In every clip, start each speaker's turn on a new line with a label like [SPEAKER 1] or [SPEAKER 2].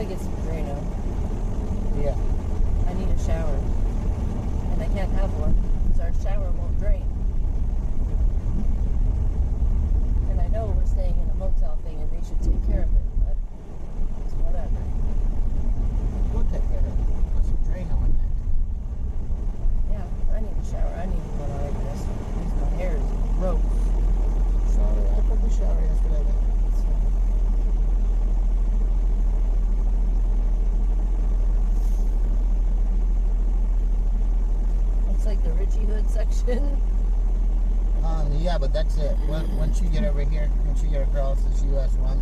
[SPEAKER 1] gotta get some Drano.
[SPEAKER 2] Yeah.
[SPEAKER 1] I need a shower. And I can't have one because our shower won't drain. And I know we're staying in a motel thing and they should take care of it, but it's whatever.
[SPEAKER 2] We'll take care of it. Put some Drano in there.
[SPEAKER 1] Yeah, I need a shower. I need one like this because my hair is gross.
[SPEAKER 2] Sorry, I put the shower yesterday.
[SPEAKER 1] It's like the Richie Hood section.
[SPEAKER 2] Yeah, but that's it. Once you get over here, once you get across this US 1.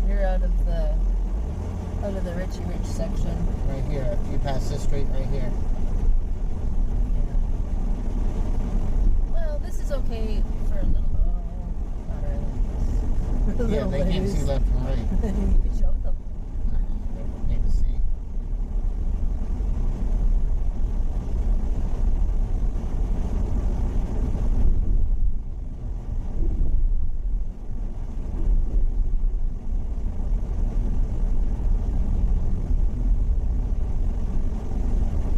[SPEAKER 1] You're out of the Richie Rich section.
[SPEAKER 2] Right here. If you pass this street right here.
[SPEAKER 1] Well, this is okay for a little. Not really.
[SPEAKER 2] Yeah, they can't see left and right.
[SPEAKER 1] You can show them.
[SPEAKER 2] They can't see.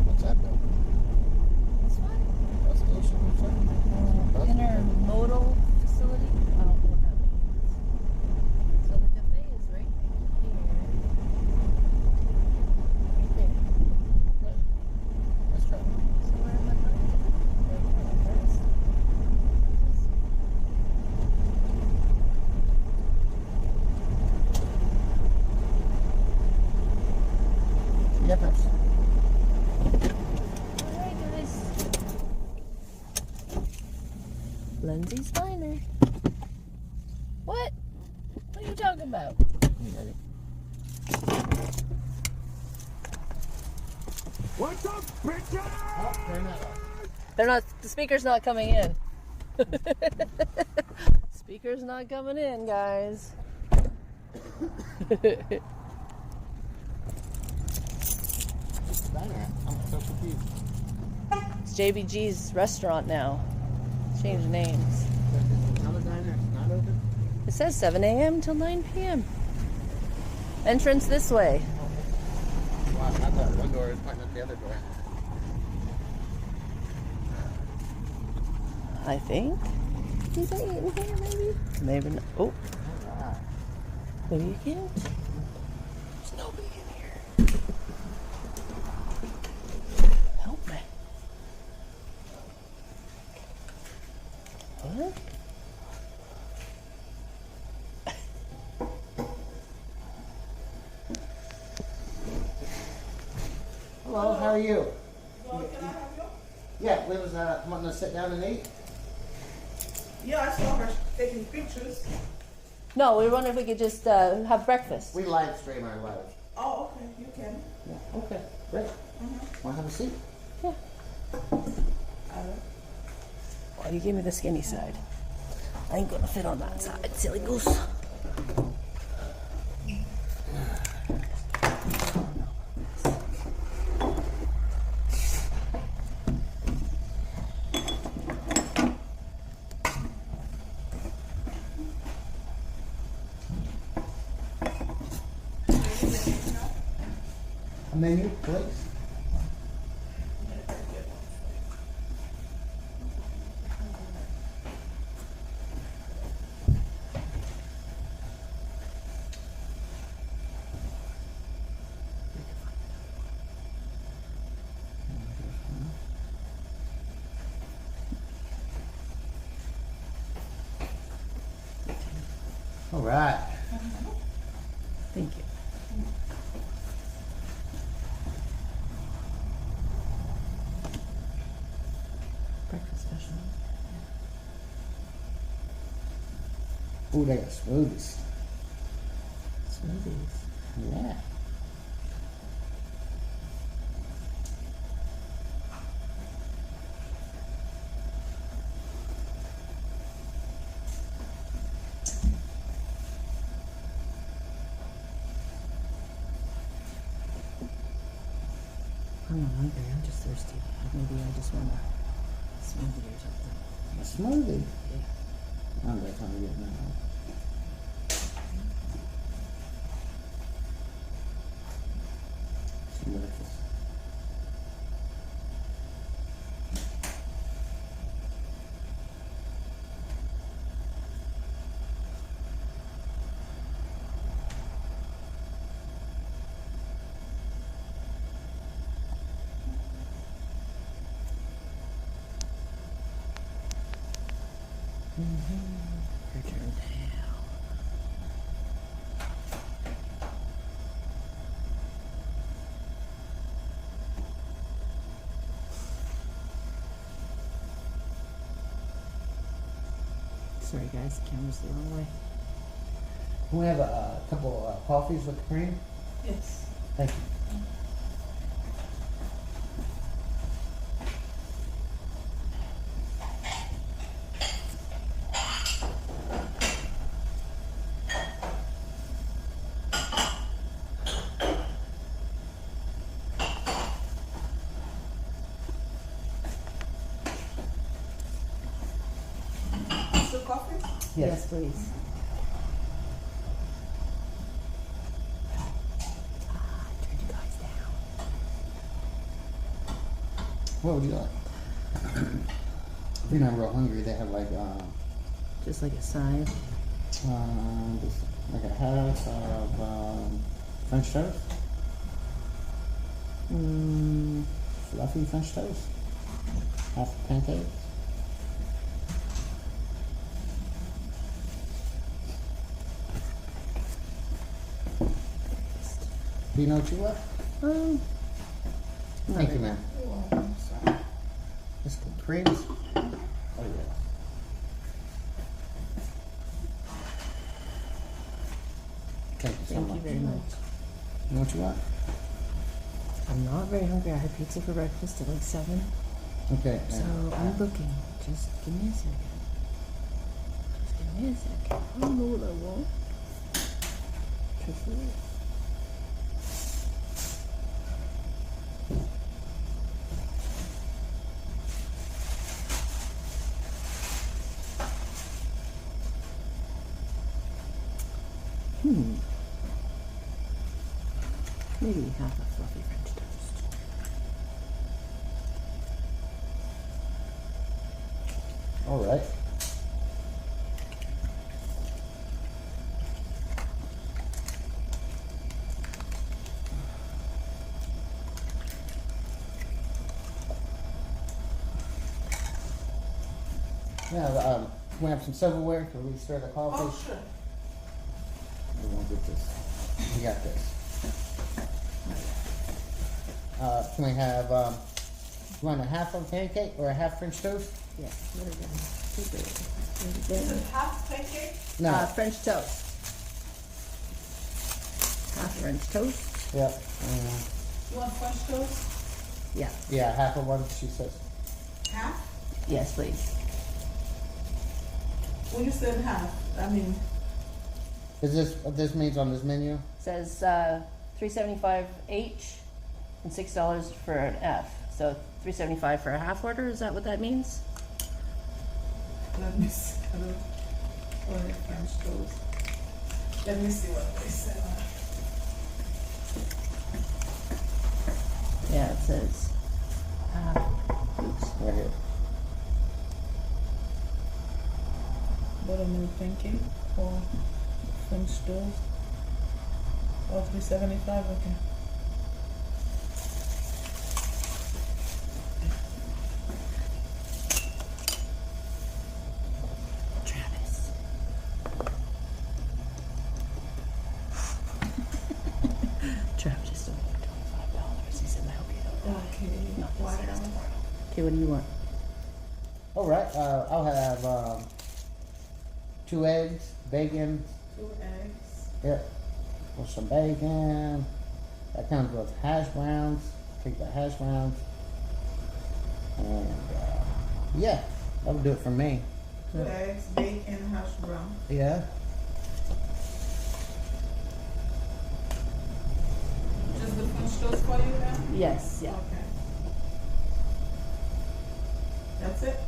[SPEAKER 2] What's that though?
[SPEAKER 1] It's fine.
[SPEAKER 2] Bus station or something? Bus
[SPEAKER 1] Intermodal facility. I don't know what that means. So the cafe is right here. Right there.
[SPEAKER 2] Okay. Let's try it.
[SPEAKER 1] So where am I going? First.
[SPEAKER 2] Yippers.
[SPEAKER 1] Alright guys. Lindsay's Diner. What? What are you talking about?
[SPEAKER 2] You ready?
[SPEAKER 3] What's up, bitches?
[SPEAKER 2] Oh, turn that off.
[SPEAKER 1] They're not. The speaker's not coming in. Speaker's not coming in, guys.
[SPEAKER 2] Diner. I'm so confused.
[SPEAKER 1] It's JBG's restaurant now. Changed names.
[SPEAKER 2] Another diner. It's not open.
[SPEAKER 1] It says 7 a.m. till 9 p.m. Entrance this way.
[SPEAKER 2] Wow, not that one door is pointing at the other door.
[SPEAKER 1] I think. He's eating here, maybe? Maybe not. Oh,
[SPEAKER 2] Alright.
[SPEAKER 1] maybe you can't. There's nobody in here. Help me. What?
[SPEAKER 2] Hello, how are you? Yeah, Liz was wanting to sit down and eat.
[SPEAKER 4] Yeah, I saw her taking pictures.
[SPEAKER 1] No, we were wondering if we could just have breakfast.
[SPEAKER 2] We live stream our live.
[SPEAKER 4] Oh, okay, you can.
[SPEAKER 2] Yeah, okay, great. Want to have a seat?
[SPEAKER 1] Yeah. Oh, you gave me the skinny side. I ain't gonna fit on that side, silly goose.
[SPEAKER 2] A menu, please. All right.
[SPEAKER 1] Thank you. Breakfast special.
[SPEAKER 2] Ooh, they got smoothies.
[SPEAKER 1] Smoothies.
[SPEAKER 2] Yeah.
[SPEAKER 1] I'm not hungry, I'm just thirsty. Maybe I just want a smoothie or something.
[SPEAKER 2] A smoothie.
[SPEAKER 1] Yeah.
[SPEAKER 2] I'm just trying to get now.
[SPEAKER 1] Return down. Sorry guys, the camera's the wrong way.
[SPEAKER 2] Can we have a couple coffees with cream?
[SPEAKER 4] Yes.
[SPEAKER 2] Thank you.
[SPEAKER 4] So coffee?
[SPEAKER 1] Yes, please. Turn you guys down.
[SPEAKER 2] What would you like? If you're not real hungry, they have like
[SPEAKER 1] Just like a side.
[SPEAKER 2] just like a half of French toast, fluffy French toast, half pancakes. Do you know what you want? Thank you, ma'am. This creams. Oh yeah. Thank you so
[SPEAKER 1] Thank
[SPEAKER 2] much.
[SPEAKER 1] you very much.
[SPEAKER 2] You know what you want?
[SPEAKER 1] I'm not very hungry. I had pizza for breakfast at like 7.
[SPEAKER 2] Okay.
[SPEAKER 1] So I'm looking. Just give me a second. Just give me a second. I don't know what I want. Truthfully. Maybe half a fluffy French toast.
[SPEAKER 2] All right. Yeah, we have some silverware. Can we stir the coffee?
[SPEAKER 4] Oh, sure.
[SPEAKER 2] We won't get this. We got this. Can we have, you want a half of pancake or a half French toast?
[SPEAKER 1] Yeah, what is that?
[SPEAKER 4] Is it half pancake?
[SPEAKER 2] No.
[SPEAKER 1] French toast. Half French toast.
[SPEAKER 2] Yep.
[SPEAKER 4] You want French toast?
[SPEAKER 1] Yeah.
[SPEAKER 2] Yeah, half of one, she says.
[SPEAKER 4] Half?
[SPEAKER 1] Yes, please.
[SPEAKER 4] When you said half, I mean,
[SPEAKER 2] Is this what this means on this menu?
[SPEAKER 1] Says $3.75 H and $6 for an F. So $3.75 for a half order. Is that what that means?
[SPEAKER 4] let me see. I don't order French toast. Let me see what they said.
[SPEAKER 1] Yeah, it says half. Oops.
[SPEAKER 2] Right here.
[SPEAKER 4] Buttermilk pancake or French toast. Or $3.75, okay.
[SPEAKER 1] Travis. Travis just told me $25. He said, I hope you don't mind.
[SPEAKER 4] Okay.
[SPEAKER 1] Not this
[SPEAKER 4] Water.
[SPEAKER 1] next tomorrow. Okay, what do you want?
[SPEAKER 2] All right. I'll have 2 eggs, bacon.
[SPEAKER 4] 2 eggs.
[SPEAKER 2] Yep. With some bacon. That comes with hash browns. Take the hash browns. And yeah, that'll do it for me.
[SPEAKER 4] 2 eggs, bacon, hash brown.
[SPEAKER 2] Yeah.
[SPEAKER 4] Just the French toast for you now?
[SPEAKER 1] Yes, yeah.
[SPEAKER 4] Okay. That's it?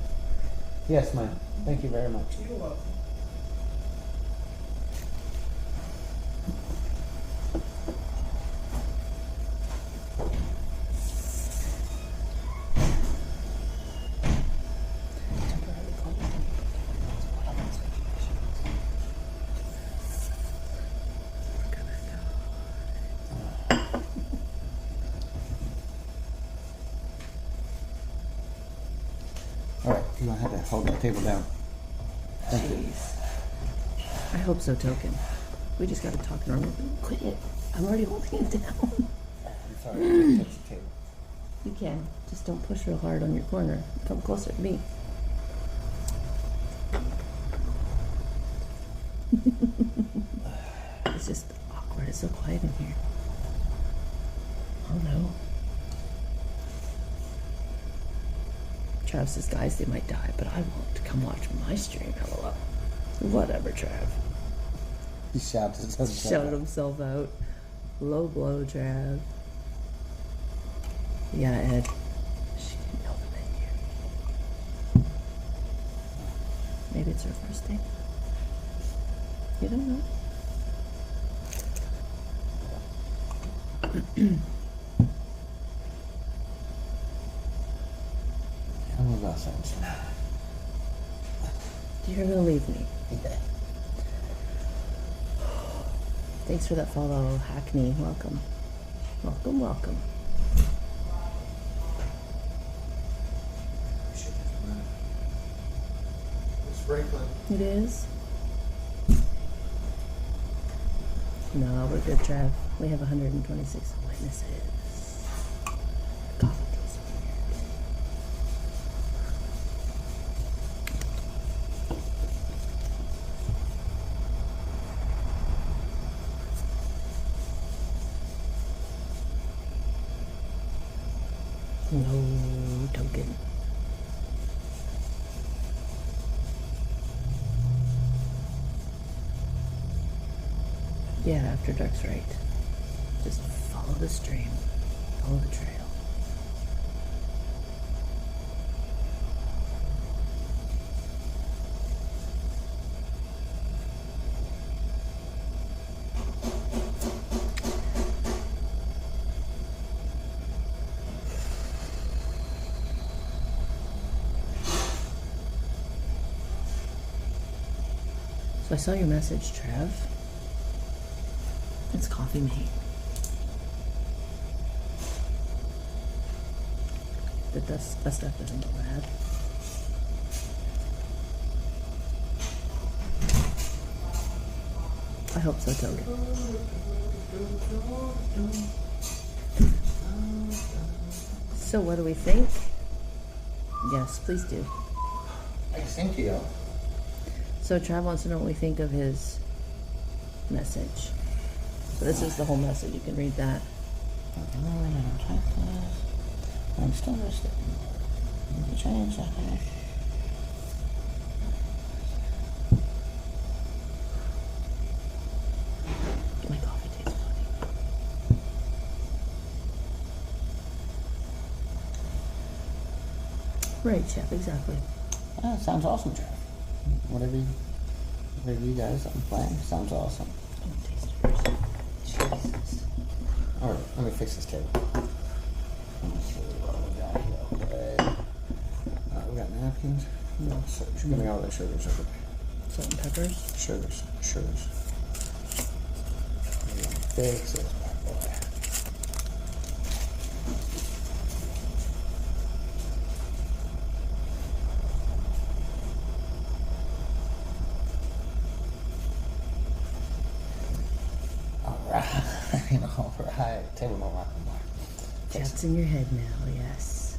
[SPEAKER 2] Yes, ma'am. Thank you very much.
[SPEAKER 4] You're welcome.
[SPEAKER 1] Temporarily call me. What else regulations? We're gonna go.
[SPEAKER 2] All right. You don't have to hold that table down. Thank you.
[SPEAKER 1] Jeez. I hope so, Token. We just gotta talk normal. Quit it. I'm already holding it down.
[SPEAKER 2] I'm sorry, I can't touch the table.
[SPEAKER 1] You can. Just don't push real hard on your corner. Come closer to me. It's just awkward. It's so quiet in here. Oh no. Trav says, guys, they might die, but I won't. Come watch my stream. LOL. Whatever, Trav.
[SPEAKER 2] He shouted himself
[SPEAKER 1] Shouted himself out. Low blow, Trav. Yeah, Ed. She didn't know the menu. Maybe it's her first day. You don't know.
[SPEAKER 2] I'm about something.
[SPEAKER 1] You're gonna leave me.
[SPEAKER 2] Yeah.
[SPEAKER 1] Thanks for that follow, Hackney. Welcome. Welcome, welcome.
[SPEAKER 3] Sprinkling.
[SPEAKER 1] It is? No, we're good, Trav. We have 126 witnesses. Coffee tastes weird. No token. Yeah, After Dark's right. Just follow the stream. Follow the trail. So I saw your message, Trev. It's Coffee Mate. That stuff doesn't go bad. I hope so, Toby. So what do we think? Yes, please do.
[SPEAKER 2] I think you.
[SPEAKER 1] So Trav wants to know what we think of his message. So this is the whole message. You can read that.
[SPEAKER 2] I'm still listening. Need to change that.
[SPEAKER 1] My coffee tastes funny. Right, Chef, exactly.
[SPEAKER 2] Oh, sounds awesome, Jeff. Whatever you guys are playing, sounds awesome.
[SPEAKER 1] Don't taste yours. Jesus.
[SPEAKER 2] Alright, let me fix this table. Let me see what we got here. Okay. We got napkins. No, give me all that sugar.
[SPEAKER 1] Salt and peppers.
[SPEAKER 2] Sugars. We're gonna fix this bad boy. Alright, table no rock no more.
[SPEAKER 1] Chat's in your head now, yes.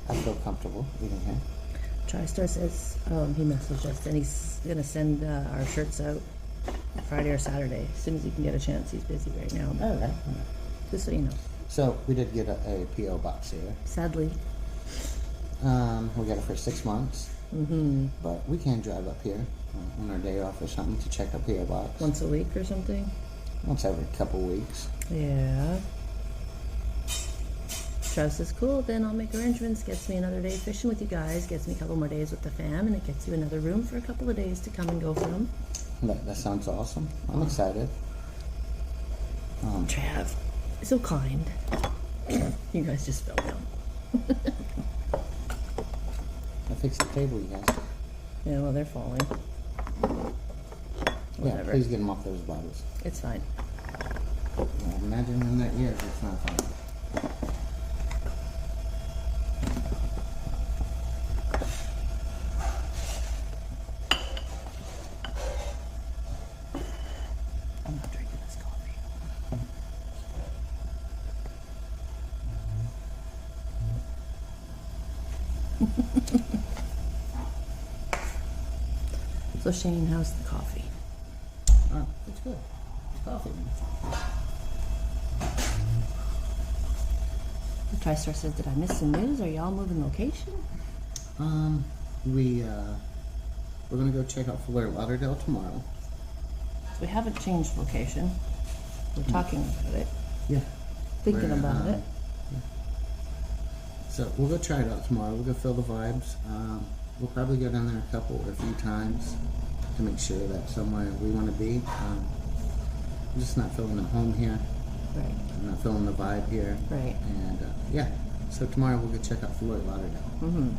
[SPEAKER 2] I feel comfortable eating here.
[SPEAKER 1] TriStar says he messaged us and he's gonna send our shirts out Friday or Saturday as soon as he can get a chance. He's busy right now. But
[SPEAKER 2] Okay.
[SPEAKER 1] just so you know.
[SPEAKER 2] So we did get a PO box here.
[SPEAKER 1] Sadly.
[SPEAKER 2] We got it for 6 months.
[SPEAKER 1] Mm-hmm.
[SPEAKER 2] But we can drive up here on our day off or something to check the PO box.
[SPEAKER 1] Once a week or something?
[SPEAKER 2] Once every couple weeks.
[SPEAKER 1] Yeah. Travis says, cool, then I'll make arrangements. Gets me another day fishing with you guys. Gets me a couple more days with the fam. And it gets you another room for a couple of days to come and go from.
[SPEAKER 2] That sounds awesome. I'm excited.
[SPEAKER 1] Trav, so kind. You guys just fell down.
[SPEAKER 2] I fixed the table, you guys.
[SPEAKER 1] Yeah, well, they're falling.
[SPEAKER 2] Yeah,
[SPEAKER 1] Whatever.
[SPEAKER 2] please get them off those bottles.
[SPEAKER 1] It's fine.
[SPEAKER 2] Imagine in that year if it's not fine.
[SPEAKER 1] So Shane, how's the coffee?
[SPEAKER 2] Oh, it's good. It's coffee.
[SPEAKER 1] The TriStar says, did I miss some news? Are y'all moving location?
[SPEAKER 2] We're gonna go check out Fort Lauderdale tomorrow.
[SPEAKER 1] We haven't changed location. We're talking about it,
[SPEAKER 2] Yeah.
[SPEAKER 1] thinking
[SPEAKER 2] We're,
[SPEAKER 1] about it.
[SPEAKER 2] So we'll go try it out tomorrow. We'll go feel the vibes. We'll probably go down there a few times to make sure that's somewhere we want to be. I'm just not feeling at home here.
[SPEAKER 1] Right,
[SPEAKER 2] I'm not feeling the vibe here.
[SPEAKER 1] right.
[SPEAKER 2] And yeah, so tomorrow we'll go check out Fort Lauderdale.
[SPEAKER 1] Mm-hmm.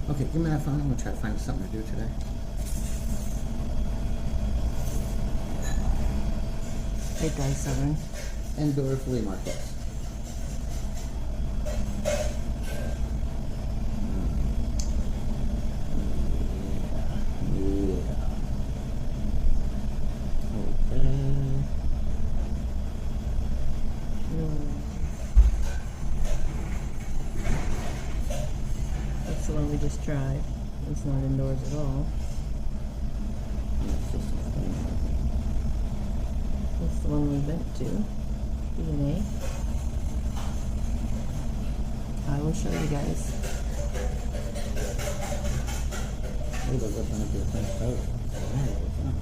[SPEAKER 2] Okay, give me that phone. I'm gonna try to find something to do today.
[SPEAKER 1] It does, Southern.
[SPEAKER 2] Indoor flea markets.
[SPEAKER 1] That's the one we just tried. It's not indoors at all. That's the one we went to. DNA. I will show you guys.
[SPEAKER 2] Oh, those open up your French toast.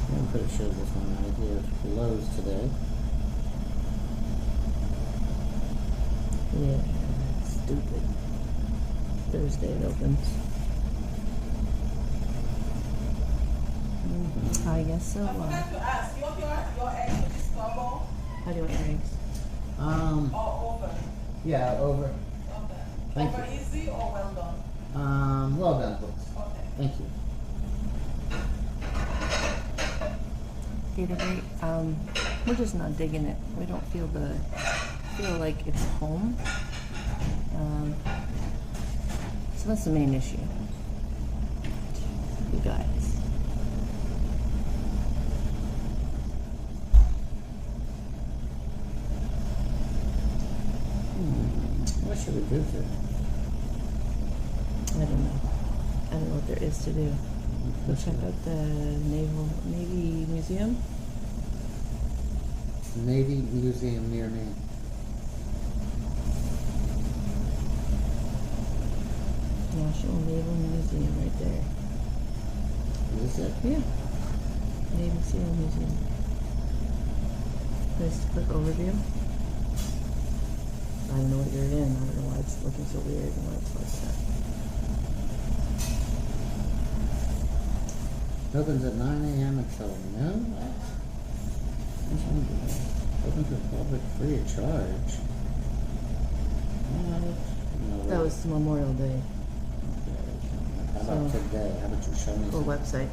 [SPEAKER 2] I'm pretty sure this one right here is closed today.
[SPEAKER 1] Yeah, stupid. Thursday it opens. I guess so.
[SPEAKER 4] I forgot to ask, you want your eggs to be scrambled
[SPEAKER 1] How do you want your eggs?
[SPEAKER 4] or over?
[SPEAKER 2] Yeah, over.
[SPEAKER 4] Okay.
[SPEAKER 2] Thank
[SPEAKER 4] Over
[SPEAKER 2] you.
[SPEAKER 4] easy or well done?
[SPEAKER 2] Well done, please.
[SPEAKER 4] Okay.
[SPEAKER 2] Thank you.
[SPEAKER 1] Gatorade, we're just not digging it. We don't feel like it's home. So that's the main issue. You guys.
[SPEAKER 2] What should we do today?
[SPEAKER 1] I don't know. I don't know what there is to do. Go check out the Navy Museum.
[SPEAKER 2] Navy Museum near me.
[SPEAKER 1] National Naval Museum right there.
[SPEAKER 2] Is this it?
[SPEAKER 1] Yeah. Navy SEAL Museum. Just click overview. I don't know what you're in. I don't know why it's looking so weird and why it's like that.
[SPEAKER 2] Opens at 9 a.m. until noon? Open to the public free of charge. What? No,
[SPEAKER 1] That was Memorial Day.
[SPEAKER 2] How about
[SPEAKER 1] So-
[SPEAKER 2] today? How about you show me
[SPEAKER 1] Full
[SPEAKER 2] some
[SPEAKER 1] website.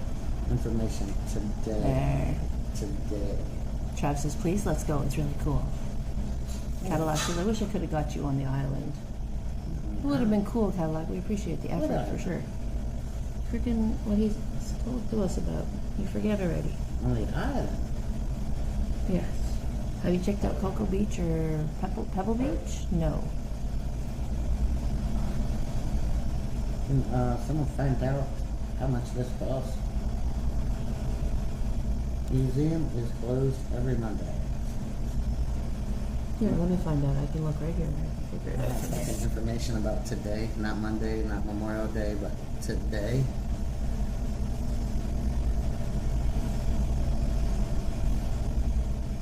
[SPEAKER 2] information today?
[SPEAKER 1] There.
[SPEAKER 2] Today.
[SPEAKER 1] Travis says, please, let's go. It's really cool. Cadillac says, I wish I could have got you on the island. It would have been cool, Cadillac. We appreciate the effort
[SPEAKER 2] What
[SPEAKER 1] for
[SPEAKER 2] island?
[SPEAKER 1] sure. Freaking what he's told to us about. You forget already.
[SPEAKER 2] On the island.
[SPEAKER 1] Yes. Have you checked out Cocoa Beach or Pebble Beach? No.
[SPEAKER 2] Can someone find out how much this costs? Museum is closed every Monday.
[SPEAKER 1] Here, let me find out. I can look right here. I can figure it out.
[SPEAKER 2] There's information about today, not Monday, not Memorial Day, but today.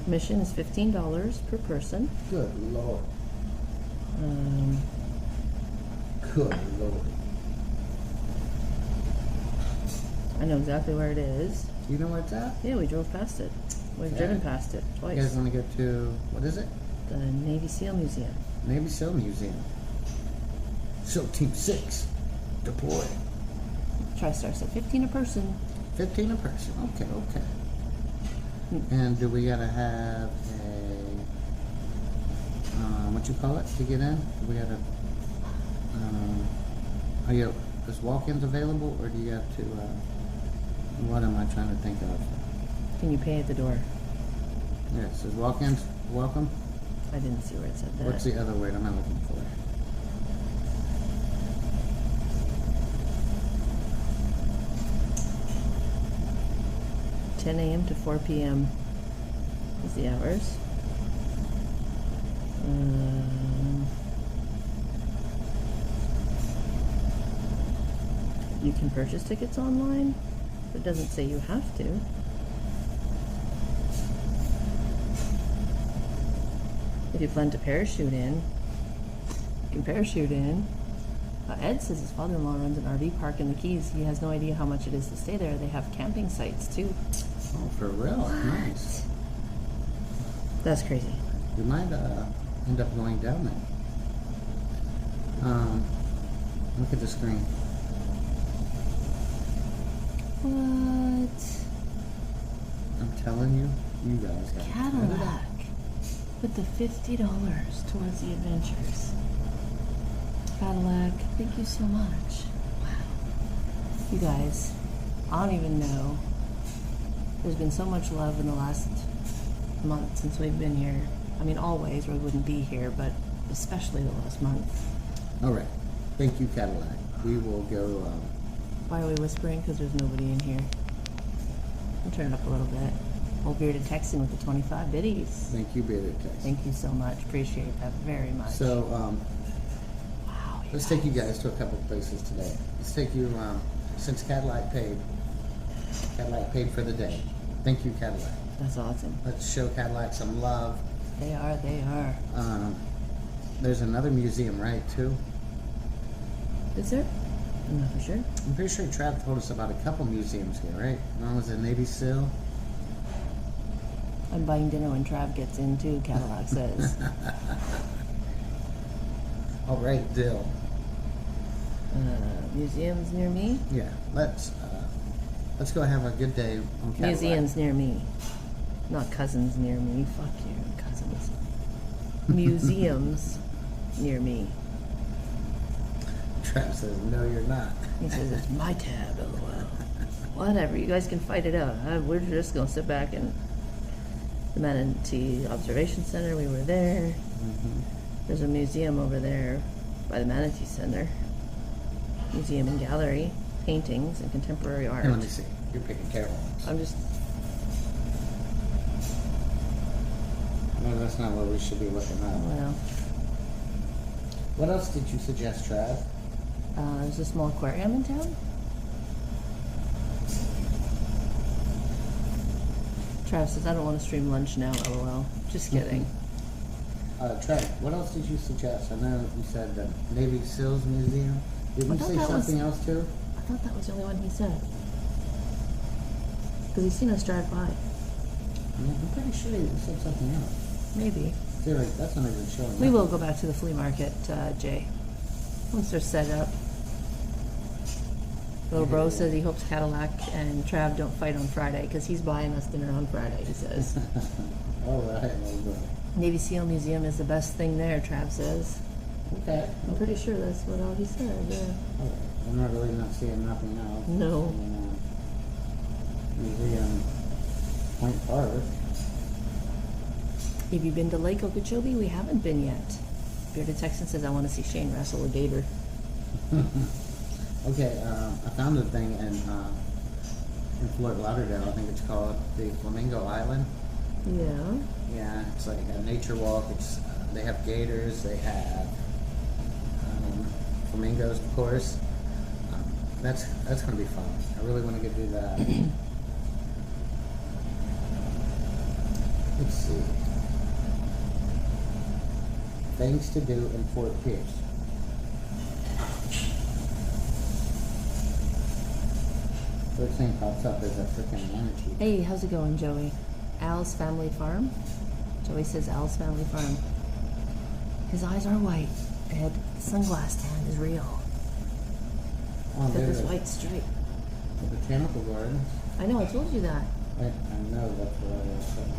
[SPEAKER 1] Admission is $15 per person.
[SPEAKER 2] Good Lord.
[SPEAKER 1] Um,
[SPEAKER 2] Good Lord.
[SPEAKER 1] I know exactly where it is.
[SPEAKER 2] You know where it's at?
[SPEAKER 1] Yeah, we drove past it. We've
[SPEAKER 2] Okay.
[SPEAKER 1] driven past it
[SPEAKER 2] You guys
[SPEAKER 1] twice.
[SPEAKER 2] want to go to, what is it?
[SPEAKER 1] The Navy SEAL Museum.
[SPEAKER 2] Navy SEAL Museum. SEAL Team 6. Deploy.
[SPEAKER 1] TriStar said 15 a person.
[SPEAKER 2] 15 a person. Okay, okay. And do we gotta have a, what you call it to get in? Do we gotta, is walk-ins available or do you have to, What am I trying to think of?
[SPEAKER 1] Can you pay at the door?
[SPEAKER 2] Yeah, it says walk-ins, welcome.
[SPEAKER 1] I didn't see where it said that.
[SPEAKER 2] What's the other word am I looking for?
[SPEAKER 1] 10 a.m. to 4 p.m. is the hours. You can purchase tickets online, but it doesn't say you have to. If you plan to parachute in, you can parachute in. Ed says his father-in-law runs an RV park in the Keys. He has no idea how much it is to stay there. They have camping sites too.
[SPEAKER 2] Oh, for real? Nice.
[SPEAKER 1] That's crazy.
[SPEAKER 2] We might end up going down there. Look at the screen.
[SPEAKER 1] What?
[SPEAKER 2] I'm telling you, you guys got to
[SPEAKER 1] Cadillac with the $50 towards the adventures. Cadillac, thank you so much. Wow. You guys, I don't even know. There's been so much love in the last month since we've been here. I mean, always, or we wouldn't be here, but especially the last month.
[SPEAKER 2] All right. Thank you, Cadillac. We will go.
[SPEAKER 1] Why are we whispering? Because there's nobody in here. I'll turn it up a little bit. Old Bearded Texan with the 25 biddies.
[SPEAKER 2] Thank you, Bearded Texan.
[SPEAKER 1] Thank you so much. Appreciate that very much.
[SPEAKER 2] So,
[SPEAKER 1] wow.
[SPEAKER 2] let's take you guys to a couple of places today. Let's take you, since Cadillac paid for the day. Thank you, Cadillac.
[SPEAKER 1] That's awesome.
[SPEAKER 2] Let's show Cadillac some love.
[SPEAKER 1] They are.
[SPEAKER 2] There's another museum, right, too?
[SPEAKER 1] Is there? I'm not for sure.
[SPEAKER 2] I'm pretty sure Trav told us about a couple museums here, right? One was a Navy SEAL.
[SPEAKER 1] I'm buying dinner when Trav gets in too, Cadillac says.
[SPEAKER 2] All right, Dill.
[SPEAKER 1] Museums near me?
[SPEAKER 2] Yeah, let's go have a good day on Cadillac.
[SPEAKER 1] Museums near me. Not cousins near me. Fuck you, cousins. Museums near me.
[SPEAKER 2] Trav says, no, you're not.
[SPEAKER 1] He says, it's my tab, lol. Whatever, you guys can fight it out. We're just gonna sit back and the Manatee Observation Center, we were there.
[SPEAKER 2] Mm-hmm.
[SPEAKER 1] There's a museum over there by the Manatee Center. Museum and gallery, paintings and contemporary art.
[SPEAKER 2] Hey, let me see. You're picking careful ones.
[SPEAKER 1] I'm just,
[SPEAKER 2] No, that's not what we should be looking at.
[SPEAKER 1] well,
[SPEAKER 2] What else did you suggest, Trav?
[SPEAKER 1] there's a small aquarium in town. Trav says, I don't want to stream lunch now, lol. Just kidding.
[SPEAKER 2] Trav, what else did you suggest? I know you said the Navy SEALs Museum. Did
[SPEAKER 1] I
[SPEAKER 2] you
[SPEAKER 1] thought
[SPEAKER 2] say
[SPEAKER 1] that
[SPEAKER 2] something
[SPEAKER 1] was-
[SPEAKER 2] else too?
[SPEAKER 1] I thought that was the only one he said. Because he's seen us drive by.
[SPEAKER 2] I'm pretty sure you said something else.
[SPEAKER 1] Maybe.
[SPEAKER 2] See, like, that's not even showing
[SPEAKER 1] We
[SPEAKER 2] up.
[SPEAKER 1] will go back to the flea market, Jay. Once they're set up. Little bro says he hopes Cadillac and Trav don't fight on Friday because he's buying us dinner on Friday, he says.
[SPEAKER 2] All right, well done.
[SPEAKER 1] Navy SEAL Museum is the best thing there, Trav says.
[SPEAKER 2] Okay.
[SPEAKER 1] I'm pretty sure that's what all he said, yeah.
[SPEAKER 2] All right. I'm not really not seeing nothing else.
[SPEAKER 1] No.
[SPEAKER 2] Museum Point Park.
[SPEAKER 1] Have you been to Lake Okeechobee? We haven't been yet. Bearded Texan says, I want to see Shane wrestle with Gator.
[SPEAKER 2] Okay, I found a thing in Fort Lauderdale. I think it's called the Flamingo Island.
[SPEAKER 1] Yeah.
[SPEAKER 2] Yeah, it's like a nature walk. It's they have gators. They have flamingos, of course. That's gonna be fun. I really want to go do that. Let's see. Things to do in Fort Pierce. First thing pops up is a freaking manatee.
[SPEAKER 1] Hey, how's it going, Joey? Al's Family Farm? Joey says Al's Family Farm. His eyes are white. Ed, the sunglass tan is real.
[SPEAKER 2] Oh,
[SPEAKER 1] Got
[SPEAKER 2] there's
[SPEAKER 1] this
[SPEAKER 2] a
[SPEAKER 1] white stripe.
[SPEAKER 2] botanical gardens.
[SPEAKER 1] I know, I told you that.
[SPEAKER 2] I know that's what I was saying.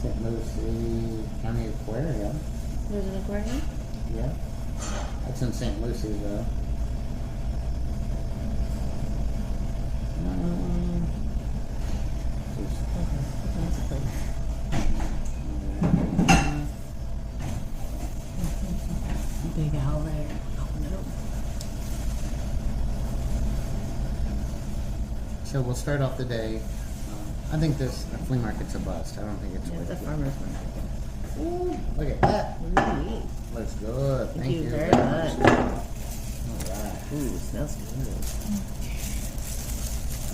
[SPEAKER 2] St. Lucie County Aquarium.
[SPEAKER 1] There's an aquarium?
[SPEAKER 2] Yeah. That's in St. Lucie though.
[SPEAKER 1] That's a place. Big owl there. Oh no.
[SPEAKER 2] So we'll start off the day. I think this flea market's a bust. I don't think it's
[SPEAKER 1] Yeah,
[SPEAKER 2] worth
[SPEAKER 1] the
[SPEAKER 2] it.
[SPEAKER 1] farmer's market.
[SPEAKER 2] Ooh, look at that.
[SPEAKER 1] Ooh,
[SPEAKER 2] Looks good.
[SPEAKER 1] thank you very
[SPEAKER 2] much.
[SPEAKER 1] much.
[SPEAKER 2] Alright.
[SPEAKER 1] Ooh, smells good.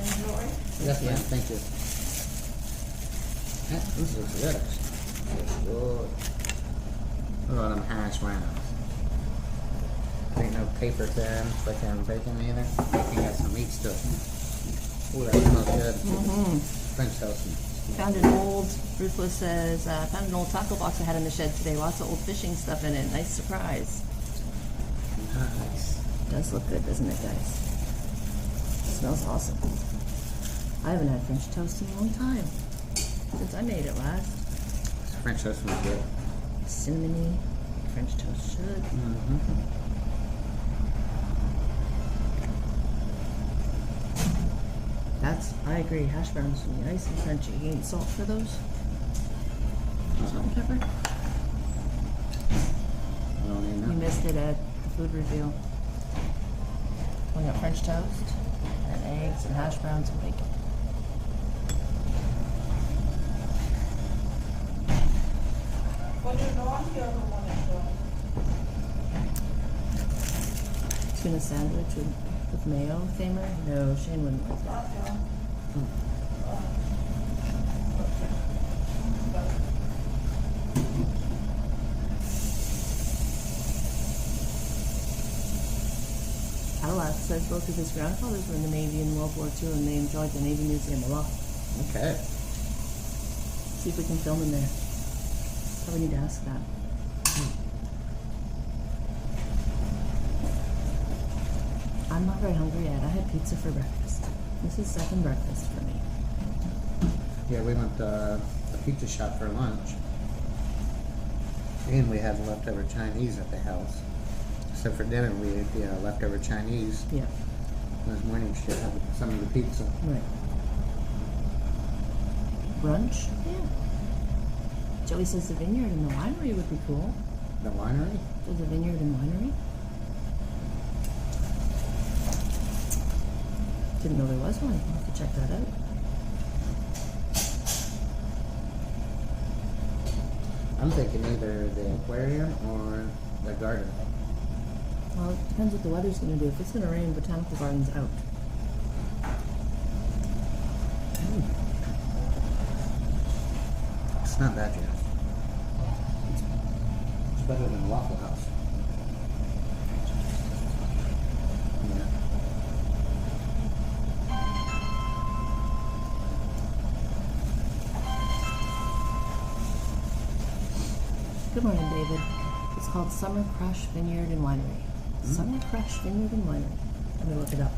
[SPEAKER 4] Enjoy.
[SPEAKER 2] Yes, ma'am. Thank you. Yeah, this looks good. Looks good. Look at them hash browns. Ain't no paper thin, freaking bacon either. Bacon got some meat still. Ooh, that smells good. French toast.
[SPEAKER 1] Found an old, Ruthless says, found an old taco box I had in the shed today. Lots of old fishing stuff in it. Nice surprise.
[SPEAKER 2] Nice.
[SPEAKER 1] Does look good, doesn't it, guys? Smells awesome. I haven't had French toast in a long time. Since I made it last.
[SPEAKER 2] French toast smells good.
[SPEAKER 1] Cinnamony. French toast should. I agree. Hash browns should be nice and crunchy. You need salt for those? Salt and pepper?
[SPEAKER 2] I don't even
[SPEAKER 1] You
[SPEAKER 2] know.
[SPEAKER 1] missed it at the food reveal. We got French toast and eggs and hash browns and bacon.
[SPEAKER 4] What do you want the other one as well?
[SPEAKER 1] Tuna sandwich with mayo, Famer? No, Shane wouldn't like that. Cadillac says both of his grandfathers were in the Navy in World War II and they enjoyed the Navy Museum a lot.
[SPEAKER 2] Okay.
[SPEAKER 1] See if we can film in there. Probably need to ask that. I'm not very hungry yet. I had pizza for breakfast. This is second breakfast for me.
[SPEAKER 2] Yeah, we went to a pizza shop for lunch. And we had leftover Chinese at the house. So for dinner we ate the leftover Chinese.
[SPEAKER 1] Yeah,
[SPEAKER 2] This morning she had some of the pizza.
[SPEAKER 1] right. Brunch? Yeah. Joey says the vineyard and the winery would be cool.
[SPEAKER 2] The winery?
[SPEAKER 1] There's a vineyard and winery. Didn't know there was one. I'll have to check that out.
[SPEAKER 2] I'm thinking either the aquarium or the garden.
[SPEAKER 1] Well, it depends what the weather's going to do. If it's going to rain, Botanical Garden's out.
[SPEAKER 2] It's not bad, Jeff. It's better than Waffle House. Yeah.
[SPEAKER 1] Good morning, David. It's called Summer Crush Vineyard and Winery. Summer Crush Vineyard and Winery. Let me look it up.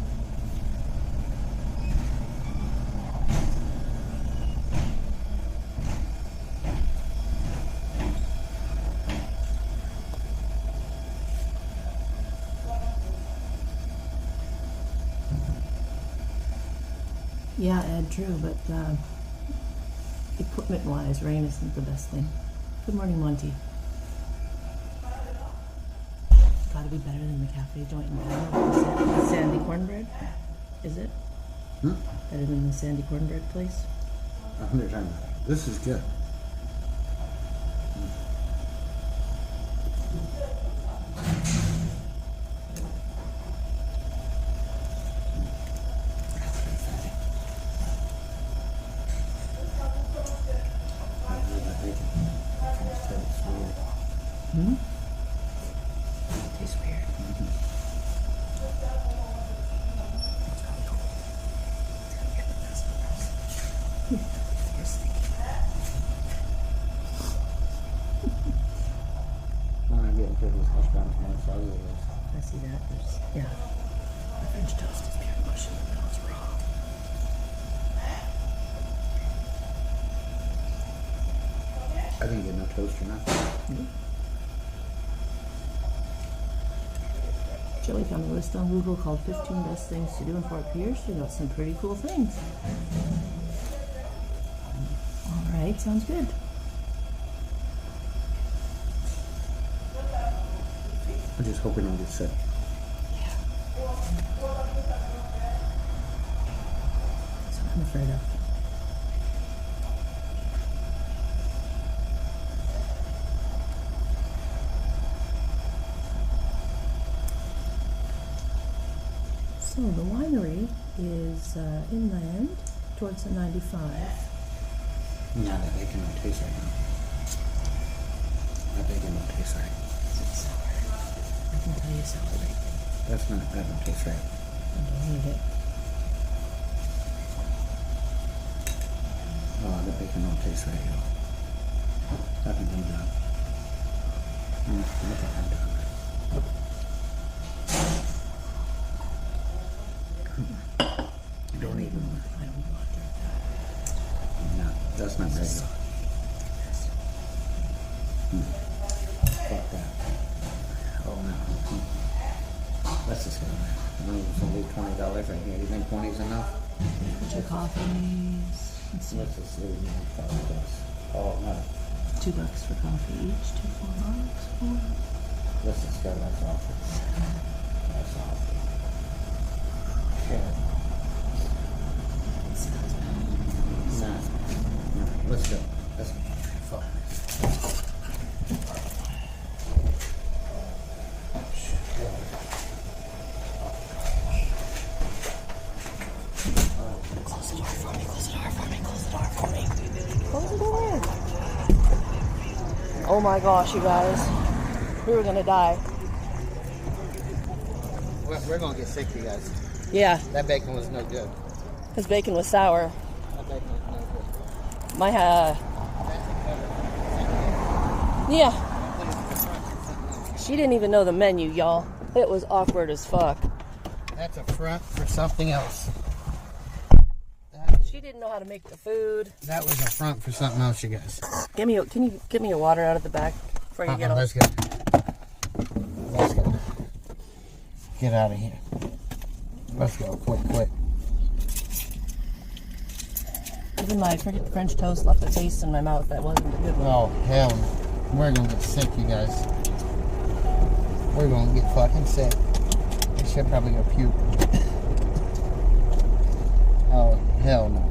[SPEAKER 1] Yeah, Ed, true, but equipment-wise, rain isn't the best thing. Good morning, Monty. Gotta be better than the cafe joint in Battle. The Sandy Cornbread? Is it? Better than the Sandy Cornbread place?
[SPEAKER 2] 100 times. This is good.
[SPEAKER 1] Tastes weird.
[SPEAKER 2] I'm getting through this hash brown tomorrow, so I'll eat this.
[SPEAKER 1] I see that. There's, yeah. The French toast is pure mushy, but it's raw.
[SPEAKER 2] I didn't get no toast or nothing.
[SPEAKER 1] Joey found a list on Google called 15 Best Things to Do in Fort Pierce. We got some pretty cool things. Alright, sounds good.
[SPEAKER 2] I just hope we don't get sick.
[SPEAKER 1] That's what I'm afraid of. So the winery is inland towards the 95.
[SPEAKER 2] No, that bacon don't taste right now. That bacon don't taste right.
[SPEAKER 1] It's sour. I can tell you sour bacon.
[SPEAKER 2] That don't taste right.
[SPEAKER 1] I don't need it.
[SPEAKER 2] Oh, the bacon don't taste right, yo. That can come down. Look at that down. Don't even.
[SPEAKER 1] I don't want that.
[SPEAKER 2] No, that's not right. Fuck that. Oh no. Let's just go there. I know it's only $20 right here. You think 20's enough?
[SPEAKER 1] Put your coffees. Let's see.
[SPEAKER 2] Let's just leave it $5. Oh no.
[SPEAKER 1] $2 for coffee each. $4.
[SPEAKER 2] Let's just go. That's awful. That's awful. Yeah. No. No. Let's go. Let's go. Fuck.
[SPEAKER 1] Close the door for me. Close the door for me. Close the door for me. Close the door. Oh my gosh, you guys. We were gonna die.
[SPEAKER 2] We're gonna get sick, you guys.
[SPEAKER 1] Yeah,
[SPEAKER 2] That bacon was no good.
[SPEAKER 1] because bacon was sour.
[SPEAKER 2] That bacon was no good.
[SPEAKER 1] My, yeah. She didn't even know the menu, y'all. It was awkward as fuck.
[SPEAKER 2] That's a front for something else.
[SPEAKER 1] She didn't know how to make the food.
[SPEAKER 2] That was a front for something else, you guys.
[SPEAKER 1] Can you get me a water out of the back before you get on?
[SPEAKER 2] Let's go. Let's go. Get out of here. Let's go. Quick.
[SPEAKER 1] Even my French toast left a taste in my mouth that wasn't a good one.
[SPEAKER 2] Oh, hell no. We're gonna get sick, you guys. We're gonna get fucking sick. We should probably go puke. Oh, hell no.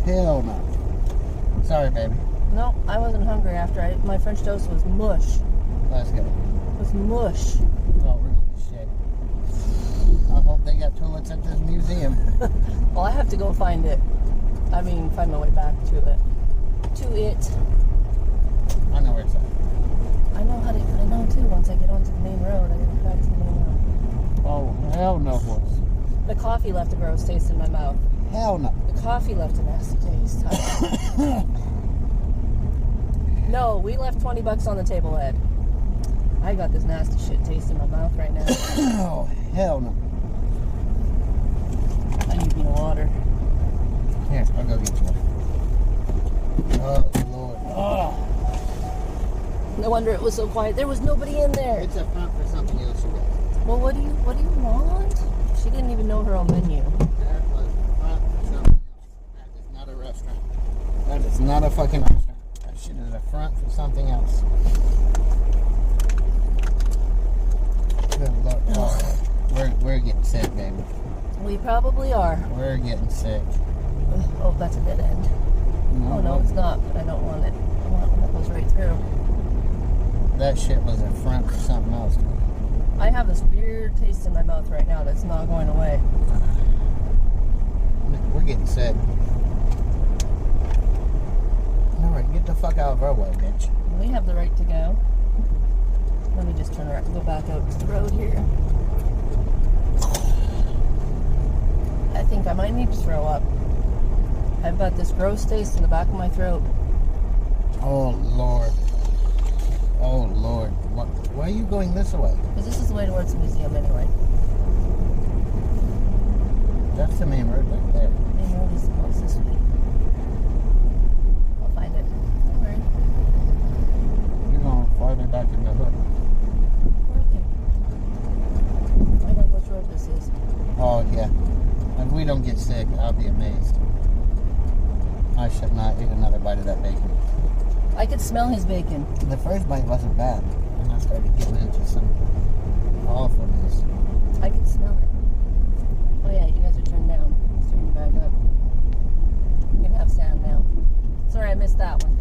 [SPEAKER 2] Hell no. Sorry, baby.
[SPEAKER 1] No, I wasn't hungry after my French toast was mush.
[SPEAKER 2] Let's go.
[SPEAKER 1] It was mush.
[SPEAKER 2] Oh, we're gonna get shit. I hope they got toilets at this museum.
[SPEAKER 1] Well, I have to go find it. I mean, find my way back to it.
[SPEAKER 2] I know where it's at.
[SPEAKER 1] I know too. Once I get onto the main road, I get back to the main road.
[SPEAKER 2] Oh, hell no, horse.
[SPEAKER 1] The coffee left a gross taste in my mouth.
[SPEAKER 2] Hell no.
[SPEAKER 1] The coffee left a nasty taste. No, we left $20 on the table, Ed. I got this nasty shit taste in my mouth right now.
[SPEAKER 2] Oh, hell no.
[SPEAKER 1] I need me water.
[SPEAKER 2] Here, I'll go get you. Oh, Lord. Oh.
[SPEAKER 1] No wonder it was so quiet. There was nobody in there.
[SPEAKER 2] It's a front for something else, you guys.
[SPEAKER 1] Well, what do you want? She didn't even know her own menu.
[SPEAKER 2] That was front for something else. That is not a restaurant. That is not a fucking restaurant. That shit is a front for something else. Good Lord. Oh, we're getting sick, baby.
[SPEAKER 1] We probably are.
[SPEAKER 2] We're getting sick.
[SPEAKER 1] Oh, that's a dead end. Oh, no, it's not, but I don't want it. I want one that goes right through.
[SPEAKER 2] That shit was a front for something else.
[SPEAKER 1] I have this weird taste in my mouth right now that's not going away.
[SPEAKER 2] We're getting sick. Alright, get the fuck out of our way, bitch.
[SPEAKER 1] We have the right to go. Let me just turn around and go back out to the road here. I think I might need to throw up. I've got this gross taste in the back of my throat.
[SPEAKER 2] Oh, Lord. Oh, Lord. Why are you going this way?
[SPEAKER 1] Because this is the way towards the museum anyway.
[SPEAKER 2] That's the main road right there.
[SPEAKER 1] Main road is the closest way. I'll find it. Don't worry.
[SPEAKER 2] You're going farther back in the hood.
[SPEAKER 1] Working.
[SPEAKER 2] of that bacon.
[SPEAKER 1] I could smell his bacon.
[SPEAKER 2] The first bite wasn't bad, and I started getting into some awfulness.
[SPEAKER 1] I could smell it. Oh yeah, you guys are turned down. Let's turn you back up. You can have Sam now. Sorry, I missed that one.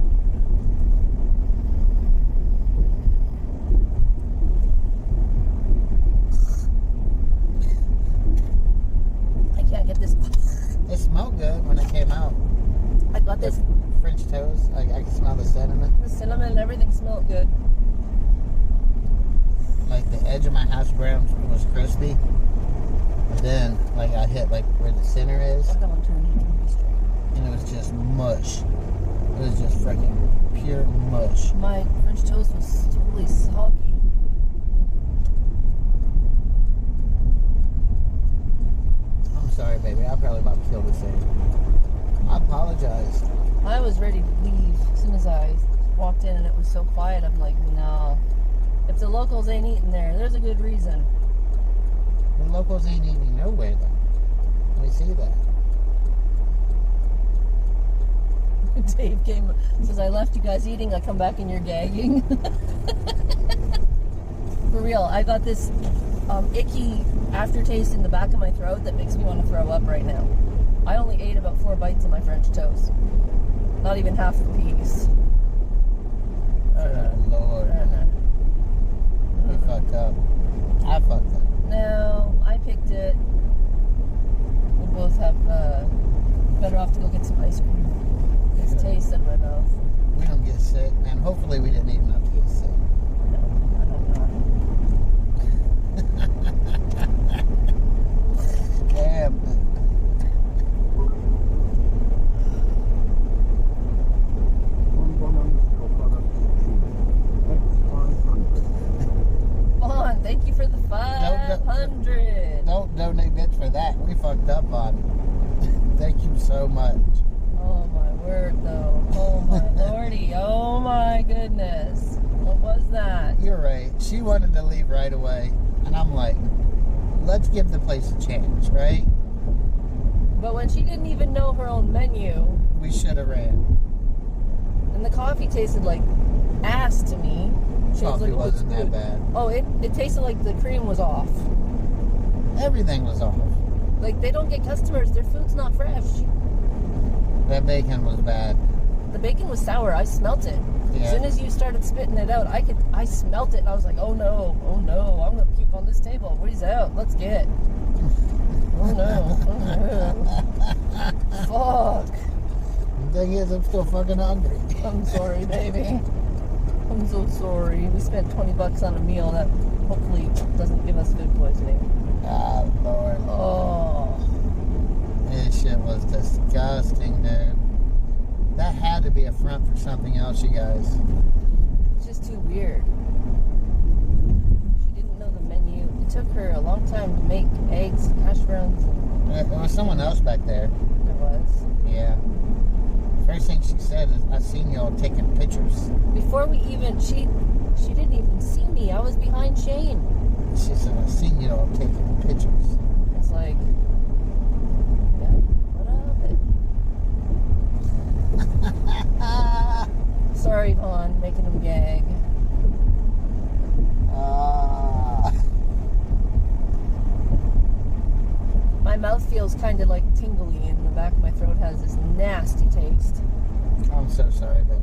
[SPEAKER 1] I can't get this.
[SPEAKER 2] It smelled good when it came out.
[SPEAKER 1] I got this.
[SPEAKER 2] French toast. I can smell the cinnamon.
[SPEAKER 1] The cinnamon and everything smelled good.
[SPEAKER 2] Like the edge of my hash brown was crispy. And then, like I hit like where the center is,
[SPEAKER 1] I don't turn it straight.
[SPEAKER 2] and it was just mush. It was just freaking pure mush.
[SPEAKER 1] My French toast was totally soggy.
[SPEAKER 2] I'm sorry, baby. I probably about killed this thing. I apologize.
[SPEAKER 1] I was ready to leave as soon as I walked in and it was so quiet. I'm like, no. If the locals ain't eating there, there's a good reason.
[SPEAKER 2] The locals ain't eating nowhere though. We see that.
[SPEAKER 1] Dave came, says, I left you guys eating, I come back and you're gagging. For real, I got this icky aftertaste in the back of my throat that makes me want to throw up right now. I only ate about 4 bites of my French toast. Not even half the piece.
[SPEAKER 2] Oh, Lord. We fucked up. I fucked up.
[SPEAKER 1] No, I picked it. We both have better off to go get some ice cream. It's taste in my mouth.
[SPEAKER 2] We don't get sick, man. Hopefully we didn't eat enough to get sick.
[SPEAKER 1] No, I hope not.
[SPEAKER 2] Damn.
[SPEAKER 1] Vaughn, thank you for the 500.
[SPEAKER 2] Don't donate bits for that. We fucked up on it. Thank you so much.
[SPEAKER 1] Oh my word, though. Oh my lordy. Oh my goodness. What was that?
[SPEAKER 2] You're right. She wanted to leave right away. And I'm like, let's give the place a chance, right?
[SPEAKER 1] But when she didn't even know her own menu,
[SPEAKER 2] We should have ran.
[SPEAKER 1] and the coffee tasted like ass to me. She was
[SPEAKER 2] Coffee
[SPEAKER 1] like, "Oh, it's
[SPEAKER 2] wasn't that
[SPEAKER 1] good."
[SPEAKER 2] bad.
[SPEAKER 1] Oh, it tasted like the cream was off.
[SPEAKER 2] Everything was off.
[SPEAKER 1] Like, they don't get customers. Their food's not fresh.
[SPEAKER 2] That bacon was bad.
[SPEAKER 1] The bacon was sour. I smelt it.
[SPEAKER 2] Yeah.
[SPEAKER 1] As soon as you started spitting it out, I smelt it, and I was like, oh no, I'm gonna puke on this table. What is out? Let's get. Oh no. Oh, fuck.
[SPEAKER 2] The thing is, I'm still fucking hungry.
[SPEAKER 1] I'm sorry, baby. I'm so sorry. We spent $20 on a meal that hopefully doesn't give us food poisoning.
[SPEAKER 2] Ah, Lord.
[SPEAKER 1] Oh.
[SPEAKER 2] This shit was disgusting, dude. That had to be a front for something else, you guys.
[SPEAKER 1] It's just too weird. She didn't know the menu. It took her a long time to make eggs and hash browns.
[SPEAKER 2] There was someone else back there.
[SPEAKER 1] There was.
[SPEAKER 2] Yeah. First thing she said is, I seen y'all taking pictures.
[SPEAKER 1] Before we even, she didn't even see me. I was behind Shane.
[SPEAKER 2] She said, I seen y'all taking pictures.
[SPEAKER 1] It's like, yeah, what of it? Sorry, Vaughn, making him gag. My mouth feels kind of like tingly, and the back of my throat has this nasty taste.
[SPEAKER 2] I'm so sorry, baby.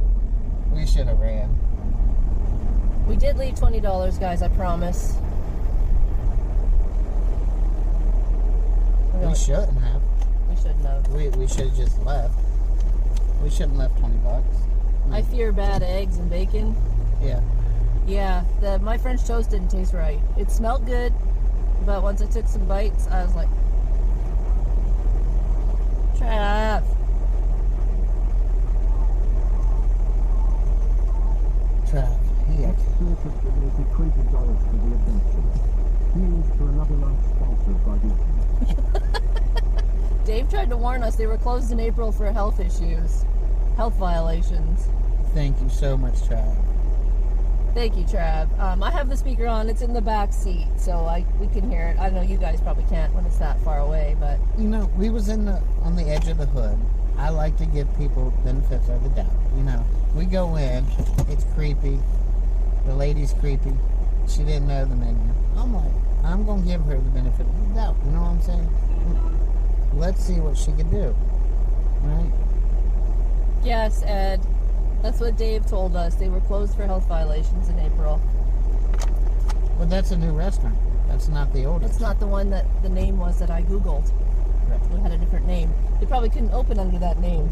[SPEAKER 2] We should have ran.
[SPEAKER 1] We did leave $20, guys, I promise.
[SPEAKER 2] We shouldn't have.
[SPEAKER 1] We shouldn't have.
[SPEAKER 2] We should have just left. We shouldn't have left $20.
[SPEAKER 1] I fear bad eggs and bacon.
[SPEAKER 2] Yeah.
[SPEAKER 1] Yeah, my French toast didn't taste right. It smelled good, but once I took some bites, I was like, Trav.
[SPEAKER 2] Trav, yeah.
[SPEAKER 3] Expert has donated $20 for the adventure. Here's to another lunch sponsored by UDT.
[SPEAKER 1] Dave tried to warn us they were closed in April for health issues, health violations.
[SPEAKER 2] Thank you so much, Trav.
[SPEAKER 1] Thank you, Trav. I have the speaker on. It's in the back seat, so we can hear it. I know you guys probably can't when it's that far away, but
[SPEAKER 2] You know, we was on the edge of the hood. I like to give people benefits of the doubt. You know, we go in, it's creepy. The lady's creepy. She didn't know the menu. I'm like, I'm going to give her the benefit of the doubt. You know what I'm saying? Let's see what she can do. Right?
[SPEAKER 1] Yes, Ed. That's what Dave told us. They were closed for health violations in April.
[SPEAKER 2] Well, that's a new restaurant. That's not the oldest.
[SPEAKER 1] It's not the one that the name was that I Googled.
[SPEAKER 2] Right.
[SPEAKER 1] It had a different name. They probably couldn't open under that name.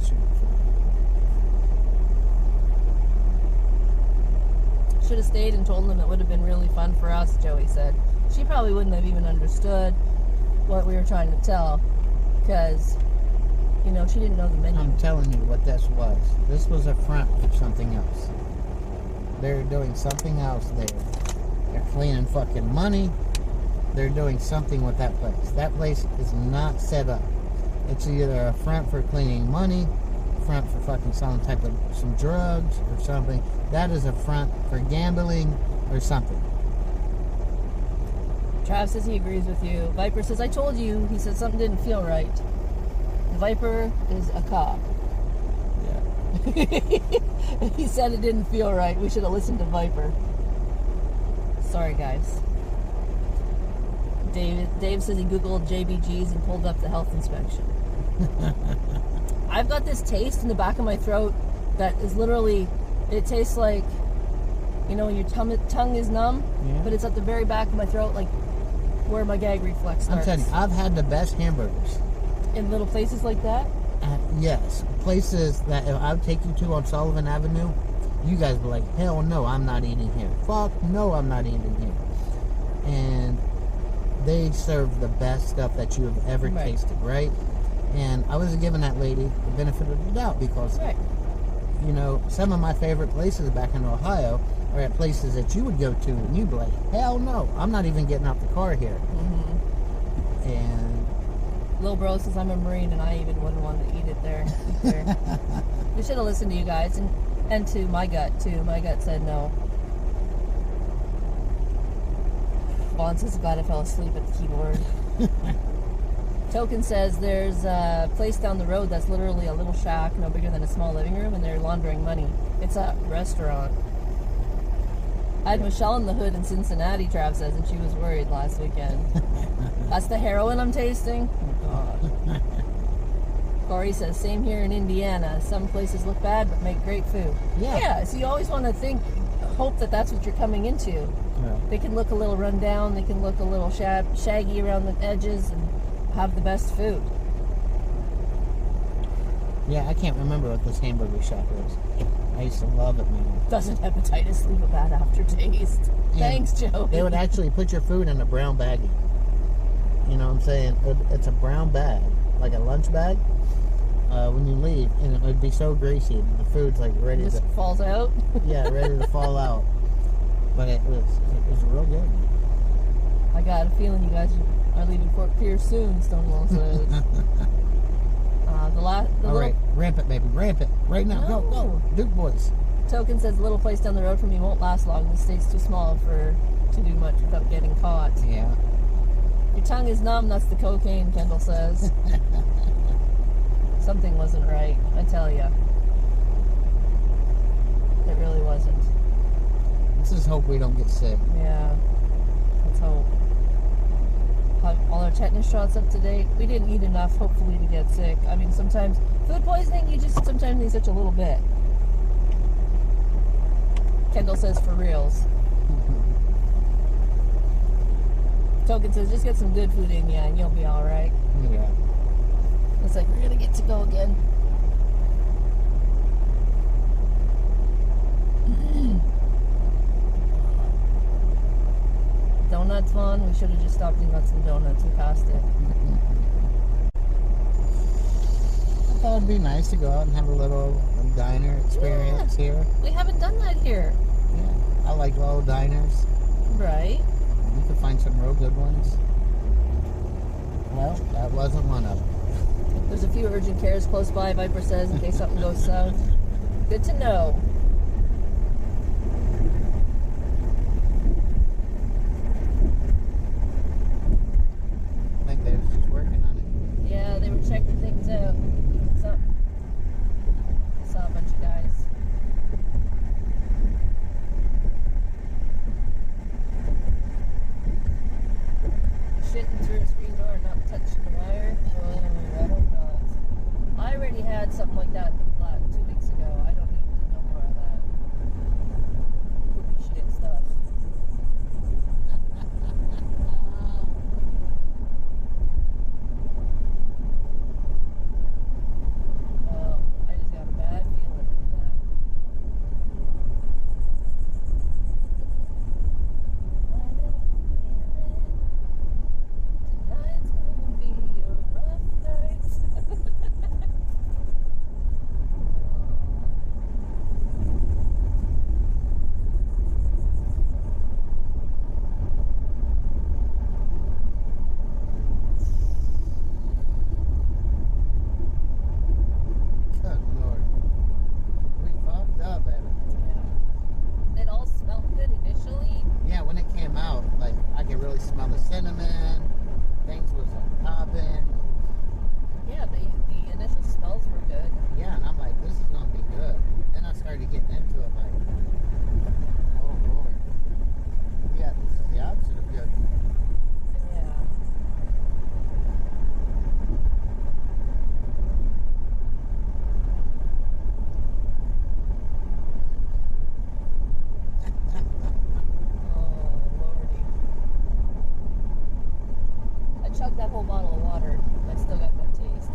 [SPEAKER 1] Should have stayed and told them it would have been really fun for us, Joey said. She probably wouldn't have even understood what we were trying to tell because, you know, she didn't know the menu.
[SPEAKER 2] I'm telling you what this was. This was a front for something else. They're doing something else there. They're cleaning fucking money. They're doing something with that place. That place is not set up. It's either a front for cleaning money, front for fucking selling type of some drugs or something. That is a front for gambling or something.
[SPEAKER 1] Trav says he agrees with you. Viper says, I told you. He said something didn't feel right. The Viper is a cop.
[SPEAKER 2] Yeah.
[SPEAKER 1] He said it didn't feel right. We should have listened to Viper. Sorry, guys. Dave says he Googled JBGs and pulled up the health inspection. I've got this taste in the back of my throat that is literally, it tastes like, you know, when your tongue is numb,
[SPEAKER 2] Yeah.
[SPEAKER 1] but it's at the very back of my throat, like where my gag reflex
[SPEAKER 2] I'm
[SPEAKER 1] starts.
[SPEAKER 2] telling you, I've had the best hamburgers.
[SPEAKER 1] In little places like that?
[SPEAKER 2] Yes, places that if I would take you to on Sullivan Avenue, you guys be like, hell no, I'm not eating here. Fuck no, I'm not eating here. And they serve the best stuff that you have ever
[SPEAKER 1] Right.
[SPEAKER 2] tasted, right? And I was giving that lady the benefit of the doubt because,
[SPEAKER 1] Right.
[SPEAKER 2] you know, some of my favorite places back in Ohio are at places that you would go to and you'd be like, hell no, I'm not even getting out the car here.
[SPEAKER 1] Mm-hmm.
[SPEAKER 2] And
[SPEAKER 1] Lil Bro says I'm a Marine and I even wouldn't want to eat it there. We should have listened to you guys and to my gut too. My gut said no. Vaughn says glad I fell asleep at the keyboard. Token says there's a place down the road that's literally a little shack, no bigger than a small living room, and they're laundering money. It's a restaurant. I had Michelle in the hood in Cincinnati, Trav says, and she was worried last weekend. That's the heroin I'm tasting? Oh, God. Corey says, same here in Indiana. Some places look bad, but make great food.
[SPEAKER 2] Yeah.
[SPEAKER 1] So you always want to hope that that's what you're coming into.
[SPEAKER 2] yeah.
[SPEAKER 1] They can look a little run down, they can look a little shaggy around the edges, and have the best food.
[SPEAKER 2] Yeah, I can't remember what this hamburger shop is. I used to love it, man.
[SPEAKER 1] Doesn't hepatitis leave a bad aftertaste? Thanks, Joey.
[SPEAKER 2] They would actually put your food in a brown baggie. You know what I'm saying? It's a brown bag, like a lunch bag, when you leave, and it would be so greasy. The food's like ready
[SPEAKER 1] Just
[SPEAKER 2] to,
[SPEAKER 1] falls out.
[SPEAKER 2] yeah, ready to fall out. But it was real good.
[SPEAKER 1] I got a feeling you guys are leaving Fort Pierce soon, Stonewall says.
[SPEAKER 2] All right, ramp it, baby, ramp it right now.
[SPEAKER 1] No.
[SPEAKER 2] Go, Duke boys.
[SPEAKER 1] Token says the little place down the road from me won't last long. The state's too small to do much without getting caught.
[SPEAKER 2] Yeah.
[SPEAKER 1] Your tongue is numb, that's the cocaine, Kendall says. Something wasn't right, I tell ya. It really wasn't.
[SPEAKER 2] Let's just hope we don't get sick.
[SPEAKER 1] Yeah. Let's hope. Have all our tetanus shots up to date. We didn't eat enough, hopefully, to get sick. I mean, sometimes food poisoning, you just sometimes need such a little bit. Kendall says for reals. Token says just get some good food in you and you'll be alright.
[SPEAKER 2] Yeah.
[SPEAKER 1] It's like we're gonna get to go again. Donuts, Vaughn? We should have just stopped and got some donuts. We passed it.
[SPEAKER 2] I thought it'd be nice to go out and have a little diner experience here.
[SPEAKER 1] We haven't done that here.
[SPEAKER 2] Yeah. I like little diners.
[SPEAKER 1] Right.
[SPEAKER 2] You can find some real good ones. Well, that wasn't one of them.
[SPEAKER 1] There's a few urgent cares close by, Viper says, in case something goes south. Good to know.
[SPEAKER 2] I think they was just working on it.
[SPEAKER 1] Yeah, they were checking things out.
[SPEAKER 2] cinnamon. Things was popping.
[SPEAKER 1] Yeah, the initial smells were good.
[SPEAKER 2] Yeah, and I'm like, this is gonna be good. Then I started getting into it, like, oh Lord. Yeah, this is the opposite of good.
[SPEAKER 1] Yeah. Oh, Lordy. I chugged that whole bottle of water. I still got that taste.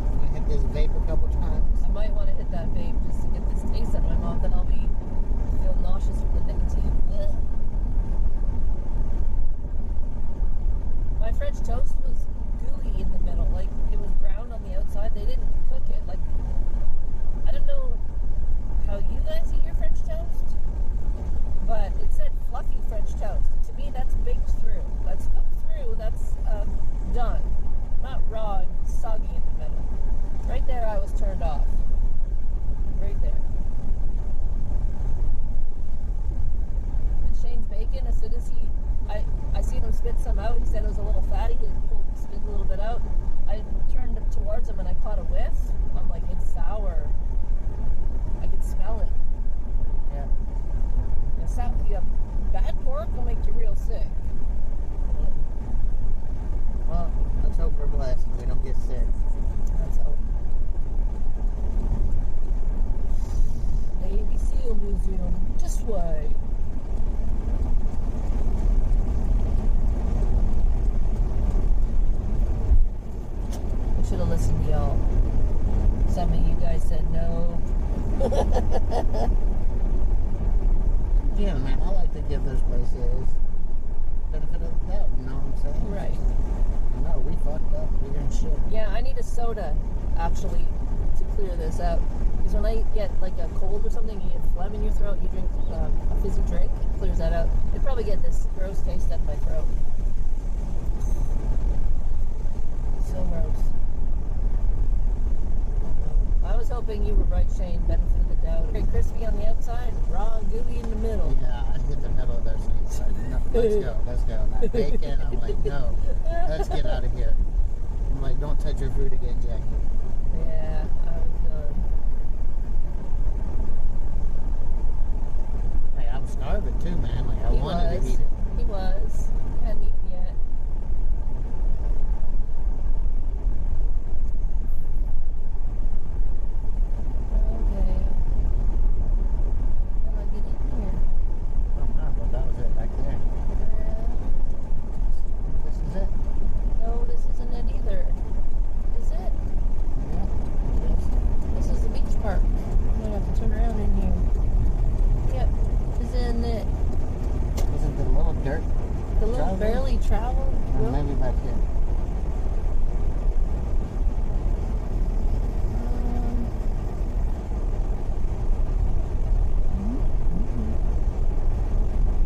[SPEAKER 2] I'm gonna hit this vape a couple times.
[SPEAKER 1] I might want to hit that vape just to get this taste out of my mouth, and I'll be feel nauseous from the nicotine. Ugh. My French toast was gooey in the middle, like it was brown on the outside. They didn't cook it. Like, I don't know how you guys eat your French toast, but it said fluffy French toast. To me, that's baked through. That's cooked through. That's done. Not raw and soggy in the middle. Right there, I was turned off. Right there. And Shane's bacon, as soon as I seen him spit some out, he said it was a little fatty, he spit a little bit out. I turned towards him and I caught a whiff. I'm like, it's sour. I can smell it.
[SPEAKER 2] Yeah.
[SPEAKER 1] Yeah, bad pork will make you real sick.
[SPEAKER 2] Well, let's hope we're blessed and we don't get sick.
[SPEAKER 1] That's how. Navy SEAL Museum, this way. I should have listened to y'all. Some of you guys said no.
[SPEAKER 2] Yeah, man, I like to give those places benefit of the doubt, you know what I'm saying?
[SPEAKER 1] Right.
[SPEAKER 2] No, we fucked up. We're in shit.
[SPEAKER 1] Yeah, I need a soda, actually, to clear this out. Because when I get, like, a cold or something, you get phlegm in your throat, you drink a fizzy drink, it clears that out. You'd probably get this gross taste out of my throat. So gross. I was hoping you were right, Shane. Benefit of the doubt. Very crispy on the outside, raw and gooey in the middle.
[SPEAKER 2] Yeah, I hit the middle of those things. Like, no, let's go. And that bacon, I'm like, no, let's get out of here. I'm like, don't touch your food again, Jackie.
[SPEAKER 1] Yeah, I was done.
[SPEAKER 2] Like, I was starving too, man. Like, I
[SPEAKER 1] He
[SPEAKER 2] wanted
[SPEAKER 1] was.
[SPEAKER 2] to eat it.
[SPEAKER 1] He was. Hadn't eaten yet. Okay. How do I get in here?
[SPEAKER 2] Oh, no, well, that was it back there. This is it?
[SPEAKER 1] No, this isn't it either. Is it?
[SPEAKER 2] Yeah, it is.
[SPEAKER 1] This is the beach park. I'm gonna have to turn around in here. Yep, isn't it?
[SPEAKER 2] Was it the little dirt?
[SPEAKER 1] The little
[SPEAKER 2] Driveway?
[SPEAKER 1] barely traveled
[SPEAKER 2] Or
[SPEAKER 1] road?
[SPEAKER 2] maybe back here.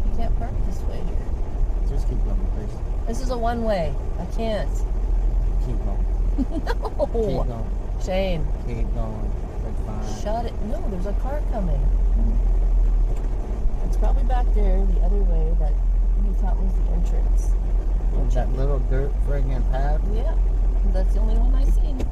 [SPEAKER 1] You can't park this way here.
[SPEAKER 2] Just keep going, please.
[SPEAKER 1] This is a one-way. I can't.
[SPEAKER 2] Keep going. Keep
[SPEAKER 1] No.
[SPEAKER 2] going.
[SPEAKER 1] Shane,
[SPEAKER 2] Keep going. It's fine.
[SPEAKER 1] shut it. No, there's a car coming. It's probably back there, the other way that you thought was the entrance.
[SPEAKER 2] With that little dirt friggin' path.
[SPEAKER 1] Yeah, that's the only one I seen. Yeah.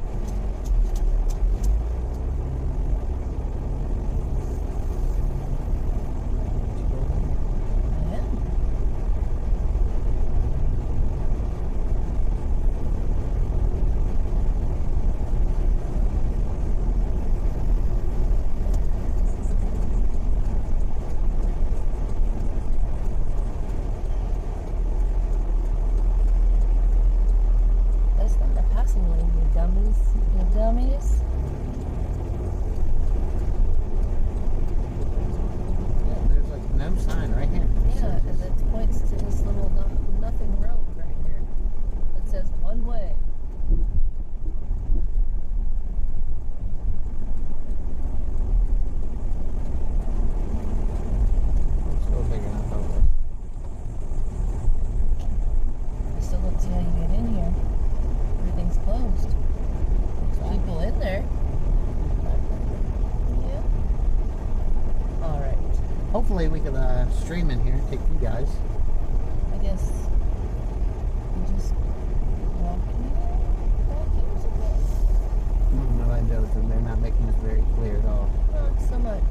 [SPEAKER 1] That's not the passing lane, you dummies. You dummies.
[SPEAKER 2] Yeah, there's like no sign right here.
[SPEAKER 1] Yeah, and it points to this little nothing road right here that says one way.
[SPEAKER 2] Still big enough over.
[SPEAKER 1] I still don't see how you get in here. Everything's closed. There's people in there. Yeah. All right.
[SPEAKER 2] Hopefully we can stream in here and take you guys.
[SPEAKER 1] I guess you just walk here, back here somewhere.
[SPEAKER 2] No idea, they're not making this very clear at all.
[SPEAKER 1] Not so much.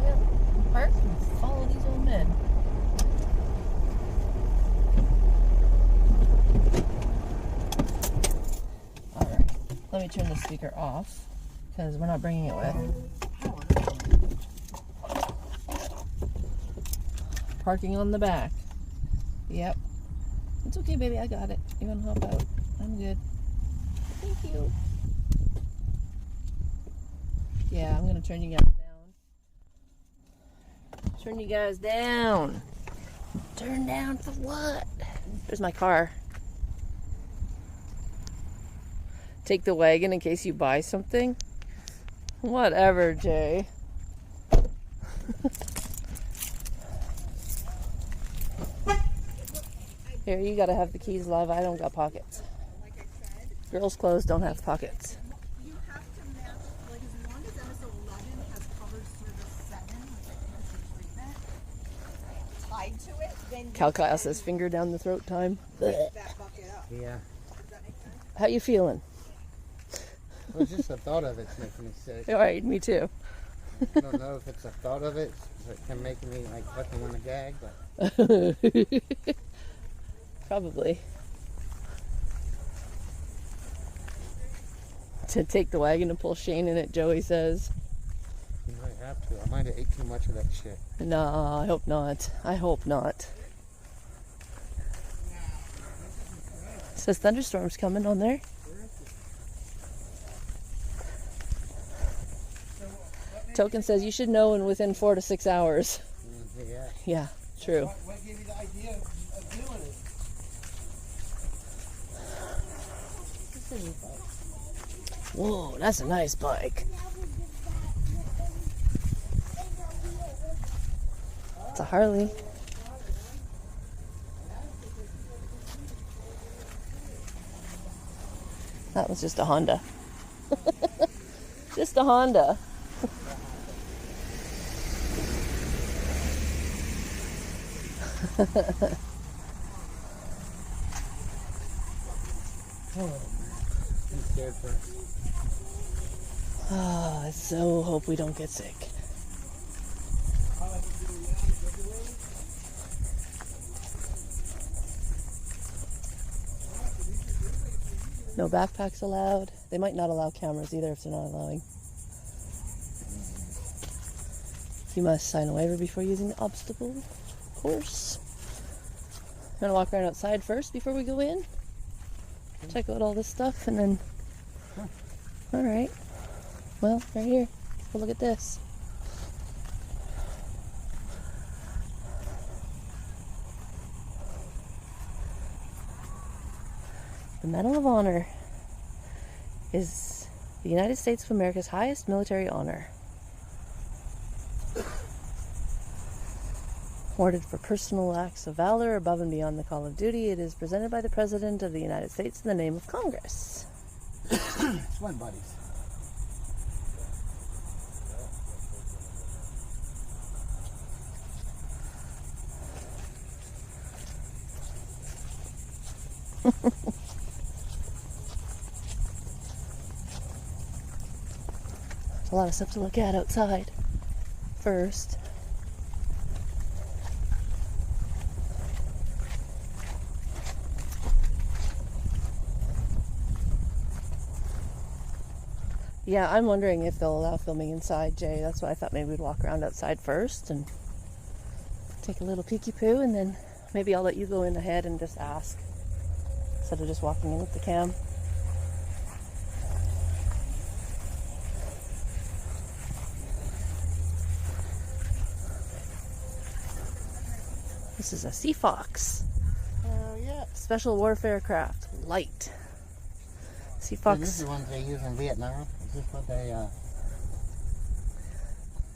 [SPEAKER 1] Yep. Park and follow these old men. Alright. Let me turn the speaker off because we're not bringing it with. Parking on the back. Yep. It's okay, baby. I got it. You want to hop out? I'm good. Thank you. Yeah, I'm going to turn you guys down. Turn you guys down. Turn down for what? There's my car. Take the wagon in case you buy something. Whatever, Jay. Here, you gotta have the keys, love. I don't got pockets.
[SPEAKER 5] Like I said,
[SPEAKER 1] Girls' clothes don't have pockets.
[SPEAKER 5] you have to match, like as long as MS11 has covered service 7, which I think is the treatment, tied to it, then you
[SPEAKER 1] Cal
[SPEAKER 5] can
[SPEAKER 1] says finger down the throat time.
[SPEAKER 5] pick
[SPEAKER 1] Blech.
[SPEAKER 5] that bucket up.
[SPEAKER 2] Yeah.
[SPEAKER 5] Does that make sense?
[SPEAKER 1] How you feeling?
[SPEAKER 2] Well, just the thought of it's making me sick.
[SPEAKER 1] Alright, me too.
[SPEAKER 2] I don't know if it's the thought of it that can make me like fucking want to gag, but
[SPEAKER 1] Probably. To take the wagon and pull Shane in it, Joey says.
[SPEAKER 2] you might have to. I might have ate too much of that shit.
[SPEAKER 1] No, I hope not. I hope not. It says thunderstorms coming on there. Token says you should know in within 4 to 6 hours.
[SPEAKER 2] Yeah.
[SPEAKER 1] Yeah, true.
[SPEAKER 6] What gave you the idea of doing it?
[SPEAKER 1] Whoa, that's a nice bike. It's a Harley. That was just a Honda. Just a Honda.
[SPEAKER 2] I'm scared for it.
[SPEAKER 1] Ah, I so hope we don't get sick. No backpacks allowed. They might not allow cameras either if they're not allowing. You must sign a waiver before using the obstacle course. I'm gonna walk around outside first before we go in. Check out all this stuff and then. All right. Well, right here. Well, look at this. The Medal of Honor is the United States of America's highest military honor. Awarded for personal acts of valor above and beyond the call of duty, it is presented by the President of the United States in the name of Congress.
[SPEAKER 2] Swim buddies.
[SPEAKER 1] There's a lot of stuff to look at outside first. Yeah, I'm wondering if they'll allow filming inside, Jay. That's why I thought maybe we'd walk around outside first and take a little peeky poo, and then maybe I'll let you go in ahead and just ask instead of just walking in with the cam. This is a Sea Fox.
[SPEAKER 2] Yeah.
[SPEAKER 1] Special warfare craft. Light. Sea
[SPEAKER 2] So
[SPEAKER 1] Fox.
[SPEAKER 2] this is the ones they use in Vietnam. Is this what they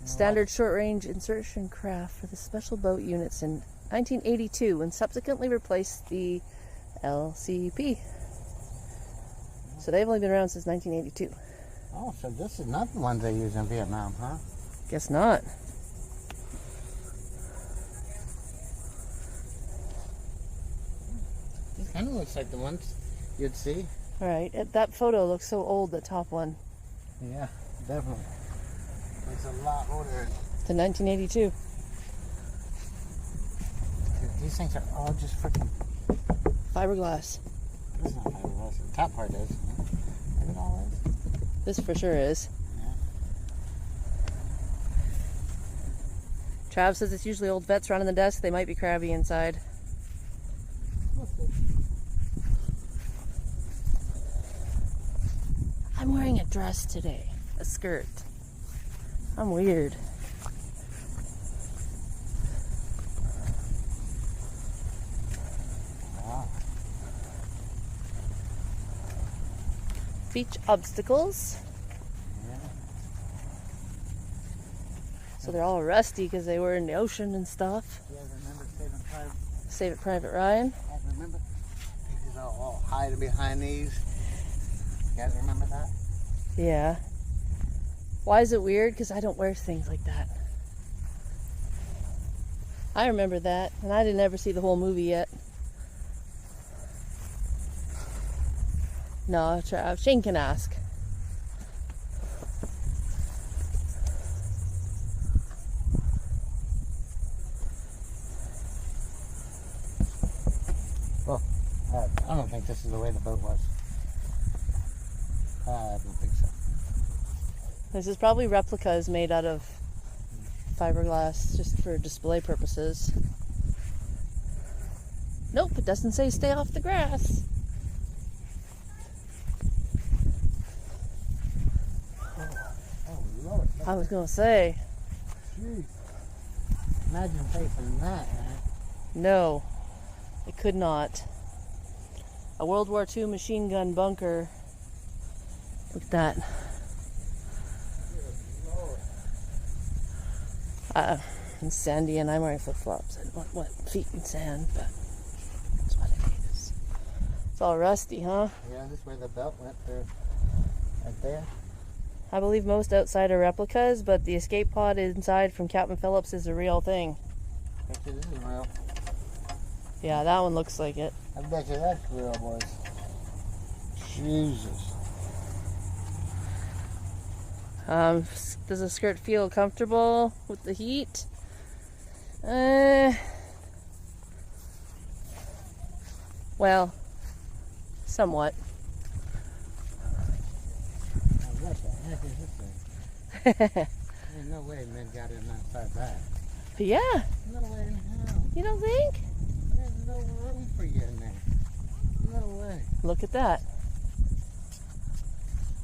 [SPEAKER 1] Standard short-range insertion craft for the special boat units in 1982 and subsequently replaced the LCP. So they've only been around since 1982.
[SPEAKER 2] Oh, so this is not the ones they use in Vietnam, huh?
[SPEAKER 1] Guess not.
[SPEAKER 2] kind of looks like the ones you'd see.
[SPEAKER 1] All right, that photo looks so old, the top one.
[SPEAKER 2] Yeah, definitely. Looks a lot older.
[SPEAKER 1] To 1982.
[SPEAKER 2] Dude, these things are all just freaking.
[SPEAKER 1] Fiberglass.
[SPEAKER 2] This is not fiberglass. The top part is. Is it all is?
[SPEAKER 1] This for sure is.
[SPEAKER 2] Yeah.
[SPEAKER 1] Trav says it's usually old vets running the desk. They might be crabby inside. I'm wearing a dress today. A skirt. I'm weird.
[SPEAKER 2] Wow.
[SPEAKER 1] Beach obstacles.
[SPEAKER 2] Yeah.
[SPEAKER 1] So they're all rusty because they were in the ocean and stuff.
[SPEAKER 2] You guys remember Saving Private?
[SPEAKER 1] Save It Private Ryan.
[SPEAKER 2] I remember. He's all hiding behind these. You guys remember that?
[SPEAKER 1] Yeah. Why is it weird? Because I don't wear things like that. I remember that, and I didn't ever see the whole movie yet. No, Shane can ask.
[SPEAKER 2] Well, I don't think this is the way the boat was. I don't think so.
[SPEAKER 1] This is probably replicas made out of fiberglass just for display purposes. Nope, it doesn't say stay off the grass.
[SPEAKER 2] Oh, Lord.
[SPEAKER 1] I was gonna say,
[SPEAKER 2] Jeez. Imagine facing that, man.
[SPEAKER 1] no, it could not. A World War II machine gun bunker. Look at that. It's sandy and I'm wearing flip-flops. I don't want wet feet in sand, but that's what it is. It's all rusty, huh?
[SPEAKER 2] Yeah, this is where the belt went through. Right there.
[SPEAKER 1] I believe most outside are replicas, but the escape pod inside from Captain Phillips is a real thing.
[SPEAKER 2] Bet you this is real.
[SPEAKER 1] Yeah, that one looks like it.
[SPEAKER 2] I bet you that's real, boys. Jesus.
[SPEAKER 1] Does the skirt feel comfortable with the heat? Well, somewhat.
[SPEAKER 2] Now, what the heck is this thing? There's no way men got in outside that.
[SPEAKER 1] Yeah,
[SPEAKER 2] No way in hell.
[SPEAKER 1] you don't think?
[SPEAKER 2] There's no room for you in there. No way.
[SPEAKER 1] Look at that.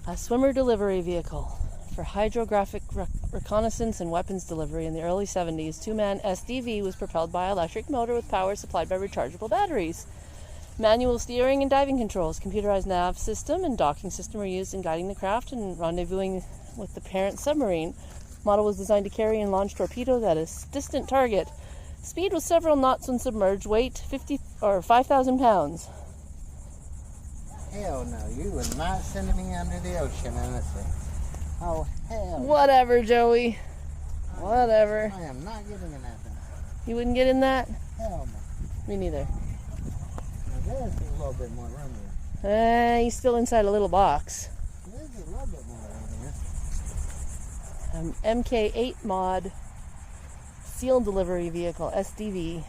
[SPEAKER 1] A swimmer delivery vehicle for hydrographic reconnaissance and weapons delivery in the early 70s. Two-man SDV was propelled by electric motor with power supplied by rechargeable batteries. Manual steering and diving controls, computerized nav system and docking system were used in guiding the craft and rendezvousing with the parent submarine. Model was designed to carry and launch torpedoes at a distant target. Speed was several knots when submerged. Weight 5,000 pounds.
[SPEAKER 2] Hell no, you were not sending me under the ocean, honestly. Oh, hell.
[SPEAKER 1] Whatever, Joey. Whatever.
[SPEAKER 2] I am not getting in that thing.
[SPEAKER 1] You wouldn't get in that?
[SPEAKER 2] Hell no.
[SPEAKER 1] Me neither.
[SPEAKER 2] Now there's a little bit more room here.
[SPEAKER 1] He's still inside a little box.
[SPEAKER 2] There's a little bit more room here.
[SPEAKER 1] MK8 mod seal delivery vehicle, SDV.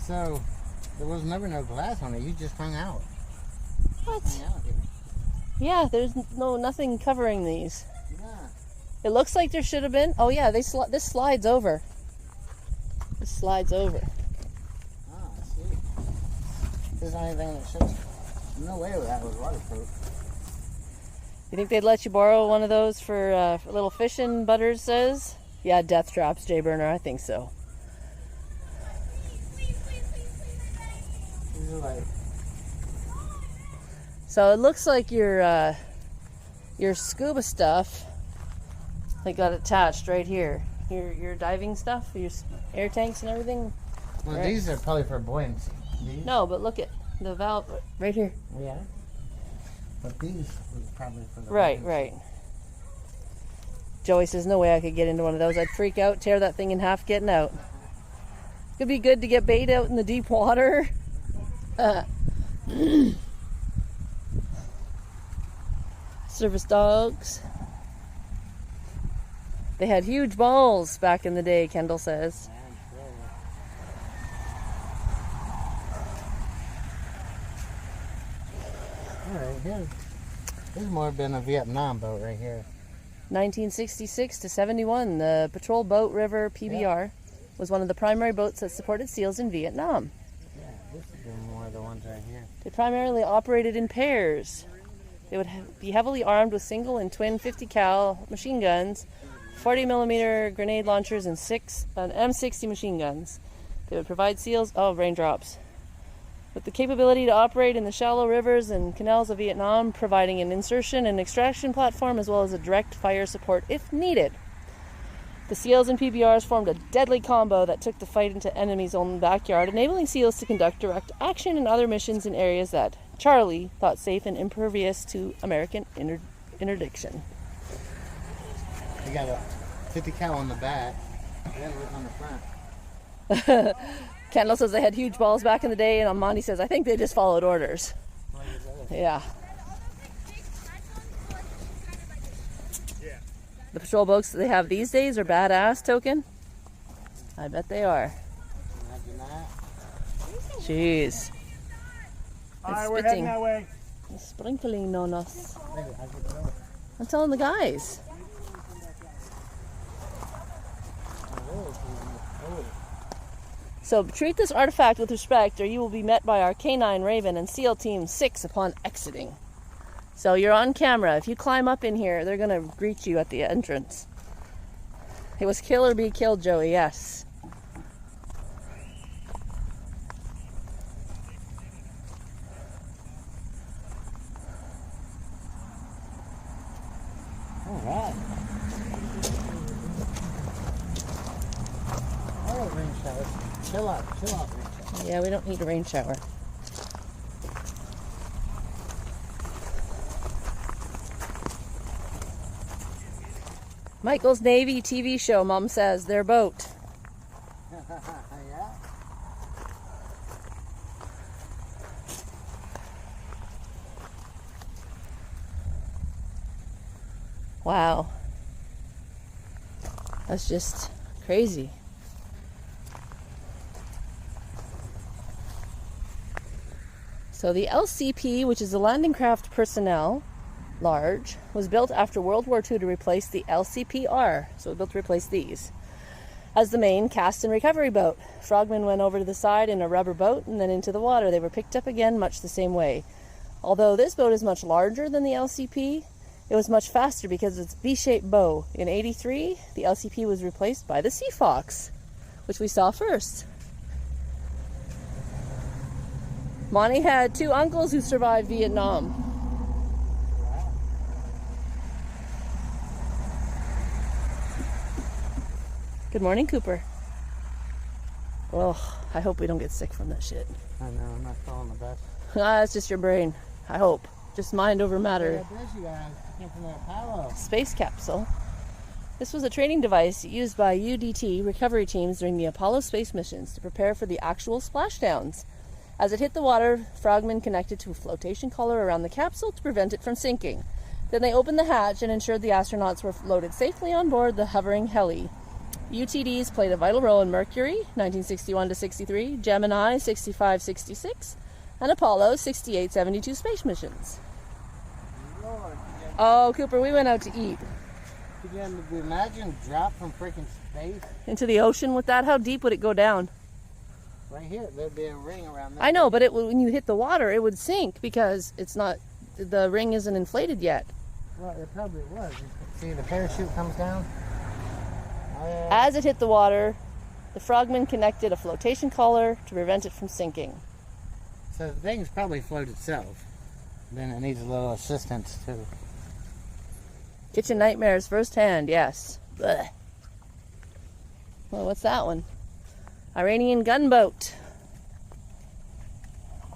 [SPEAKER 2] So, there was never no glass on it. You just hung out.
[SPEAKER 1] What?
[SPEAKER 2] Hung out here.
[SPEAKER 1] Yeah, there's nothing covering these.
[SPEAKER 2] Yeah.
[SPEAKER 1] It looks like there should have been. Oh yeah, this slides over. This slides over.
[SPEAKER 2] Ah, I see. There's anything that shows. No way that was waterproof.
[SPEAKER 1] You think they'd let you borrow one of those for a little fishing? Butters says. Yeah, death traps, Jay Burner. I think so.
[SPEAKER 2] These are like.
[SPEAKER 1] So it looks like your scuba stuff, like got attached right here. Your diving stuff, your air tanks and everything.
[SPEAKER 2] Well,
[SPEAKER 1] Right.
[SPEAKER 2] these are probably for buoyancy. These?
[SPEAKER 1] No, but look at the valve right here.
[SPEAKER 2] Yeah. But these was probably for the
[SPEAKER 1] Right,
[SPEAKER 2] buoyancy.
[SPEAKER 1] right. Joey says, no way I could get into one of those. I'd freak out, tear that thing in half getting out. Could be good to get bait out in the deep water. Service dogs. They had huge balls back in the day, Kendall says.
[SPEAKER 2] Alright, here. This has more been a Vietnam boat right here.
[SPEAKER 1] 1966 to 71, the Patrol Boat River PBR was one of the primary boats that supported SEALs in Vietnam.
[SPEAKER 2] Yeah, this has been more of the ones right here.
[SPEAKER 1] They primarily operated in pairs. They would be heavily armed with single and twin 50 cal machine guns, 40 millimeter grenade launchers, and an M60 machine guns. They would provide SEALs, raindrops, with the capability to operate in the shallow rivers and canals of Vietnam, providing an insertion and extraction platform as well as a direct fire support if needed. The SEALs and PBRs formed a deadly combo that took the fight into enemies' own backyard, enabling SEALs to conduct direct action and other missions in areas that Charlie thought safe and impervious to American interdiction.
[SPEAKER 2] They got a 50 cal on the back, and on the front.
[SPEAKER 1] Kendall says they had huge balls back in the day, and Amani says, I think they just followed orders. Yeah. The patrol boats that they have these days are badass, Token. I bet they are.
[SPEAKER 2] Imagine that.
[SPEAKER 1] Jeez.
[SPEAKER 6] Alright, we're heading that way.
[SPEAKER 1] It's sprinkling on us.
[SPEAKER 2] Maybe I could go.
[SPEAKER 1] I'm telling the guys. So treat this artifact with respect, or you will be met by our K9 Raven and SEAL Team 6 upon exiting. So you're on camera. If you climb up in here, they're going to greet you at the entrance. It was kill or be killed, Joey, yes.
[SPEAKER 2] Alright. Oh, rain shower. Chill out, rain shower.
[SPEAKER 1] Yeah, we don't need a rain shower. Michael's Navy TV show, Mom says, their boat.
[SPEAKER 2] Yeah.
[SPEAKER 1] Wow. That's just crazy. So the LCP, which is the Landing Craft Personnel Large, was built after World War II to replace the LCPR. So it was built to replace these as the main cast and recovery boat. Frogmen went over to the side in a rubber boat and then into the water. They were picked up again much the same way. Although this boat is much larger than the LCP, it was much faster because of its V-shaped bow. In '83, the LCP was replaced by the Sea Fox, which we saw first. Monty had two uncles who survived Vietnam. Good morning, Cooper. Oh, I hope we don't get sick from that shit.
[SPEAKER 2] I know, I'm not feeling the best.
[SPEAKER 1] It's just your brain. I hope. Just mind over matter.
[SPEAKER 2] God bless you guys. Came from Apollo.
[SPEAKER 1] Space capsule. This was a training device used by UDT recovery teams during the Apollo space missions to prepare for the actual splashdowns. As it hit the water, frogmen connected to a flotation collar around the capsule to prevent it from sinking. Then they opened the hatch and ensured the astronauts were loaded safely on board the hovering heli. UTDs played a vital role in Mercury, 1961-63, Gemini, 65-66, and Apollo, 68-72 space missions.
[SPEAKER 2] Lord,
[SPEAKER 1] Oh, Cooper, we went out to eat.
[SPEAKER 2] could you imagine drop from freaking space?
[SPEAKER 1] Into the ocean with that? How deep would it go down?
[SPEAKER 2] Right here, there'd be a ring around there.
[SPEAKER 1] I know, but when you hit the water, it would sink because it's not, the ring isn't inflated yet.
[SPEAKER 2] Well, it probably was. See, the parachute comes down. Oh, yeah.
[SPEAKER 1] As it hit the water, the frogmen connected a flotation collar to prevent it from sinking.
[SPEAKER 2] So the thing's probably float itself. Then it needs a little assistance too.
[SPEAKER 1] Kitchen nightmares firsthand, yes. Blech. Well, what's that one? Iranian gunboat.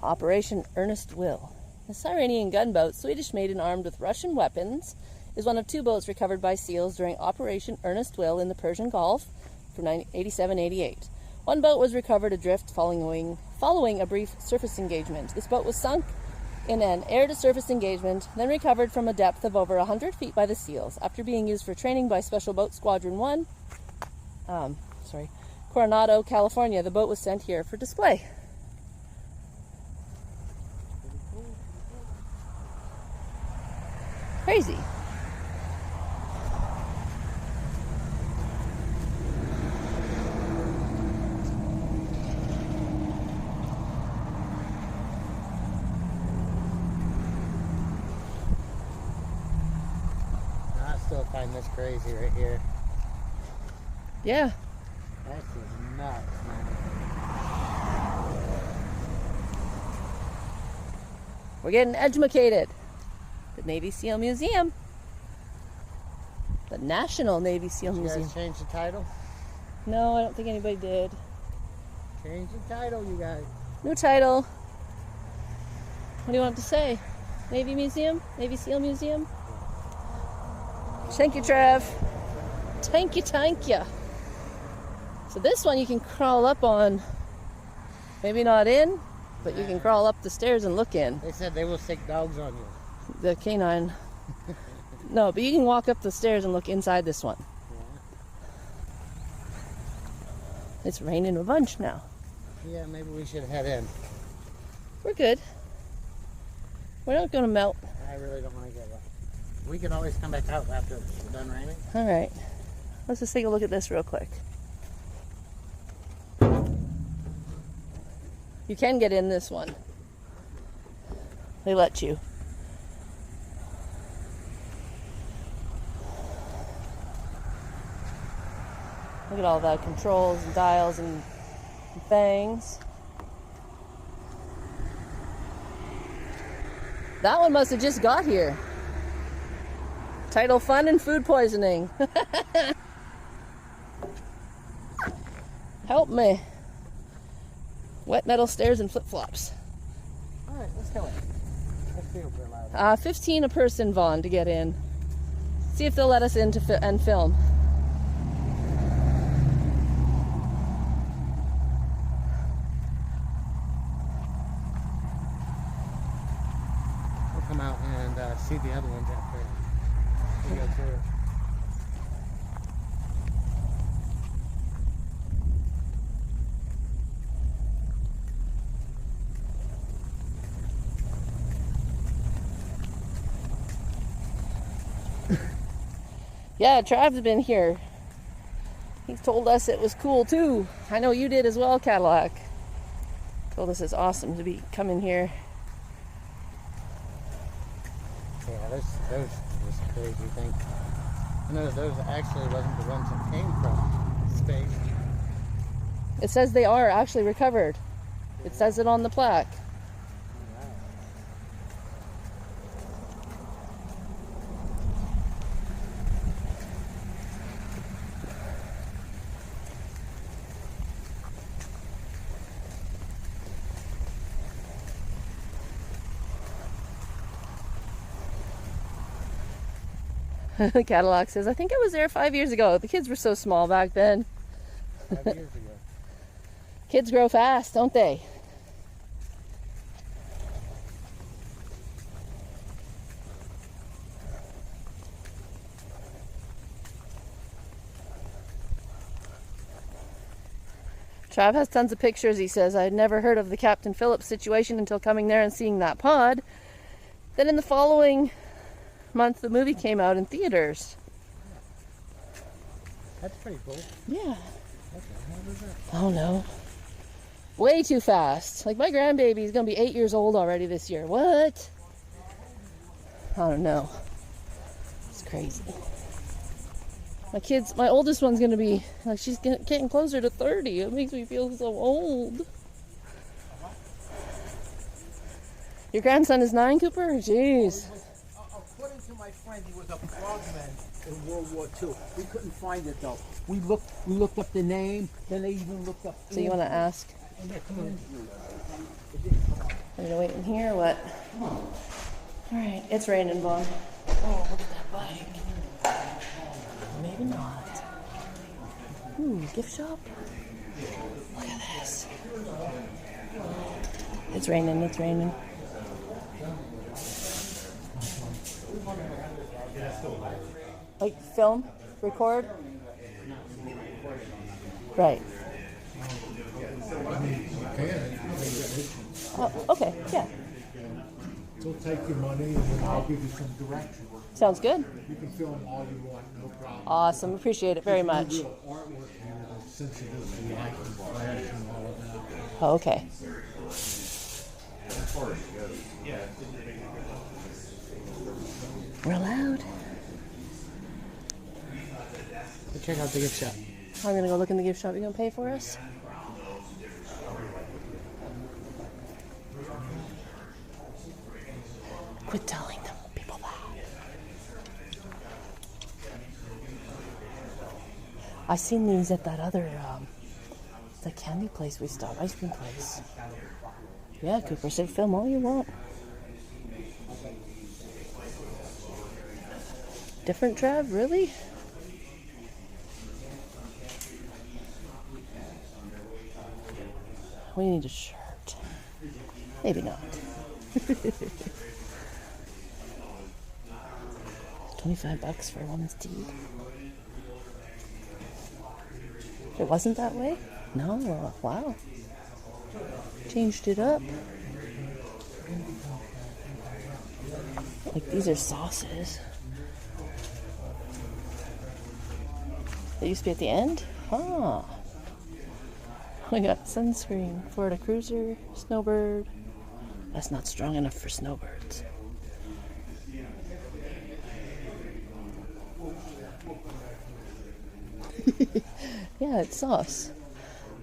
[SPEAKER 1] Operation Earnest Will. This Iranian gunboat, Swedish-made and armed with Russian weapons, is one of two boats recovered by SEALs during Operation Earnest Will in the Persian Gulf from 87-88. One boat was recovered adrift following a brief surface engagement. This boat was sunk in an air-to-surface engagement, then recovered from a depth of over 100 feet by the SEALs. After being used for training by Special Boat Squadron 1, Coronado, California, the boat was sent here for display. Crazy.
[SPEAKER 2] I still find this crazy right here.
[SPEAKER 1] Yeah.
[SPEAKER 2] That's just nuts, man.
[SPEAKER 1] We're getting educated. The Navy SEAL Museum. The National Navy SEAL
[SPEAKER 2] Did you
[SPEAKER 1] Museum.
[SPEAKER 2] guys change the title?
[SPEAKER 1] No, I don't think anybody did.
[SPEAKER 2] Change the title, you guys.
[SPEAKER 1] New title. What do you want it to say? Navy Museum? Navy SEAL Museum? Thank you, Trev. Thank you, thank you. So this one you can crawl up on. Maybe not in, but you can crawl up the stairs and look in.
[SPEAKER 2] They said they will stick dogs on you.
[SPEAKER 1] The canine. No, but you can walk up the stairs and look inside this one. It's raining a bunch now.
[SPEAKER 2] Yeah, maybe we should head in.
[SPEAKER 1] We're good. We're not going to melt.
[SPEAKER 2] I really don't want to get wet. We can always come back out after it's done raining.
[SPEAKER 1] All right. Let's just take a look at this real quick. You can get in this one. They let you. Look at all the controls and dials and things. That one must have just got here. Title: Fun and Food Poisoning. Help me. Wet metal stairs and flip-flops.
[SPEAKER 2] All right, let's go in. Let's see if we're allowed.
[SPEAKER 1] 15 a person, Vaughn, to get in. See if they'll let us in to and film.
[SPEAKER 2] We'll come out and see the other ones after we go through.
[SPEAKER 1] Yeah, Trav's been here. He told us it was cool too. I know you did as well, Cadillac. Told us it's awesome to be coming here.
[SPEAKER 2] Yeah, those was a crazy thing. I know those actually wasn't the ones that came from space.
[SPEAKER 1] It says they are actually recovered. It says it on the plaque. Cadillac says, I think I was there 5 years ago. The kids were so small back then.
[SPEAKER 2] 5 years ago.
[SPEAKER 1] Kids grow fast, don't they? Trav has tons of pictures. He says, I'd never heard of the Captain Phillips situation until coming there and seeing that pod. Then in the following month, the movie came out in theaters.
[SPEAKER 2] That's pretty cool.
[SPEAKER 1] Yeah.
[SPEAKER 2] What the hell is that?
[SPEAKER 1] Oh no. Way too fast. Like my grandbaby is going to be 8 years old already this year. What? I don't know. It's crazy. My oldest one's going to be, like, she's getting closer to 30. It makes me feel so old. Your grandson is 9, Cooper? Jeez.
[SPEAKER 7] According to my friend, he was a frogman in World War II. We couldn't find it though. We looked up the name, then they even looked up.
[SPEAKER 1] So you want to ask? Are you gonna wait in here or what? Alright, it's raining, Vaughn. Oh, look at that bike. Maybe not. Ooh, gift shop? What? Yes. It's raining, it's raining. Like film? Record? Right. Oh, okay, yeah.
[SPEAKER 3] They'll take your money and then I'll give you some direction.
[SPEAKER 1] Sounds good.
[SPEAKER 3] You can film all you want, no problem.
[SPEAKER 1] Awesome. Appreciate it very much.
[SPEAKER 3] Real artwork here that's sensitive to light and flash and all of that.
[SPEAKER 1] Oh, okay. We're allowed.
[SPEAKER 2] Check out the gift shop.
[SPEAKER 1] I'm gonna go look in the gift shop. You gonna pay for us? Quit telling them people that. I seen these at that other the candy place we stopped, ice cream place. Yeah, Cooper said film all you want. Different Trev, really? We need a shirt. Maybe not. 25 bucks for a woman's tee. It wasn't that way? No. Wow. Changed it up. Like these are sauces. They used to be at the end? Huh. We got sunscreen, Florida Cruiser, Snowbird. That's not strong enough for snowbirds. Yeah, it's sauce.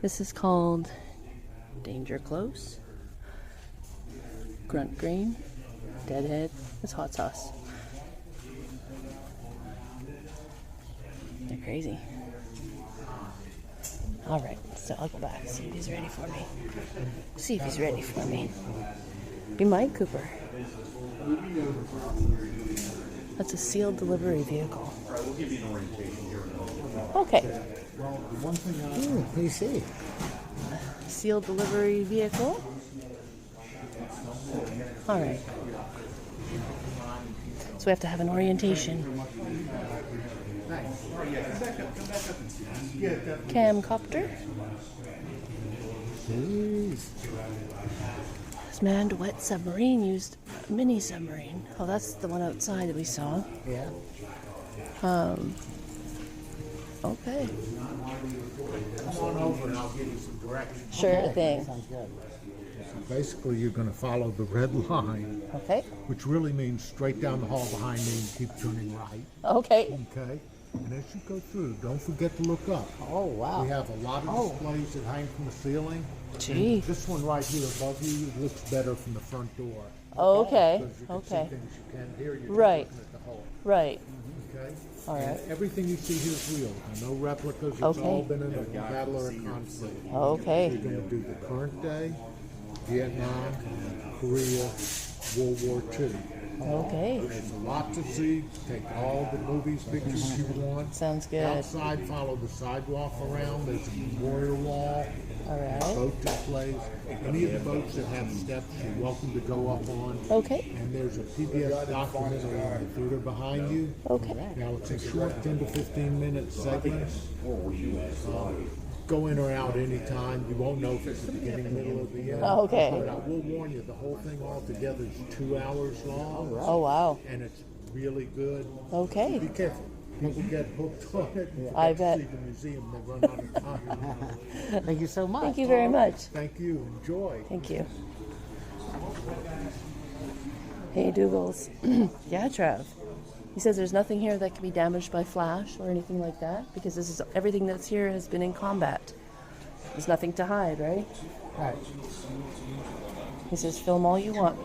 [SPEAKER 1] This is called Danger Close, Grunt Green, Deadhead. It's hot sauce. They're crazy. All right, so I'll go back, see if he's ready for me. See if he's ready for me. You might, Cooper. That's a sealed delivery vehicle. Okay.
[SPEAKER 3] Well, the one thing
[SPEAKER 2] Let me see.
[SPEAKER 1] Sealed delivery vehicle. All right. So we have to have an orientation. Camcopter. This manned wet submarine used mini submarine. Oh, that's the one outside that we saw.
[SPEAKER 2] Yeah.
[SPEAKER 1] Okay.
[SPEAKER 3] come on over and I'll give you some directions.
[SPEAKER 1] Sure thing.
[SPEAKER 2] Sounds good.
[SPEAKER 3] Basically, you're going to follow the red line,
[SPEAKER 1] Okay.
[SPEAKER 3] which really means straight down the hall behind me and keep turning right.
[SPEAKER 1] Okay.
[SPEAKER 3] Okay? And as you go through, don't forget to look up.
[SPEAKER 2] Oh, wow.
[SPEAKER 3] We have a lot of displays that hang from the ceiling.
[SPEAKER 1] Gee.
[SPEAKER 3] And this one right here above you looks better from the front door.
[SPEAKER 1] Okay.
[SPEAKER 3] Because you can
[SPEAKER 1] Okay.
[SPEAKER 3] see things you can't hear. You're
[SPEAKER 1] Right.
[SPEAKER 3] looking at the hole.
[SPEAKER 1] Right.
[SPEAKER 3] Okay?
[SPEAKER 1] All
[SPEAKER 3] And
[SPEAKER 1] right.
[SPEAKER 3] everything you see here is real. No replicas. It's
[SPEAKER 1] Okay.
[SPEAKER 3] all been in a battle or a conflict.
[SPEAKER 1] Okay.
[SPEAKER 3] You're going to do the current day, Vietnam, Korea, World War II.
[SPEAKER 1] Okay.
[SPEAKER 3] There's a lot to see. Take all the movies, pictures you want.
[SPEAKER 1] Sounds good.
[SPEAKER 3] Outside, follow the sidewalk around. There's a memorial wall.
[SPEAKER 1] All right.
[SPEAKER 3] Boat displays. Any of the boats that have steps, you're welcome to go up on.
[SPEAKER 1] Okay.
[SPEAKER 3] And there's a PBS documentary on the theater behind you.
[SPEAKER 1] Okay.
[SPEAKER 3] Now it's a short 10 to 15 minute segments. Go in or out anytime. You won't know if it's the beginning, middle, or the end.
[SPEAKER 1] Oh, okay.
[SPEAKER 3] But I will warn you, the whole thing altogether is 2 hours long.
[SPEAKER 1] Oh, wow.
[SPEAKER 3] And it's really good. Be
[SPEAKER 1] Okay.
[SPEAKER 3] careful. People get hooked on it. and
[SPEAKER 1] I
[SPEAKER 3] forget to
[SPEAKER 1] bet.
[SPEAKER 3] see the museum. They run out of time.
[SPEAKER 2] Thank you so much.
[SPEAKER 1] Thank you very much.
[SPEAKER 3] Thank you. Enjoy.
[SPEAKER 1] Thank you. Hey, Dougals. Yeah, Trev. He says there's nothing here that can be damaged by flash or anything like that because this is everything that's here has been in combat. There's nothing to hide, right?
[SPEAKER 2] Right.
[SPEAKER 1] He says film all you want.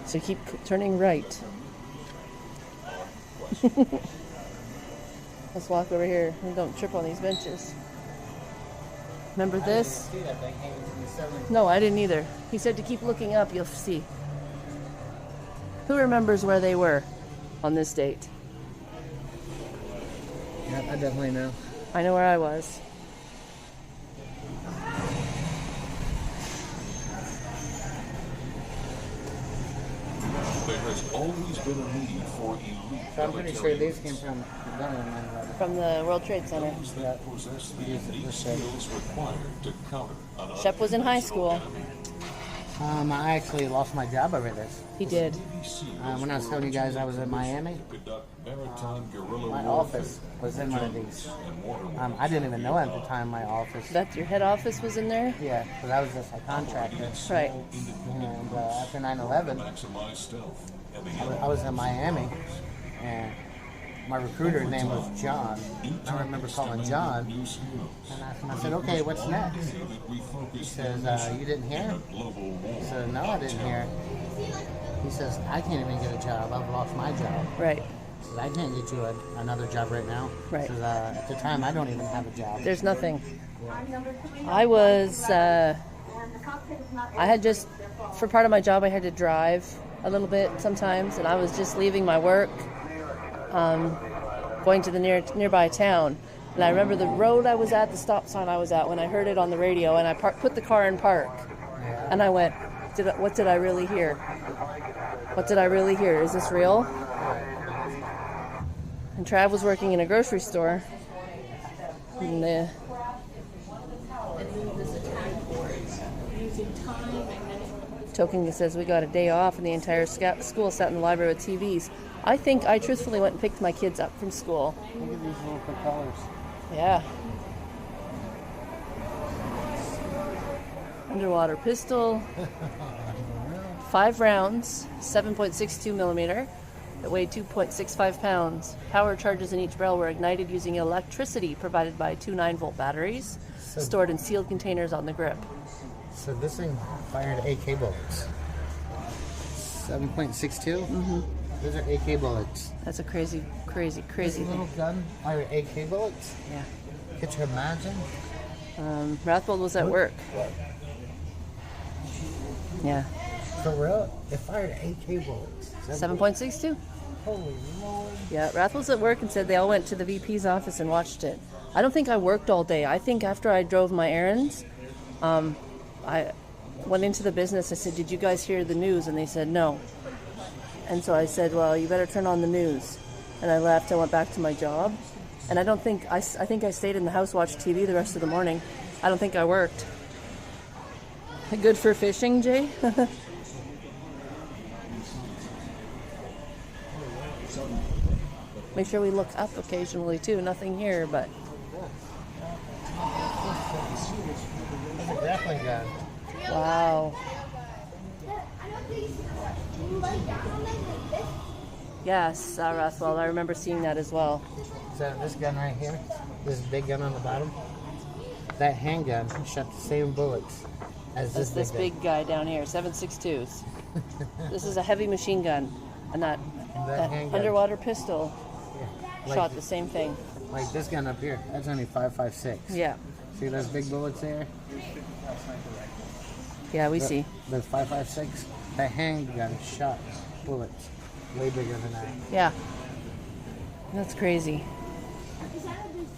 [SPEAKER 1] So keep turning right. Let's walk over here and don't trip on these benches. Remember this?
[SPEAKER 2] See that thing hanging from the ceiling.
[SPEAKER 1] No, I didn't either. He said to keep looking up, you'll see. Who remembers where they were on this date?
[SPEAKER 2] Yep, I definitely know.
[SPEAKER 1] I know where I was.
[SPEAKER 8] There has always been a need for elite
[SPEAKER 2] So I'm pretty sure these came from the gunner.
[SPEAKER 1] From the World Trade Center.
[SPEAKER 8] those that possess the unique skills required to counter an
[SPEAKER 1] Shep was in high school.
[SPEAKER 2] I actually lost my job over this.
[SPEAKER 1] He did.
[SPEAKER 2] When I was telling you guys I was in Miami, my office was in one of these. I didn't even know at the time my office.
[SPEAKER 1] That your head office was in there?
[SPEAKER 2] Yeah, because I was just a contractor.
[SPEAKER 1] Right.
[SPEAKER 2] And after 9/11, I was in Miami, and my recruiter's name was John. I remember calling John, and I said, "Okay, what's next?" He says, "You didn't hear?" I said, "No, I didn't hear." He says, "I can't even get a job. I've lost my job."
[SPEAKER 1] Right.
[SPEAKER 2] He says, "I can't get you another job right now."
[SPEAKER 1] Right.
[SPEAKER 2] He says, "At the time, I don't even have a job."
[SPEAKER 1] There's nothing. I was, I had just, for part of my job, I had to drive a little bit sometimes, and I was just leaving my work, going to the nearby town. And I remember the road I was at, the stop sign I was at, when I heard it on the radio, and I put the car in park. And I went, what did I really hear? What did I really hear? Is this real? And Trav was working in a grocery store. And token says we got a day off, and the entire school sat in the library with TVs. I think I truthfully went and picked my kids up from school.
[SPEAKER 2] Look at these little propellers.
[SPEAKER 1] Yeah. Underwater pistol. 5 rounds, 7.62 millimeter. It weighed 2.65 pounds. Power charges in each barrel were ignited using electricity provided by 2 9-volt batteries stored in sealed containers on the grip.
[SPEAKER 2] So this thing fired AK bullets. 7.62? Mm-hmm. Those are AK bullets.
[SPEAKER 1] That's a crazy
[SPEAKER 2] This little gun fired AK bullets?
[SPEAKER 1] Yeah.
[SPEAKER 2] Could you imagine?
[SPEAKER 1] Rathbold was at work. Yeah.
[SPEAKER 2] For real? It fired AK bullets.
[SPEAKER 1] 7.62.
[SPEAKER 2] Holy Lord.
[SPEAKER 1] Yeah, Rathbold's at work and said they all went to the VP's office and watched it. I don't think I worked all day. I think after I drove my errands, I went into the business. I said, "Did you guys hear the news?" And they said, "No." And so I said, "Well, you better turn on the news." And I left. I went back to my job. And I think I stayed in the house, watched TV the rest of the morning. I don't think I worked. Good for fishing, Jay? Make sure we look up occasionally too. Nothing here, but
[SPEAKER 2] That's a grappling gun.
[SPEAKER 1] wow. Yes, Rathwell, I remember seeing that as well.
[SPEAKER 2] So this gun right here, this big gun on the bottom, that handgun shot the same bullets as
[SPEAKER 1] That's this big guy down here, 7.62s. This is a heavy machine gun, and that
[SPEAKER 2] handgun.
[SPEAKER 1] underwater pistol
[SPEAKER 2] Like-
[SPEAKER 1] shot the same thing.
[SPEAKER 2] Like this gun up here, that's only 5.56.
[SPEAKER 1] Yeah,
[SPEAKER 2] See those big bullets there?
[SPEAKER 1] yeah, we see.
[SPEAKER 2] Those 5.56. That handgun shot bullets way bigger than that.
[SPEAKER 1] Yeah, that's crazy.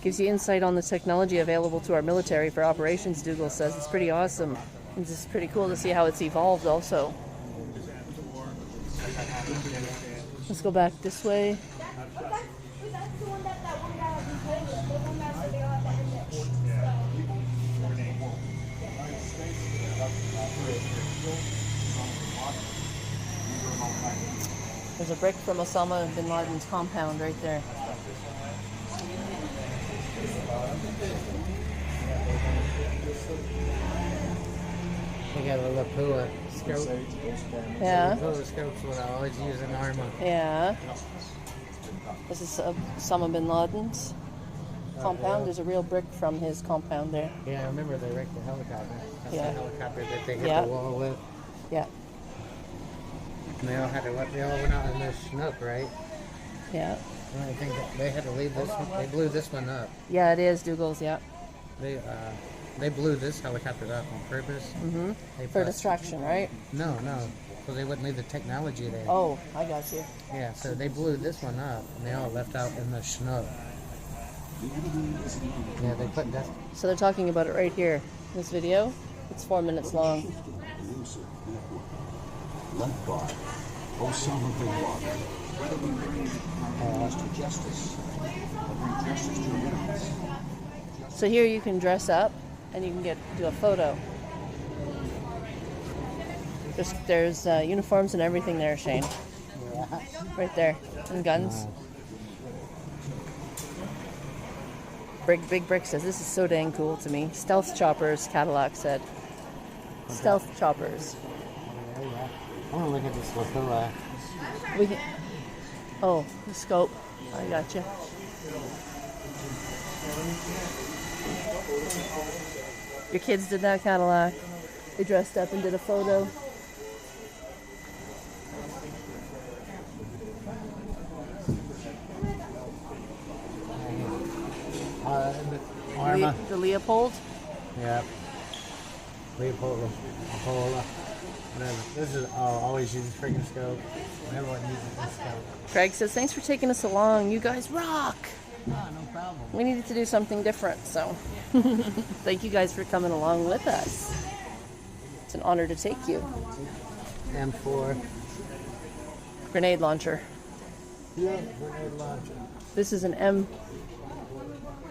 [SPEAKER 1] Gives you insight on the technology available to our military for operations, Dougal says. It's pretty awesome. It's just pretty cool to see how it's evolved also. Let's go back this way. There's a brick from Osama bin Laden's compound right there.
[SPEAKER 2] They got a Lapua scope.
[SPEAKER 1] Yeah,
[SPEAKER 2] Lapua scope's what I always use in Arma.
[SPEAKER 1] yeah. This is Osama bin Laden's compound. There's a real brick from his compound there.
[SPEAKER 2] Yeah, I remember they wrecked the helicopter. That's
[SPEAKER 1] Yeah.
[SPEAKER 2] the helicopter that they hit
[SPEAKER 1] Yeah.
[SPEAKER 2] the wall with.
[SPEAKER 1] Yeah,
[SPEAKER 2] And they all went out in this snook, right?
[SPEAKER 1] yeah.
[SPEAKER 2] And I think that they had to leave this one. They blew this one up.
[SPEAKER 1] Yeah, it is, Dougal's, yeah.
[SPEAKER 2] They blew this helicopter up on purpose.
[SPEAKER 1] Mm-hmm.
[SPEAKER 2] They
[SPEAKER 1] For
[SPEAKER 2] put-
[SPEAKER 1] distraction, right?
[SPEAKER 2] No, so they wouldn't leave the technology there.
[SPEAKER 1] Oh, I got you.
[SPEAKER 2] Yeah, so they blew this one up, and they all left out in the snow. Yeah, they put that.
[SPEAKER 1] So they're talking about it right here. This video, it's 4 minutes long.
[SPEAKER 8] Led by Osama bin Laden. Mr. Justice. Bring justice to Americans.
[SPEAKER 1] So here you can dress up and you can do a photo. There's uniforms and everything there, Shane. Right there. And guns. Big Brick says, this is so dang cool to me. Stealth choppers, Cadillac said. Stealth choppers.
[SPEAKER 2] I want to look at this with
[SPEAKER 1] We can, oh, the scope. I gotcha. Your kids did that, Cadillac. They dressed up and did a photo. The Leopold?
[SPEAKER 2] Yeah. Leopold, whatever. This is, always use freaking scope. Everyone uses this scope.
[SPEAKER 1] Craig says, thanks for taking us along. You guys rock.
[SPEAKER 2] No problem.
[SPEAKER 1] We needed to do something different, so thank you guys for coming along with us. It's an honor to take you.
[SPEAKER 2] M4.
[SPEAKER 1] Grenade launcher.
[SPEAKER 3] Yeah, grenade launcher.
[SPEAKER 1] This is an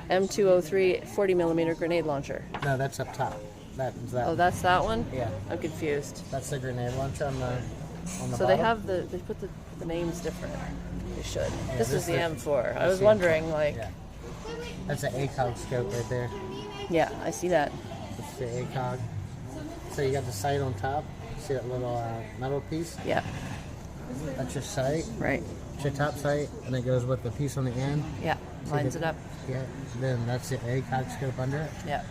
[SPEAKER 1] M203 40 millimeter grenade launcher.
[SPEAKER 2] No, that's up top. That's that.
[SPEAKER 1] Oh, that's that one?
[SPEAKER 2] Yeah.
[SPEAKER 1] I'm confused.
[SPEAKER 2] That's the grenade launcher on the
[SPEAKER 1] So they have they put the names different. They should.
[SPEAKER 2] Yeah,
[SPEAKER 1] this is the M4. I
[SPEAKER 2] that's
[SPEAKER 1] was
[SPEAKER 2] the
[SPEAKER 1] wondering,
[SPEAKER 2] M4.
[SPEAKER 1] like...
[SPEAKER 2] Yeah. That's an ACOG scope right there.
[SPEAKER 1] Yeah, I see that.
[SPEAKER 2] That's the ACOG. So you got the sight on top. See that little metal piece?
[SPEAKER 1] Yeah.
[SPEAKER 2] That's your sight.
[SPEAKER 1] Right.
[SPEAKER 2] It's your top sight, and it goes with the piece on the end.
[SPEAKER 1] Yeah, lines it up.
[SPEAKER 2] Yeah, then that's the ACOG scope under it.
[SPEAKER 1] Yeah.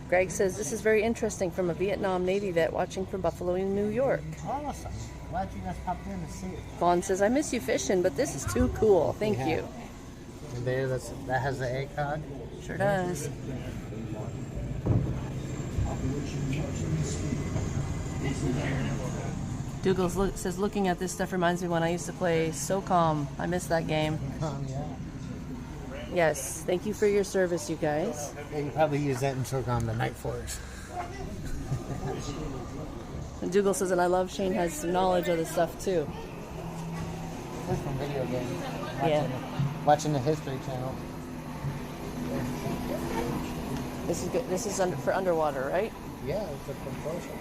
[SPEAKER 1] Greg says, this is very interesting from a Vietnam Navy vet watching from Buffalo in New York.
[SPEAKER 2] Awesome. Glad you guys popped in to see it.
[SPEAKER 1] Vaughn says, I miss you fishing, but this is too cool. Thank you.
[SPEAKER 2] And there, that has the ACOG.
[SPEAKER 1] Sure does. Douglas says, looking at this stuff reminds me when I used to play SOCOM. I miss that game.
[SPEAKER 2] Yeah.
[SPEAKER 1] Yes, thank you for your service, you guys.
[SPEAKER 2] Yeah, you probably use that in SOCOM, the Night Force.
[SPEAKER 1] And Dougal says, and I love Shane has some knowledge of this stuff too.
[SPEAKER 2] That's from video games. Watching the History Channel.
[SPEAKER 1] This is good. This is for underwater, right?
[SPEAKER 2] Yeah, it's a propulsion.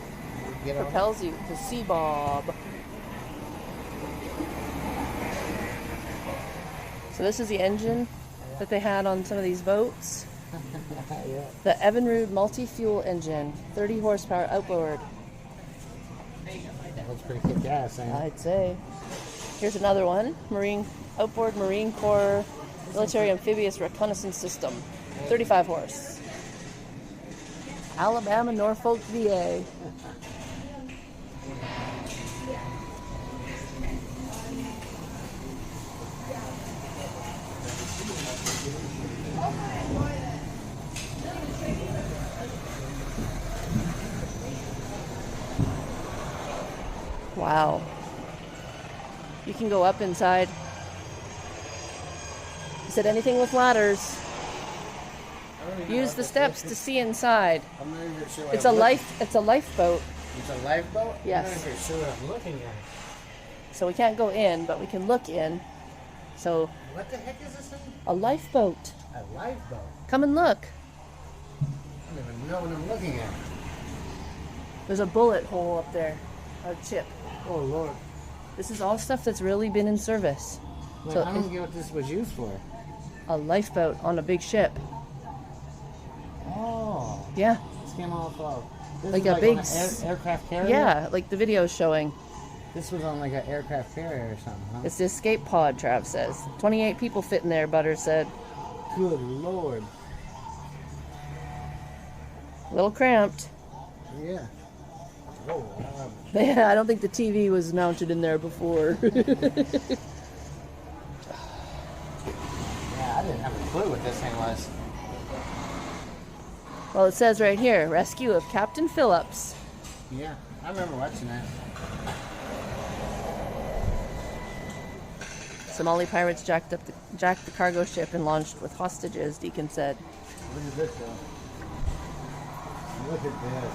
[SPEAKER 2] Get on.
[SPEAKER 1] Propels you to Sea Bob. So this is the engine that they had on some of these boats.
[SPEAKER 2] Yeah.
[SPEAKER 1] The Evinrude multi-fuel engine, 30 horsepower outboard.
[SPEAKER 2] Looks pretty kick-ass, ain't it?
[SPEAKER 1] I'd say. Here's another one, outboard Marine Corps military amphibious reconnaissance system, 35 horse. Alabama, Norfolk, VA. Wow. You can go up inside. He said anything with ladders. Use the steps to see inside.
[SPEAKER 2] I'm not even sure.
[SPEAKER 1] It's a lifeboat.
[SPEAKER 2] It's a lifeboat?
[SPEAKER 1] Yes.
[SPEAKER 2] I'm not even sure what I'm looking at.
[SPEAKER 1] So we can't go in, but we can look in. So
[SPEAKER 2] What the heck is this thing?
[SPEAKER 1] a lifeboat.
[SPEAKER 2] A lifeboat?
[SPEAKER 1] Come and look.
[SPEAKER 2] I don't even know what I'm looking at.
[SPEAKER 1] There's a bullet hole up there. A chip.
[SPEAKER 2] Oh, Lord.
[SPEAKER 1] This is all stuff that's really been in service.
[SPEAKER 2] Wait,
[SPEAKER 1] So
[SPEAKER 2] I don't get what this was used for.
[SPEAKER 1] a lifeboat on a big ship.
[SPEAKER 2] Oh.
[SPEAKER 1] Yeah.
[SPEAKER 2] This came off of... This
[SPEAKER 1] Like
[SPEAKER 2] is
[SPEAKER 1] a
[SPEAKER 2] like
[SPEAKER 1] big
[SPEAKER 2] on an aircraft carrier?
[SPEAKER 1] Yeah, like the video is showing.
[SPEAKER 2] This was on like an aircraft carrier or something, huh?
[SPEAKER 1] It's the escape pod, Trav says. 28 people fit in there, Butter said.
[SPEAKER 2] Good Lord.
[SPEAKER 1] A little cramped.
[SPEAKER 2] Yeah. Oh,
[SPEAKER 1] Yeah, I don't think the TV was mounted in there before.
[SPEAKER 2] yeah, I didn't have a clue what this thing was.
[SPEAKER 1] Well, it says right here, rescue of Captain Phillips.
[SPEAKER 2] Yeah, I remember watching that.
[SPEAKER 1] Somali pirates jacked the cargo ship and launched with hostages, Deacon said.
[SPEAKER 2] Look at this though. Look at this.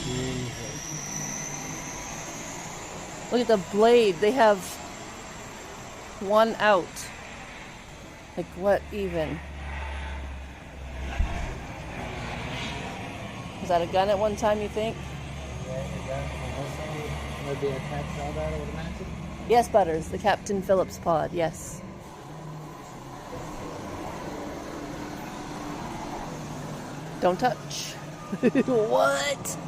[SPEAKER 2] Jesus.
[SPEAKER 1] Look at the blade. They have one out. Like what even? Was that a gun at one time, you think?
[SPEAKER 2] Would be attached to all that, I would imagine.
[SPEAKER 1] Yes, Butters, the Captain Phillips pod, yes. Don't touch. What?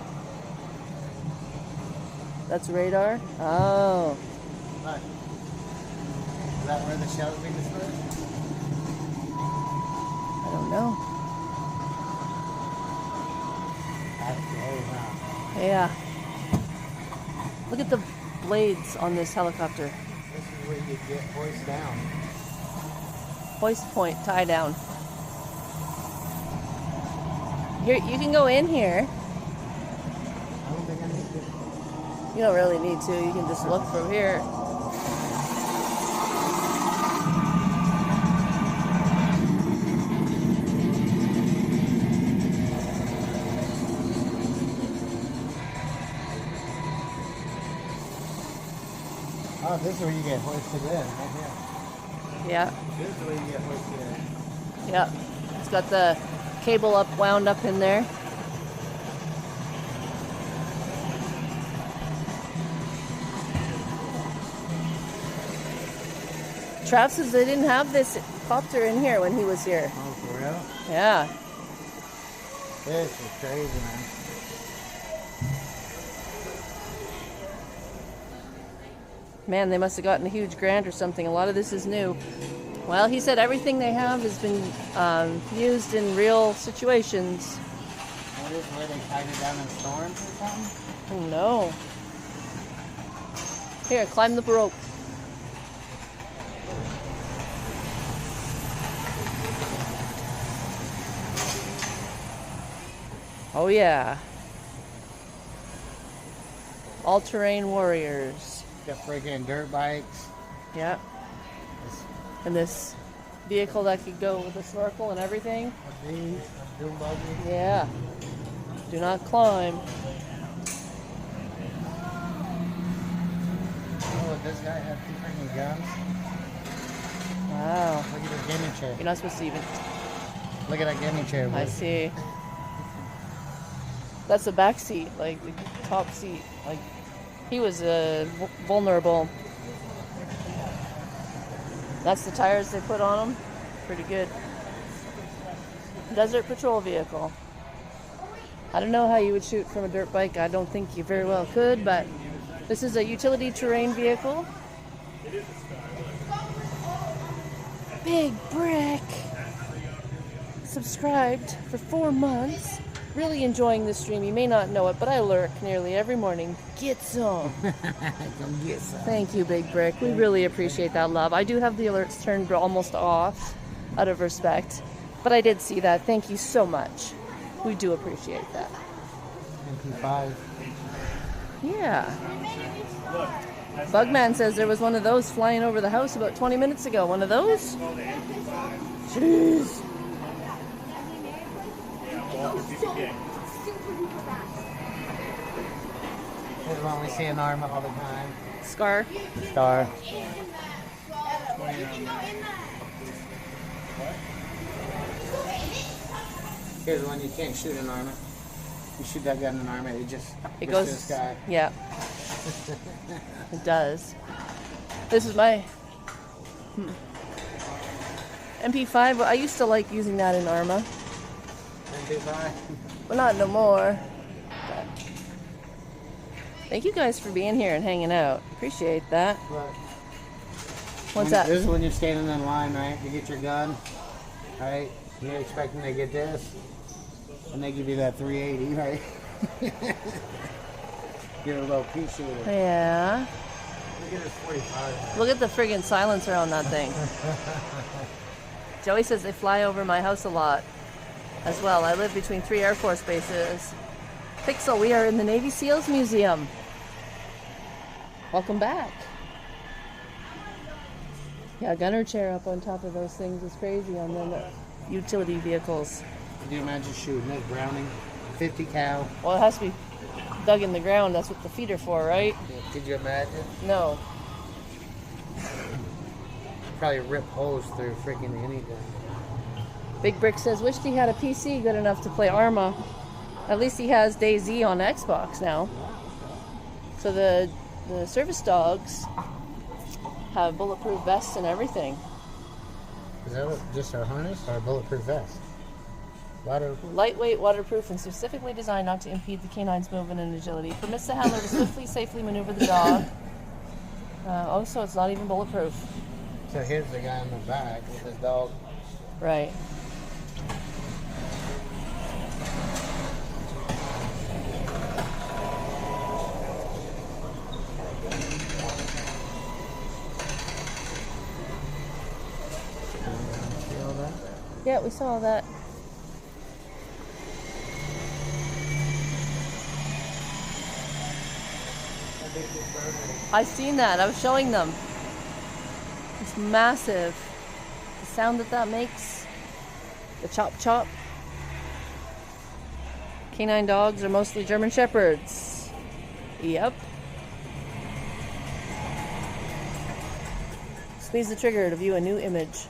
[SPEAKER 1] That's radar? Oh.
[SPEAKER 2] Look. Is that where the shell's being destroyed?
[SPEAKER 1] I don't know.
[SPEAKER 2] That's the
[SPEAKER 1] Yeah. Look at the blades on this helicopter.
[SPEAKER 2] This is where you get hoist down.
[SPEAKER 1] Hoist point, tie down. Here, you can go in here.
[SPEAKER 2] I don't think I need to.
[SPEAKER 1] You don't really need to. You can just look from here.
[SPEAKER 2] Oh, this is where you get hoisted in, right here.
[SPEAKER 1] Yeah.
[SPEAKER 2] This is where you get hoisted in.
[SPEAKER 1] Yeah. It's got the cable wound up in there. Trav says they didn't have this copter in here when he was here.
[SPEAKER 2] Oh, for real?
[SPEAKER 1] Yeah.
[SPEAKER 2] This is crazy, man.
[SPEAKER 1] Man, they must have gotten a huge grant or something. A lot of this is new. Well, he said everything they have has been used in real situations.
[SPEAKER 2] What is where they tied it down in storms or something?
[SPEAKER 1] Oh no. Here, climb the rope. Oh yeah. All-terrain warriors.
[SPEAKER 2] Got freaking dirt bikes.
[SPEAKER 1] Yeah. And this vehicle that could go with a snorkel and everything.
[SPEAKER 2] A beach, a dune buggy.
[SPEAKER 1] Yeah. Do not climb.
[SPEAKER 2] Oh, this guy had two freaking guns.
[SPEAKER 1] Wow.
[SPEAKER 2] Look at his gaming chair.
[SPEAKER 1] You're not supposed to even...
[SPEAKER 2] Look at that gaming chair.
[SPEAKER 1] I
[SPEAKER 2] Boy.
[SPEAKER 1] see. That's the back seat, like the top seat. Like he was vulnerable. That's the tires they put on him. Pretty good. Desert patrol vehicle. I don't know how you would shoot from a dirt bike. I don't think you very well could, but this is a utility terrain vehicle. Big Brick. Subscribed for 4 months. Really enjoying this stream. You may not know it, but I lurk nearly every morning. Get some.
[SPEAKER 2] Come get some.
[SPEAKER 1] Thank you, Big Brick. We really appreciate that love. I do have the alerts turned almost off out of respect, but I did see that. Thank you so much. We do appreciate that.
[SPEAKER 2] MP5.
[SPEAKER 1] Yeah. Bugman says there was one of those flying over the house about 20 minutes ago. One of those? Jeez.
[SPEAKER 2] This is one we see in Arma all the time.
[SPEAKER 1] Scar.
[SPEAKER 2] Star. Here's one you can't shoot in Arma. You shoot that gun in Arma, it just
[SPEAKER 1] It
[SPEAKER 2] goes
[SPEAKER 1] goes.
[SPEAKER 2] to the sky.
[SPEAKER 1] Yeah. It does. This is my MP5. I used to like using that in Arma,
[SPEAKER 2] MP5.
[SPEAKER 1] but not no more. But thank you guys for being here and hanging out. Appreciate that.
[SPEAKER 2] Look.
[SPEAKER 1] What's that?
[SPEAKER 2] This is when you're standing in line, right? You get your gun, right? You're expecting to get this, and they give you that 380, right? Get a little pea shooter.
[SPEAKER 1] Yeah.
[SPEAKER 2] Look at this 45.
[SPEAKER 1] Look at the friggin' silencer on that thing. Joey says they fly over my house a lot as well. I live between 3 Air Force bases. Pixel, we are in the Navy SEALs Museum. Welcome back. Yeah, gunner chair up on top of those things is crazy on them utility vehicles.
[SPEAKER 2] Could you imagine shooting that Browning 50 cal?
[SPEAKER 1] Well, it has to be dug in the ground. That's what the feet are for, right?
[SPEAKER 2] Yeah, could you imagine?
[SPEAKER 1] No.
[SPEAKER 2] Probably rip holes through freaking anything.
[SPEAKER 1] Big Brick says, wished he had a PC good enough to play Arma. At least he has DayZ on Xbox now. So the service dogs have bulletproof vests and everything.
[SPEAKER 2] Is that just our harness or a bulletproof vest?
[SPEAKER 1] Lightweight, waterproof, and specifically designed not to impede the canine's movement and agility. Permits the handler to swiftly, safely maneuver the dog. So it's not even bulletproof.
[SPEAKER 2] So here's the guy in the back with his dog.
[SPEAKER 1] Right.
[SPEAKER 2] See all that?
[SPEAKER 1] Yeah, we saw that. I've seen that. I was showing them. It's massive. The sound that makes. The chop chop. Canine dogs are mostly German Shepherds. Yep. Squeeze the trigger to view a new image.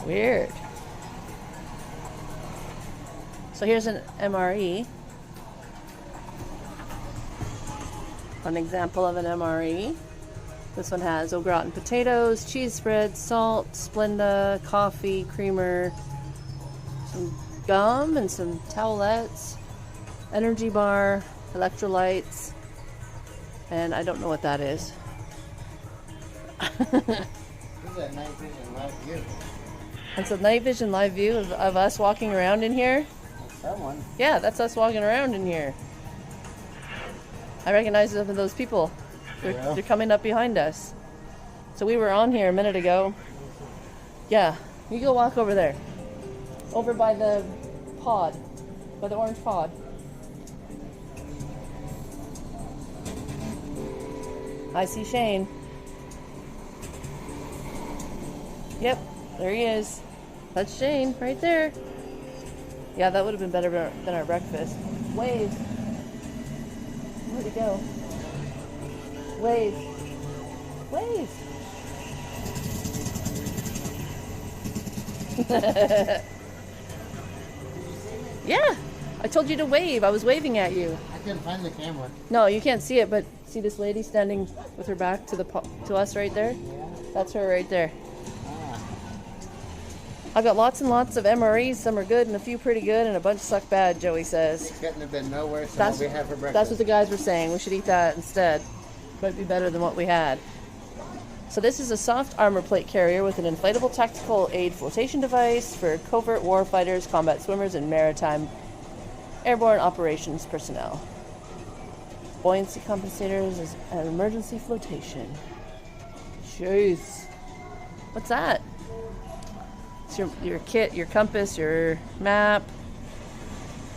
[SPEAKER 1] Weird. So here's an MRE. An example of an MRE. This one has au gratin potatoes, cheese spread, salt, Splenda, coffee, creamer, some gum and some towelettes, energy bar, electrolytes, and I don't know what that is.
[SPEAKER 2] This is a night vision live view.
[SPEAKER 1] It's a night vision live view of us walking around in here.
[SPEAKER 2] Someone.
[SPEAKER 1] Yeah, that's us walking around in here. I recognize some of those people. They're coming up behind us. So we were on here a minute ago. Yeah, you go walk over there. Over by the pod. By the orange pod. I see Shane. Yep, there he is. That's Shane right there. Yeah, that would have been better than our breakfast. Wave. Where'd he go? Wave. Wave. Yeah, I told you to wave. I was waving at you.
[SPEAKER 2] I couldn't find the camera.
[SPEAKER 1] No, you can't see it, but see this lady standing with her back to us right there?
[SPEAKER 2] Yeah.
[SPEAKER 1] That's her right there. I've got lots and lots of MREs. Some are good and a few pretty good and a bunch suck bad, Joey says.
[SPEAKER 2] Couldn't have been no worse than what we had for breakfast.
[SPEAKER 1] That's what the guys were saying. We should eat that instead. Might be better than what we had. So this is a soft armor plate carrier with an inflatable tactical aid flotation device for covert warfighters, combat swimmers, and maritime airborne operations personnel. Buoyancy compensators and emergency flotation. Jeez. What's that? It's your kit, your compass, your map,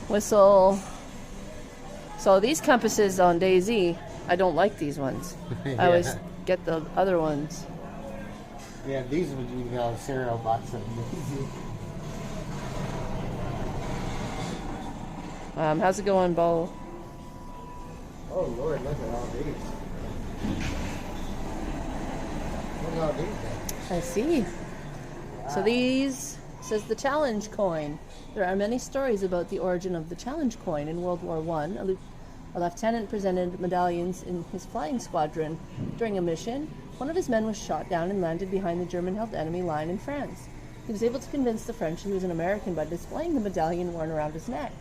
[SPEAKER 1] whistle. So these compasses on DayZ, I don't like these ones.
[SPEAKER 2] Yeah.
[SPEAKER 1] I always get the other ones.
[SPEAKER 2] Yeah, these would be called a cereal box.
[SPEAKER 1] How's it going, Bo?
[SPEAKER 2] Oh Lord, look at all these. Look at all these things.
[SPEAKER 1] I see. So these, says the challenge coin. There are many stories about the origin of the challenge coin. In World War I, a lieutenant presented medallions in his flying squadron. During a mission, one of his men was shot down and landed behind the German-held enemy line in France. He was able to convince the French he was an American by displaying the medallion worn around his neck.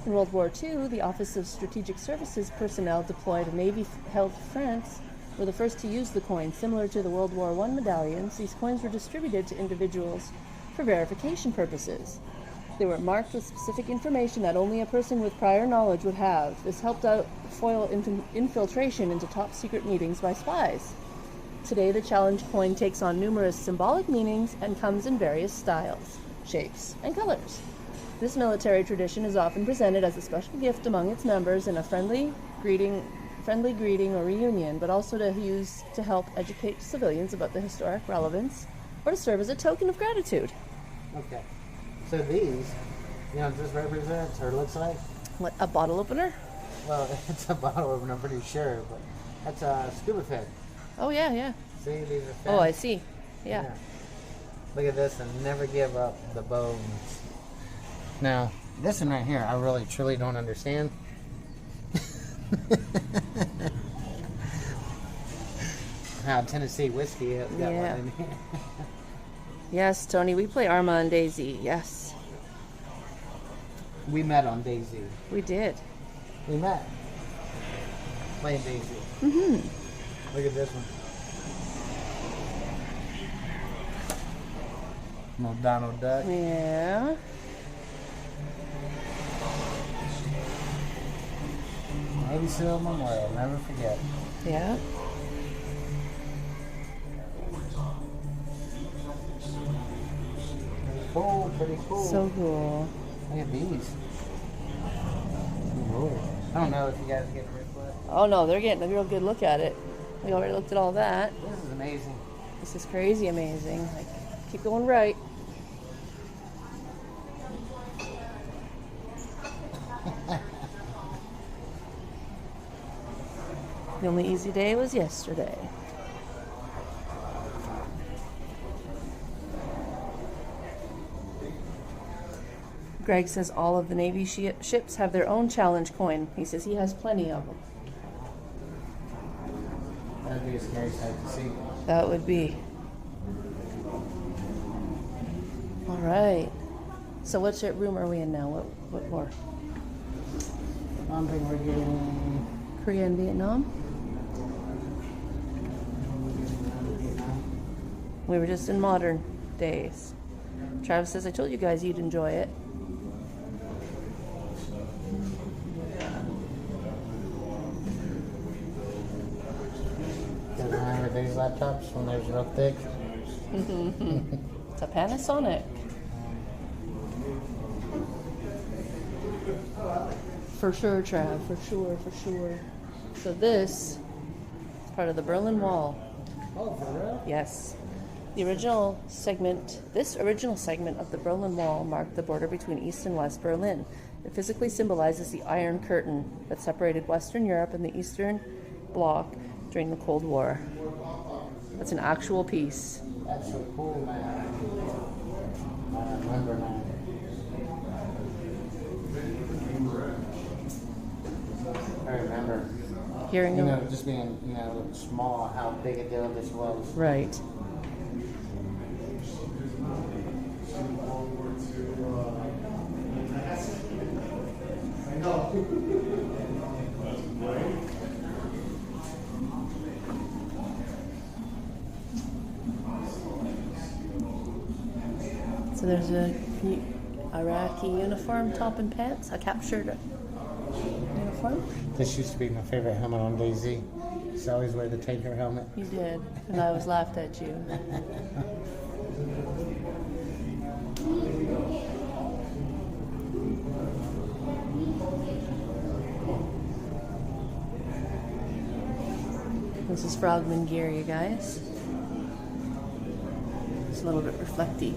[SPEAKER 1] In World War II, the Office of Strategic Services personnel deployed to Navy-held France were the first to use the coin. Similar to the World War I medallions, these coins were distributed to individuals for verification purposes. They were marked with specific information that only a person with prior knowledge would have. This helped out foil infiltration into top-secret meetings by spies. Today, the challenge coin takes on numerous symbolic meanings and comes in various styles, shapes, and colors. This military tradition is often presented as a special gift among its members in a friendly greeting or reunion, but also to help educate civilians about the historic relevance or to serve as a token of gratitude.
[SPEAKER 2] Okay. So these, you know, this represents or looks like?
[SPEAKER 1] What, a bottle opener?
[SPEAKER 2] Well, it's a bottle opener, I'm pretty sure, but that's a scuba fin.
[SPEAKER 1] Oh, yeah, yeah.
[SPEAKER 2] See, these are fins.
[SPEAKER 1] Oh, I see. Yeah.
[SPEAKER 2] Look at this and never give up the bones. Now, this one right here, I really truly don't understand. How Tennessee whiskey has got
[SPEAKER 1] Yeah.
[SPEAKER 2] one in here.
[SPEAKER 1] Yes, Tony, we play Arma and Daisy. Yes,
[SPEAKER 2] We met on Daisy.
[SPEAKER 1] we did.
[SPEAKER 2] We met playing Daisy.
[SPEAKER 1] Mm-hmm.
[SPEAKER 2] Look at this one. No Donald Duck.
[SPEAKER 1] Yeah.
[SPEAKER 2] Navy SEAL Memorial, never forget.
[SPEAKER 1] Yeah.
[SPEAKER 2] Pretty cool, pretty cool.
[SPEAKER 1] So cool.
[SPEAKER 2] Look at these. Good Lord. I don't know if you guys are getting a rip with.
[SPEAKER 1] Oh, no, they're getting a real good look at it. We already looked at all that.
[SPEAKER 2] This is amazing.
[SPEAKER 1] This is crazy amazing. Like, keep going right. The only easy day was yesterday. Greg says all of the Navy ships have their own challenge coin. He says he has plenty of them.
[SPEAKER 2] That'd be a scary sight to see.
[SPEAKER 1] That would be. All right. So what room are we in now? What more?
[SPEAKER 2] I think we're getting
[SPEAKER 1] Korea and Vietnam? We were just in modern days. Travis says, I told you guys you'd enjoy it.
[SPEAKER 2] Doesn't matter these laptops when they're real thick.
[SPEAKER 1] It's a Panasonic. For sure, Trav. For sure, for sure. So this is part of the Berlin Wall.
[SPEAKER 2] Oh, for real?
[SPEAKER 1] Yes. This original segment of the Berlin Wall marked the border between East and West Berlin. It physically symbolizes the Iron Curtain that separated Western Europe and the Eastern Bloc during the Cold War. That's an actual piece.
[SPEAKER 2] That's so cool, man. I remember now. I remember.
[SPEAKER 1] Hearing
[SPEAKER 2] You
[SPEAKER 1] them.
[SPEAKER 2] know, just being, you know, small, how big a deal this was.
[SPEAKER 1] Right. So there's a Iraqi uniform, top and pants, a captured uniform.
[SPEAKER 2] This used to be my favorite helmet on DayZ. Used to always wear the Taker helmet.
[SPEAKER 1] You did, and I always laughed at you. This is Frogman gear, you guys. It's a little bit reflecty.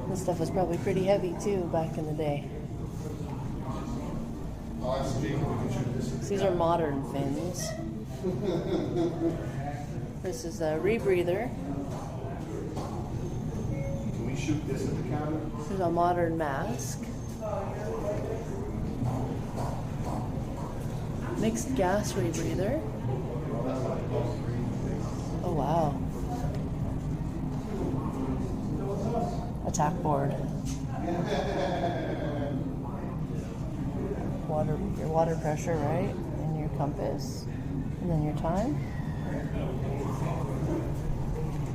[SPEAKER 1] This stuff was probably pretty heavy too back in the day. These are modern fins. This is a rebreather.
[SPEAKER 3] Can we shoot this at the counter?
[SPEAKER 1] This is a modern mask. Mixed gas rebreather. Oh wow. Attack board. Your water pressure, right? And your compass. And then your time.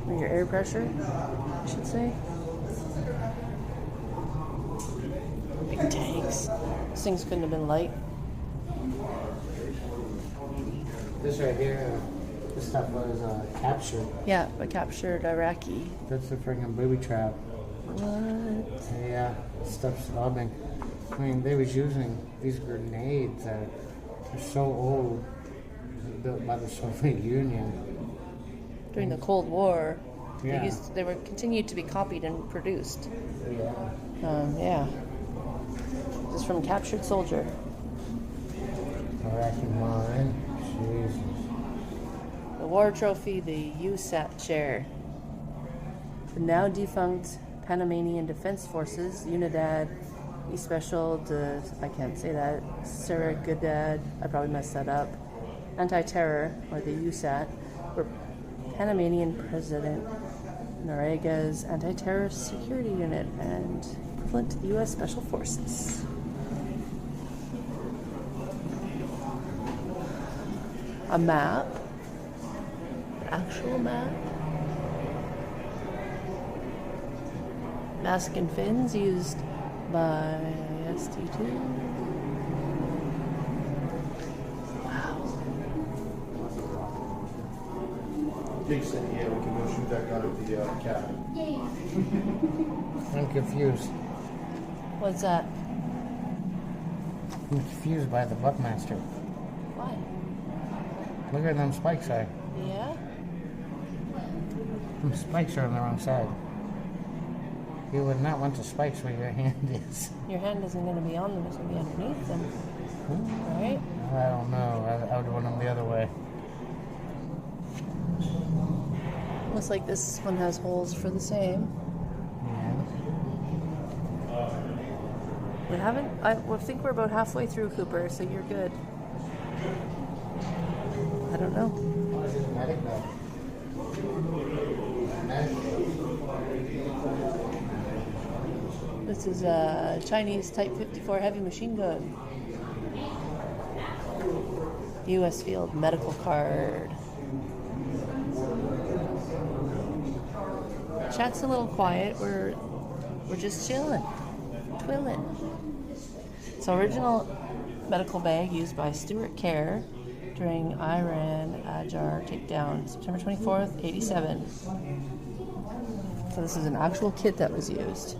[SPEAKER 1] Or your air pressure, I should say. Big tanks. These things couldn't have been light.
[SPEAKER 2] This right here, This stuff was captured.
[SPEAKER 1] Yeah, a captured Iraqi.
[SPEAKER 2] That's a freaking booby trap.
[SPEAKER 1] What?
[SPEAKER 2] Yeah, stuff's all been. I mean, they was using these grenades that are so old, built by the Soviet Union.
[SPEAKER 1] During the Cold War,
[SPEAKER 2] Yeah.
[SPEAKER 1] they were continued to be copied and produced.
[SPEAKER 2] Yeah.
[SPEAKER 1] Yeah. This is from Captured Soldier.
[SPEAKER 2] Iraqi mine. Jesus.
[SPEAKER 1] The War Trophy, the USAT chair. The now defunct Panamanian Defense Forces, Unidad y Special de, I can't say that, Seguridad, I probably messed that up, Anti-Terror, or the USAT, were Panamanian President Noriega's anti-terror security unit and equivalent to the U.S. Special Forces. A map, an actual map. Mask and fins used by ST2. Wow.
[SPEAKER 3] Jake said, yeah, we can go shoot that gun at the cabin.
[SPEAKER 2] I'm confused.
[SPEAKER 1] What's that?
[SPEAKER 2] I'm confused by the Buckmaster.
[SPEAKER 1] Why?
[SPEAKER 2] Look where them spikes are.
[SPEAKER 1] Yeah?
[SPEAKER 2] Them spikes are on the wrong side. You would not want the spikes where your hand is.
[SPEAKER 1] Your hand isn't going to be on them, it's going to be underneath them. Right?
[SPEAKER 2] I don't know. I would want them the other way.
[SPEAKER 1] Looks like this one has holes for the same.
[SPEAKER 2] Yeah.
[SPEAKER 1] We haven't, I think we're about halfway through, Cooper, so you're good. I don't know. This is a Chinese Type 54 heavy machine gun. U.S. Field medical card. Chat's a little quiet. We're just chilling, twilling. It's original medical bag used by Stuart Kerr during Iran Ajar takedown, September 24th, 87. So this is an actual kit that was used.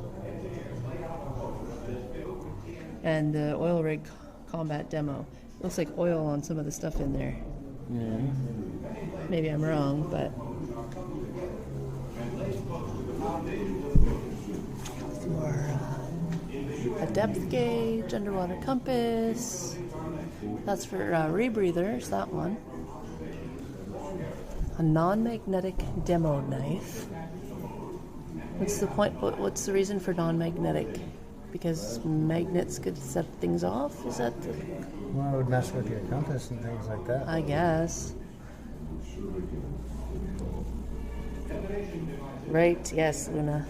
[SPEAKER 1] And the oil rig combat demo. Looks like oil on some of the stuff in there.
[SPEAKER 2] Yeah.
[SPEAKER 1] Maybe I'm wrong, but for a depth gauge, underwater compass. That's for rebreathers, that one. A non-magnetic demo knife. What's the point? What's the reason for non-magnetic? Because magnets could set things off? Is that the...
[SPEAKER 2] Well, it would mess with your compass and things like that.
[SPEAKER 1] I guess. Right, yes, Luna.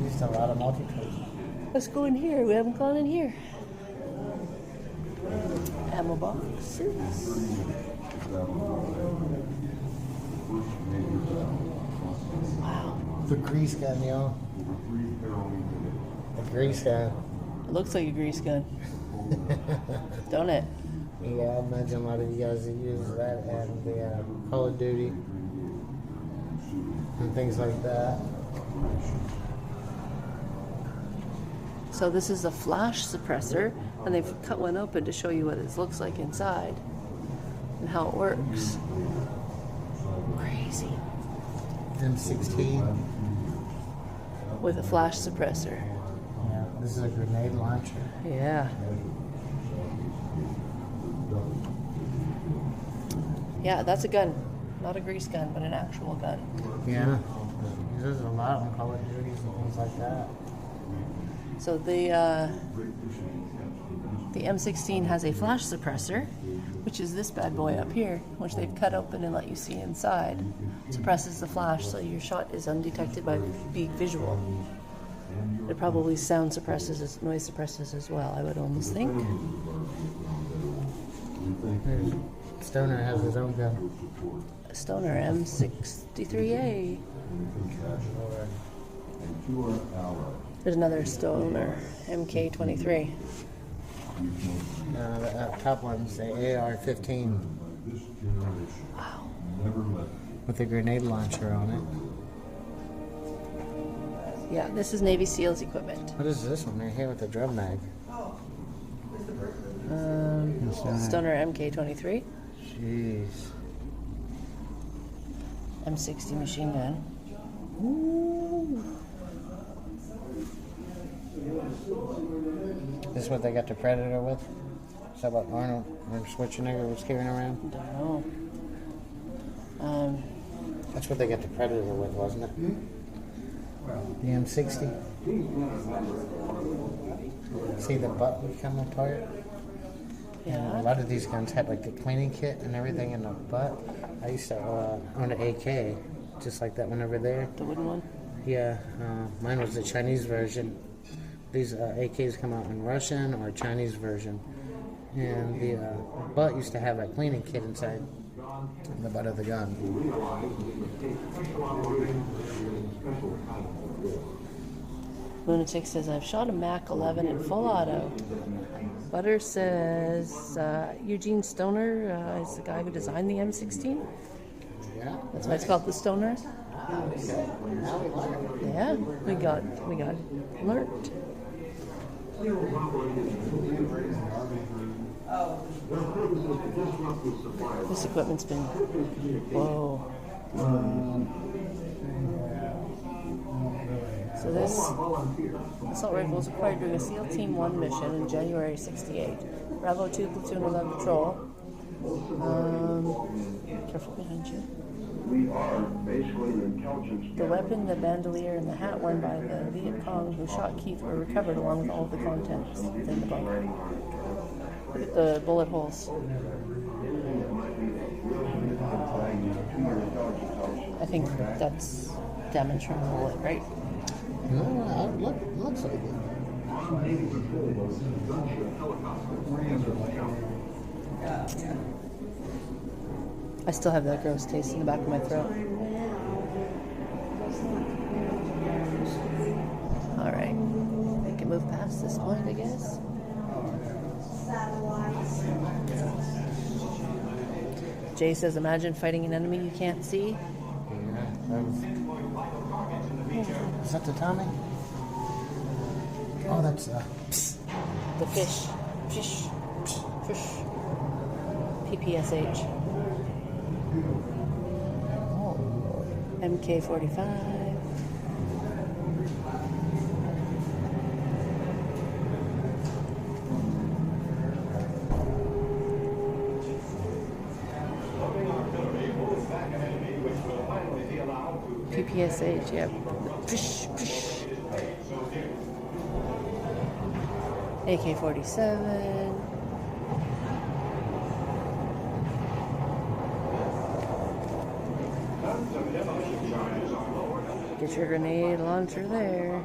[SPEAKER 2] Used a lot of multi-tool.
[SPEAKER 1] Let's go in here. We haven't gone in here. Ammo boxes. Wow.
[SPEAKER 2] The grease gun, y'all. The grease gun.
[SPEAKER 1] It looks like a grease gun. Don't it?
[SPEAKER 2] Yeah, I imagine a lot of you guys that use that and the Call of Duty and things like that.
[SPEAKER 1] So this is a flash suppressor, and they've cut one open to show you what it looks like inside and how it works. Crazy.
[SPEAKER 2] M16.
[SPEAKER 1] With a flash suppressor.
[SPEAKER 2] Yeah, this is a grenade launcher.
[SPEAKER 1] Yeah. Yeah, that's a gun. Not a grease gun, but an actual gun.
[SPEAKER 2] Yeah. There's a lot on Call of Duties and things like that.
[SPEAKER 1] So the M16 has a flash suppressor, which is this bad boy up here, which they've cut open and let you see inside. Suppresses the flash so your shot is undetected by being visual. It probably sound suppresses, noise suppresses as well, I would almost think.
[SPEAKER 2] Stoner has his own gun.
[SPEAKER 1] Stoner M63A. There's another Stoner MK23.
[SPEAKER 2] The top one's the AR-15
[SPEAKER 1] Wow.
[SPEAKER 2] with a grenade launcher on it.
[SPEAKER 1] Yeah, this is Navy SEALs equipment.
[SPEAKER 2] What is this one right here with the drum mag?
[SPEAKER 1] Stoner MK23,
[SPEAKER 2] Jeez.
[SPEAKER 1] M60 machine gun.
[SPEAKER 2] This is what they got the Predator with? Is that what Arnold Schwarzenegger was carrying around?
[SPEAKER 1] Don't know.
[SPEAKER 2] That's what they got the Predator with, wasn't it? The M60. See the butt would come apart? A
[SPEAKER 1] Yeah.
[SPEAKER 2] lot of these guns had like the cleaning kit and everything in the butt. I used to own an AK, just like that one over there.
[SPEAKER 1] The wooden one.
[SPEAKER 2] Yeah, mine was the Chinese version. These AKs come out in Russian or Chinese version. And the butt used to have a cleaning kit inside the butt of the gun.
[SPEAKER 1] Lunatic says, I've shot a Mac 11 in full auto. Butter says, Eugene Stoner is the guy who designed the M16.
[SPEAKER 2] Yeah.
[SPEAKER 1] That's why it's called the Stoner.
[SPEAKER 2] Now we learn.
[SPEAKER 1] Yeah, we got learned. This equipment's been, whoa. So this assault rifle was acquired during a SEAL Team 1 mission in January '68. Bravo 2 platoon was on patrol. Careful behind you. The weapon, the bandolier, and the hat worn by the Viet Cong who shot Keith were recovered along with all of the contents within the bunker. Look at the bullet holes. I think that's damage from the bullet, right?
[SPEAKER 2] No, looks like it.
[SPEAKER 1] I still have that gross taste in the back of my throat. All right, we can move past this point, I guess. Jay says, imagine fighting an enemy you can't see.
[SPEAKER 2] Yeah. Is that the Tommy? Oh, that's
[SPEAKER 1] The fish. PPSH. MK45. PPSH, yep. AK-47. Get your grenade launcher there.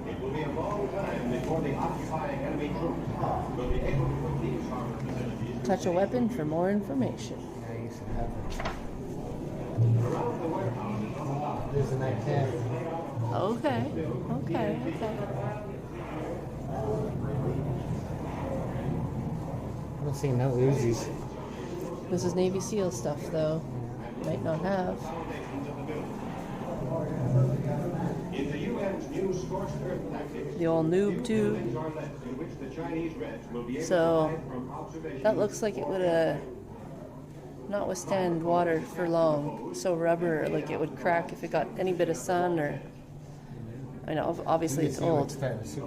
[SPEAKER 9] It will be a long time before the occupying enemy troops will be able to put these armor facilities.
[SPEAKER 1] Touch a weapon for more information.
[SPEAKER 2] I used to have it.
[SPEAKER 9] Around the warehouse.
[SPEAKER 2] There's an AK.
[SPEAKER 1] Okay.
[SPEAKER 2] I don't see no Uzis.
[SPEAKER 1] This is Navy SEAL stuff, though. Might not have.
[SPEAKER 9] In the UN's new scorched earth tactics,
[SPEAKER 1] The old noob tube.
[SPEAKER 9] things are left in which the Chinese Reds will be able
[SPEAKER 1] So,
[SPEAKER 9] to hide from observation.
[SPEAKER 1] that looks like it would not withstand water for long. So rubber, like it would crack if it got any bit of sun or... I know, obviously it's old.
[SPEAKER 2] It's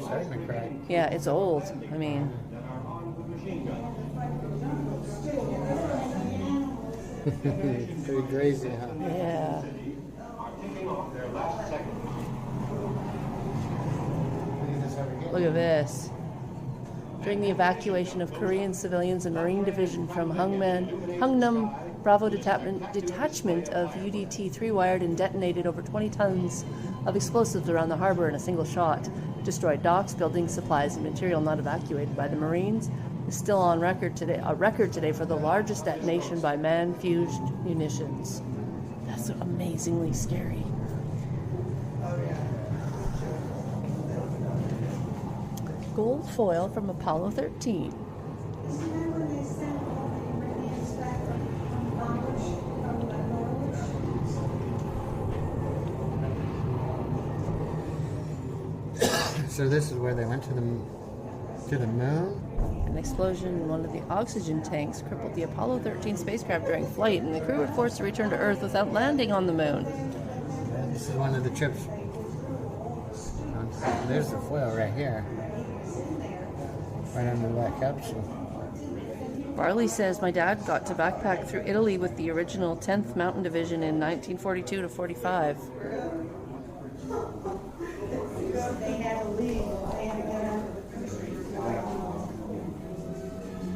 [SPEAKER 2] starting to crack.
[SPEAKER 1] Yeah, it's old. I mean...
[SPEAKER 2] Pretty crazy, huh?
[SPEAKER 1] Yeah. Look at this. During the evacuation of Korean civilians, a Marine division from Hungnam Bravo detachment of UDT 3 wired and detonated over 20 tons of explosives around the harbor in a single shot. Destroyed docks, buildings, supplies, and material not evacuated by the Marines is still on record today. A record today for the largest detonation by man-fused munitions. That's amazingly scary. Gold foil from Apollo 13.
[SPEAKER 2] So this is where they went to the moon?
[SPEAKER 1] An explosion in one of the oxygen tanks crippled the Apollo 13 spacecraft during flight, and the crew were forced to return to Earth without landing on the moon.
[SPEAKER 2] Yeah, this is one of the trips. There's the foil right here. Right under that capsule.
[SPEAKER 1] Barley says, my dad got to backpack through Italy with the original 10th Mountain Division in 1942 to 45.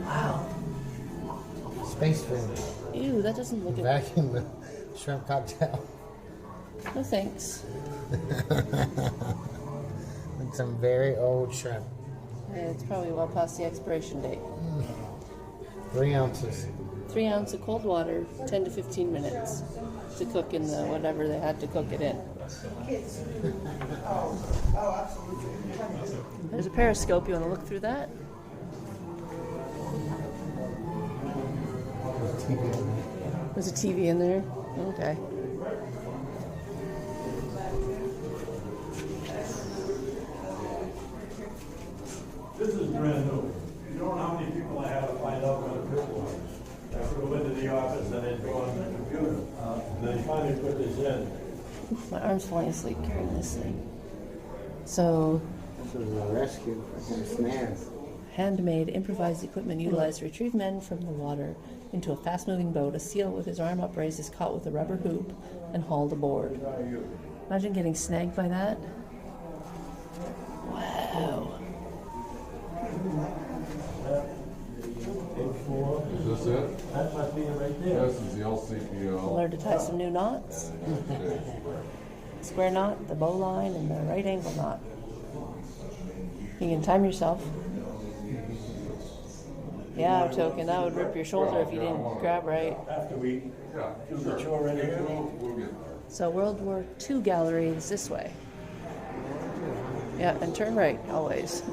[SPEAKER 1] Wow.
[SPEAKER 2] Space food.
[SPEAKER 1] Ew, that doesn't look good.
[SPEAKER 2] Vacuum the shrimp cocktail.
[SPEAKER 1] No thanks.
[SPEAKER 2] And some very old shrimp.
[SPEAKER 1] Yeah, it's probably well past the expiration date.
[SPEAKER 2] 3 ounces.
[SPEAKER 1] 3 ounces of cold water, 10 to 15 minutes to cook in the whatever they had to cook it in. There's a periscope. You want to look through that? There's a TV in there? Okay.
[SPEAKER 10] This is brand new. You don't know how many people I had to find out what a pit was. I go into the office and they'd go on the computer. And they finally put this in.
[SPEAKER 1] My arm's falling asleep carrying this thing. So,
[SPEAKER 2] This is a rescue from snares.
[SPEAKER 1] handmade, improvised equipment utilized to retrieve men from the water into a fast-moving boat. A seal with his arm upraised is caught with a rubber hoop and hauled aboard. Imagine getting snagged by that. Wow.
[SPEAKER 8] Is this it?
[SPEAKER 10] That must be it right there.
[SPEAKER 8] This is the LCPL.
[SPEAKER 1] Learn to tie some new knots. Square knot, the bow line, and the right angle knot. You can time yourself. Yeah, token, that would rip your shoulder if you didn't grab right.
[SPEAKER 10] After we
[SPEAKER 8] Yeah,
[SPEAKER 10] do
[SPEAKER 8] sure.
[SPEAKER 10] the chore in here.
[SPEAKER 8] We'll get there.
[SPEAKER 1] So World War II gallery is this way. Yeah, and turn right, always.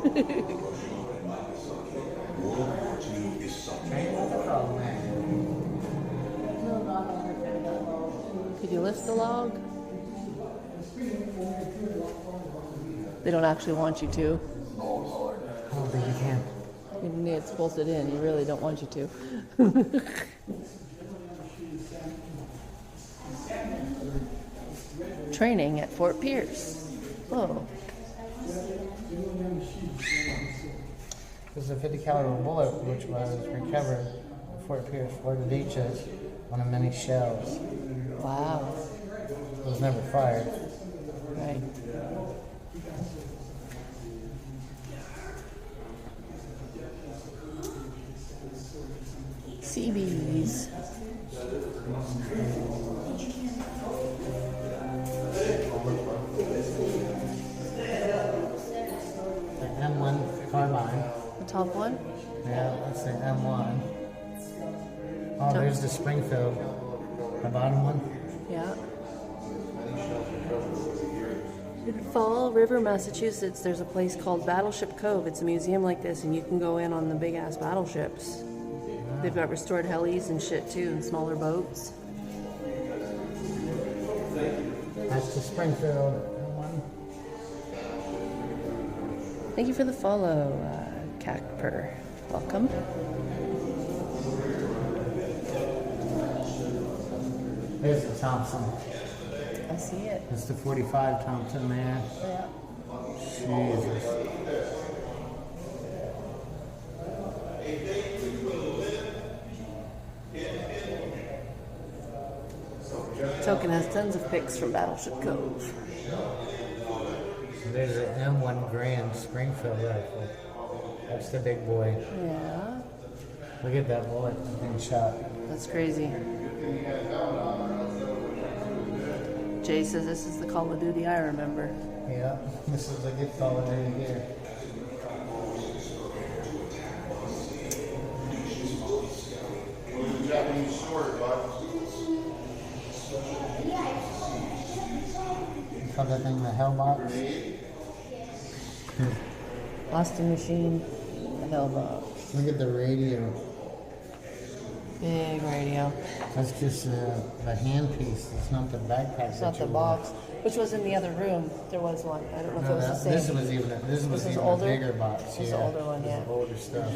[SPEAKER 1] Could you lift the log? They don't actually want you to.
[SPEAKER 2] I don't think you can.
[SPEAKER 1] You need to bolt it in. You really don't want you to. Training at Fort Pierce. Whoa.
[SPEAKER 2] This is a 50 caliber bullet which was recovered at Fort Pierce, Florida beaches, one of many shells.
[SPEAKER 1] Wow.
[SPEAKER 2] It was never fired.
[SPEAKER 1] Right. CBs.
[SPEAKER 2] The M1 carbine.
[SPEAKER 1] The top one?
[SPEAKER 2] Yeah, that's the M1. Oh, there's the Springfield. The bottom one.
[SPEAKER 1] Yeah. In Fall River, Massachusetts, there's a place called Battleship Cove. It's a museum like this, and you can go in on the big ass battleships. They've got restored helis and shit too, and smaller boats.
[SPEAKER 2] That's the Springfield M1.
[SPEAKER 1] Thank you for the follow, Cacper. Welcome.
[SPEAKER 2] There's the Thompson.
[SPEAKER 1] I see it.
[SPEAKER 2] It's the 45 Thompson there.
[SPEAKER 1] Yeah.
[SPEAKER 2] Jesus.
[SPEAKER 1] Token has tons of pics from Battleship Cove.
[SPEAKER 2] There's an M1 Grand Springfield rifle. That's the big boy.
[SPEAKER 1] Yeah.
[SPEAKER 2] Look at that bullet being shot.
[SPEAKER 1] That's crazy. Jay says this is the Call of Duty I remember.
[SPEAKER 2] Yeah, this is a good Call of Duty here.
[SPEAKER 9] Japanese sword, bud.
[SPEAKER 2] You call that thing the Hellbox?
[SPEAKER 1] Austin machine, the hell box.
[SPEAKER 2] Look at the radio.
[SPEAKER 1] Big radio.
[SPEAKER 2] That's just the handpiece. It's not the backpack.
[SPEAKER 1] It's not the box, which was in the other room. There was one. I don't know if it was the same.
[SPEAKER 2] This was even
[SPEAKER 1] older?
[SPEAKER 2] a bigger box.
[SPEAKER 1] This was the older one, yeah.
[SPEAKER 2] Older stuff.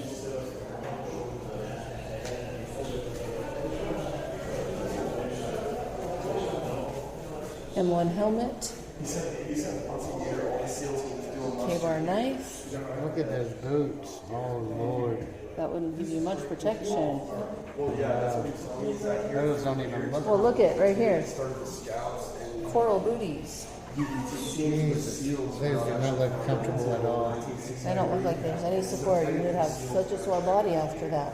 [SPEAKER 1] M1 helmet. K-bar knife.
[SPEAKER 2] Look at those boots. Oh Lord.
[SPEAKER 1] That wouldn't give you much protection.
[SPEAKER 2] Those don't even look.
[SPEAKER 1] Well, look at right here. Coral booties.
[SPEAKER 2] These do not look comfortable at all.
[SPEAKER 1] They don't look like there's any support. You would have such a sore body after that.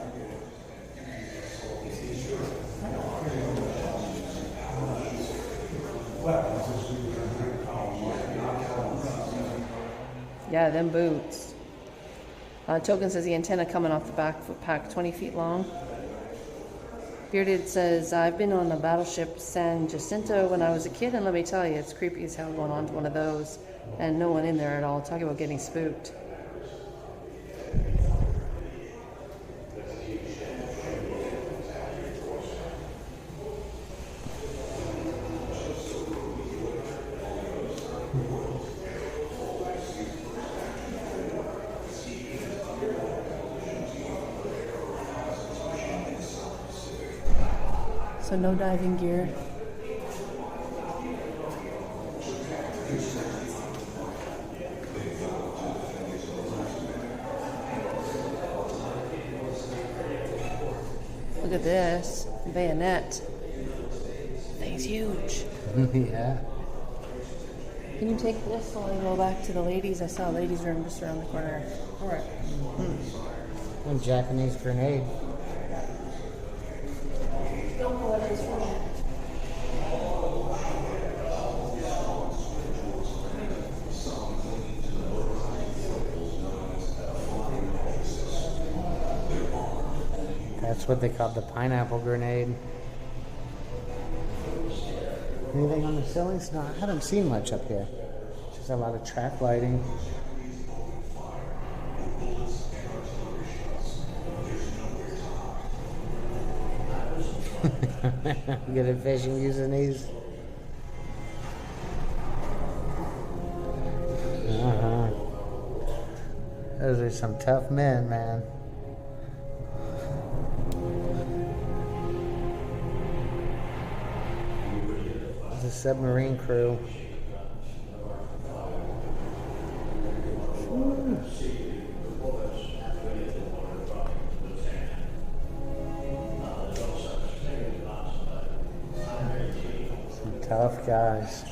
[SPEAKER 1] Yeah, them boots. Token says the antenna coming off the back footpack, 20 feet long. Bearded says, I've been on the battleship San Jacinto when I was a kid, and let me tell you, it's creepy as hell going on to one of those, and no one in there at all. Talk about getting spooked. So no diving gear. Look at this bayonet. Thing's huge.
[SPEAKER 2] Yeah.
[SPEAKER 1] Can you take this while I go back to the ladies? I saw a ladies' room just around the corner. All right.
[SPEAKER 2] One Japanese grenade.
[SPEAKER 1] Don't go out this room.
[SPEAKER 2] That's what they called the pineapple grenade. Anything on the ceilings? No, I haven't seen much up here. Just a lot of track lighting. Good at fishing using these. Those are some tough men, man. The submarine crew. Some tough guys.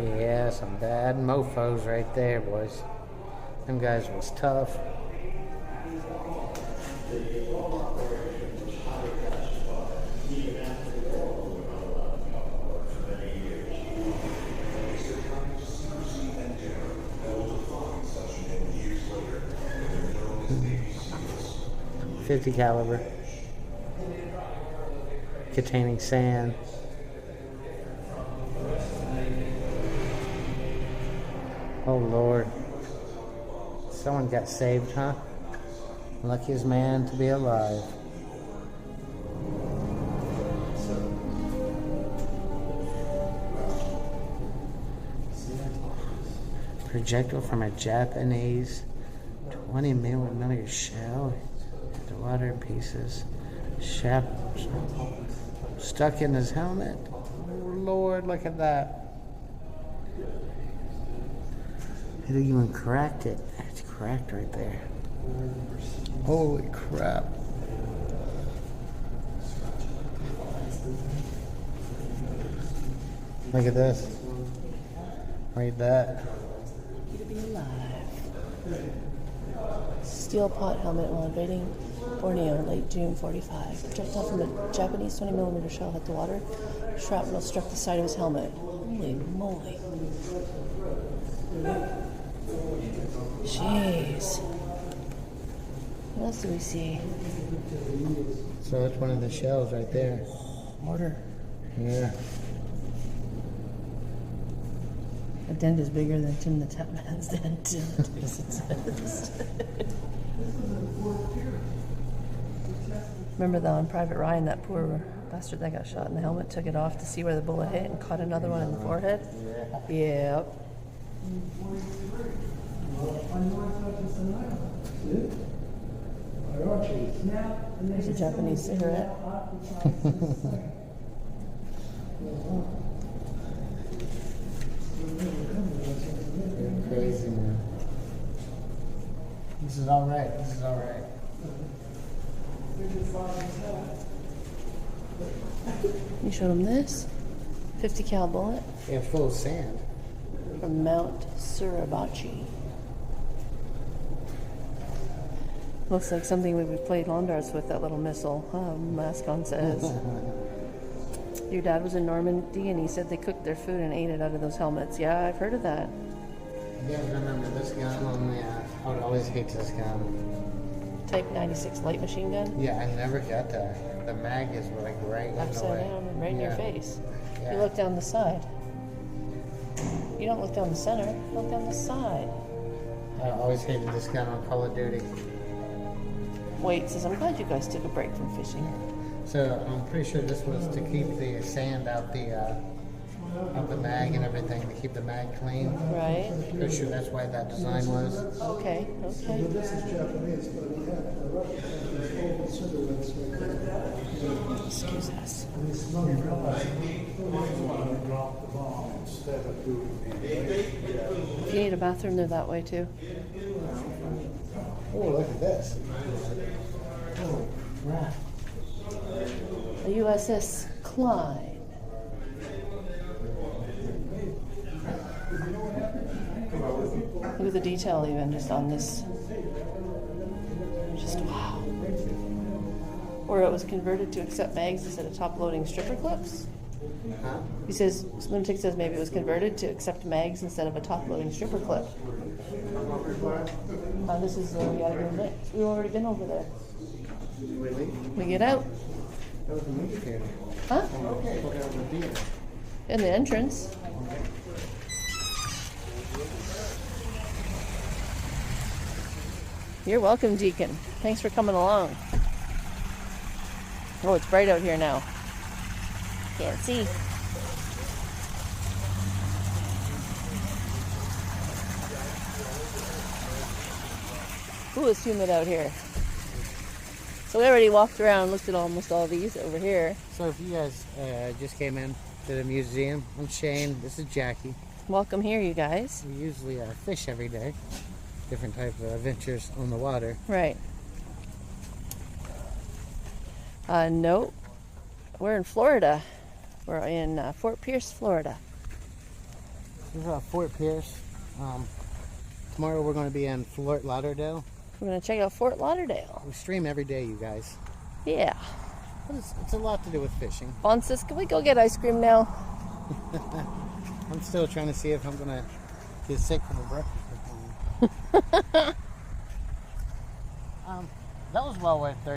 [SPEAKER 2] Yeah, some bad mofos right there, boys. Them guys was tough. .50 caliber, containing sand. Oh Lord. Someone got saved, huh? Luckiest man to be alive. Projectile from a Japanese 20 millimeter shell. The water pieces. Shaft stuck in his helmet. Oh Lord, look at that. It even cracked it. It's cracked right there. Holy crap. Look at this. Read that.
[SPEAKER 1] You to be alive. Steel pot helmet while invading Borneo, late June 45. Projectile from a Japanese 20 millimeter shell hit the water. Shrapnel struck the side of his helmet. Holy moly. Jeez. What else do we see?
[SPEAKER 2] So it's one of the shells right there.
[SPEAKER 1] Mortar.
[SPEAKER 2] Yeah.
[SPEAKER 1] A dent is bigger than Tim the Tapman's dent. Tim the Texan says. Remember though, on Private Ryan, that poor bastard that got shot in the helmet took it off to see where the bullet hit and caught another one in the forehead? Yeah. Yep. There's a Japanese cigarette.
[SPEAKER 2] You're crazy, man. This is alright. This is alright.
[SPEAKER 1] You showed him this? 50 cal bullet
[SPEAKER 2] Yeah, full of sand.
[SPEAKER 1] from Mount Suribachi. Looks like something we would play lawn darts with, that little missile. Mascon says. Your dad was in Normandy and he said they cooked their food and ate it out of those helmets. Yeah, I've heard of that.
[SPEAKER 2] You guys remember this gun on the, I would always hate this gun.
[SPEAKER 1] Type 96 light machine gun?
[SPEAKER 2] Yeah, I never got that. The mag is like right in the
[SPEAKER 1] Upside
[SPEAKER 2] way.
[SPEAKER 1] down and right in your face.
[SPEAKER 2] Yeah.
[SPEAKER 1] You look down the side. You don't look down the center, you look down the side.
[SPEAKER 2] I always hated this gun on Call of Duty.
[SPEAKER 1] Wait, says, I'm glad you guys took a break from fishing.
[SPEAKER 2] So I'm pretty sure this was to keep the sand out the mag and everything, to keep the mag clean.
[SPEAKER 1] Right.
[SPEAKER 2] Pretty sure that's why that design was.
[SPEAKER 1] Okay, okay.
[SPEAKER 3] This is Japanese, but we have the Russian cigarettes right
[SPEAKER 1] Excuse us.
[SPEAKER 3] drop the bomb instead of doing
[SPEAKER 1] If you need a bathroom, they're that way too.
[SPEAKER 3] Oh, look at this. Oh, crap.
[SPEAKER 1] A USS Klein. Look at the detail even just on this. Just wow. Or it was converted to accept mags instead of top-loading stripper clips.
[SPEAKER 2] Huh?
[SPEAKER 1] He says, Lunatic says maybe it was converted to accept mags instead of a top-loading stripper clip. This is we gotta go next. We've already been over there.
[SPEAKER 2] Really?
[SPEAKER 1] We get out.
[SPEAKER 2] That was the movie theater.
[SPEAKER 1] Huh?
[SPEAKER 2] Okay. That was the theater.
[SPEAKER 1] In the entrance. You're welcome, Deacon. Thanks for coming along. Oh, it's bright out here now. Can't see. Ooh, it's humid out here. So we already walked around and looked at almost all these over here.
[SPEAKER 2] So if you guys just came in to the museum, I'm Shane. This is Jackie.
[SPEAKER 1] Welcome here, you guys.
[SPEAKER 2] We usually fish every day. Different type of adventures on the water.
[SPEAKER 1] Right. No. We're in Florida. We're in Fort Pierce, Florida.
[SPEAKER 2] This is Fort Pierce. Tomorrow we're going to be in Fort Lauderdale.
[SPEAKER 1] We're going to check out Fort Lauderdale.
[SPEAKER 2] We stream every day, you guys.
[SPEAKER 1] Yeah.
[SPEAKER 2] But it's a lot to do with fishing.
[SPEAKER 1] Vaughn says, can we go get ice cream now?
[SPEAKER 2] I'm still trying to see if I'm going to get sick from the breakfast. That was well worth 30.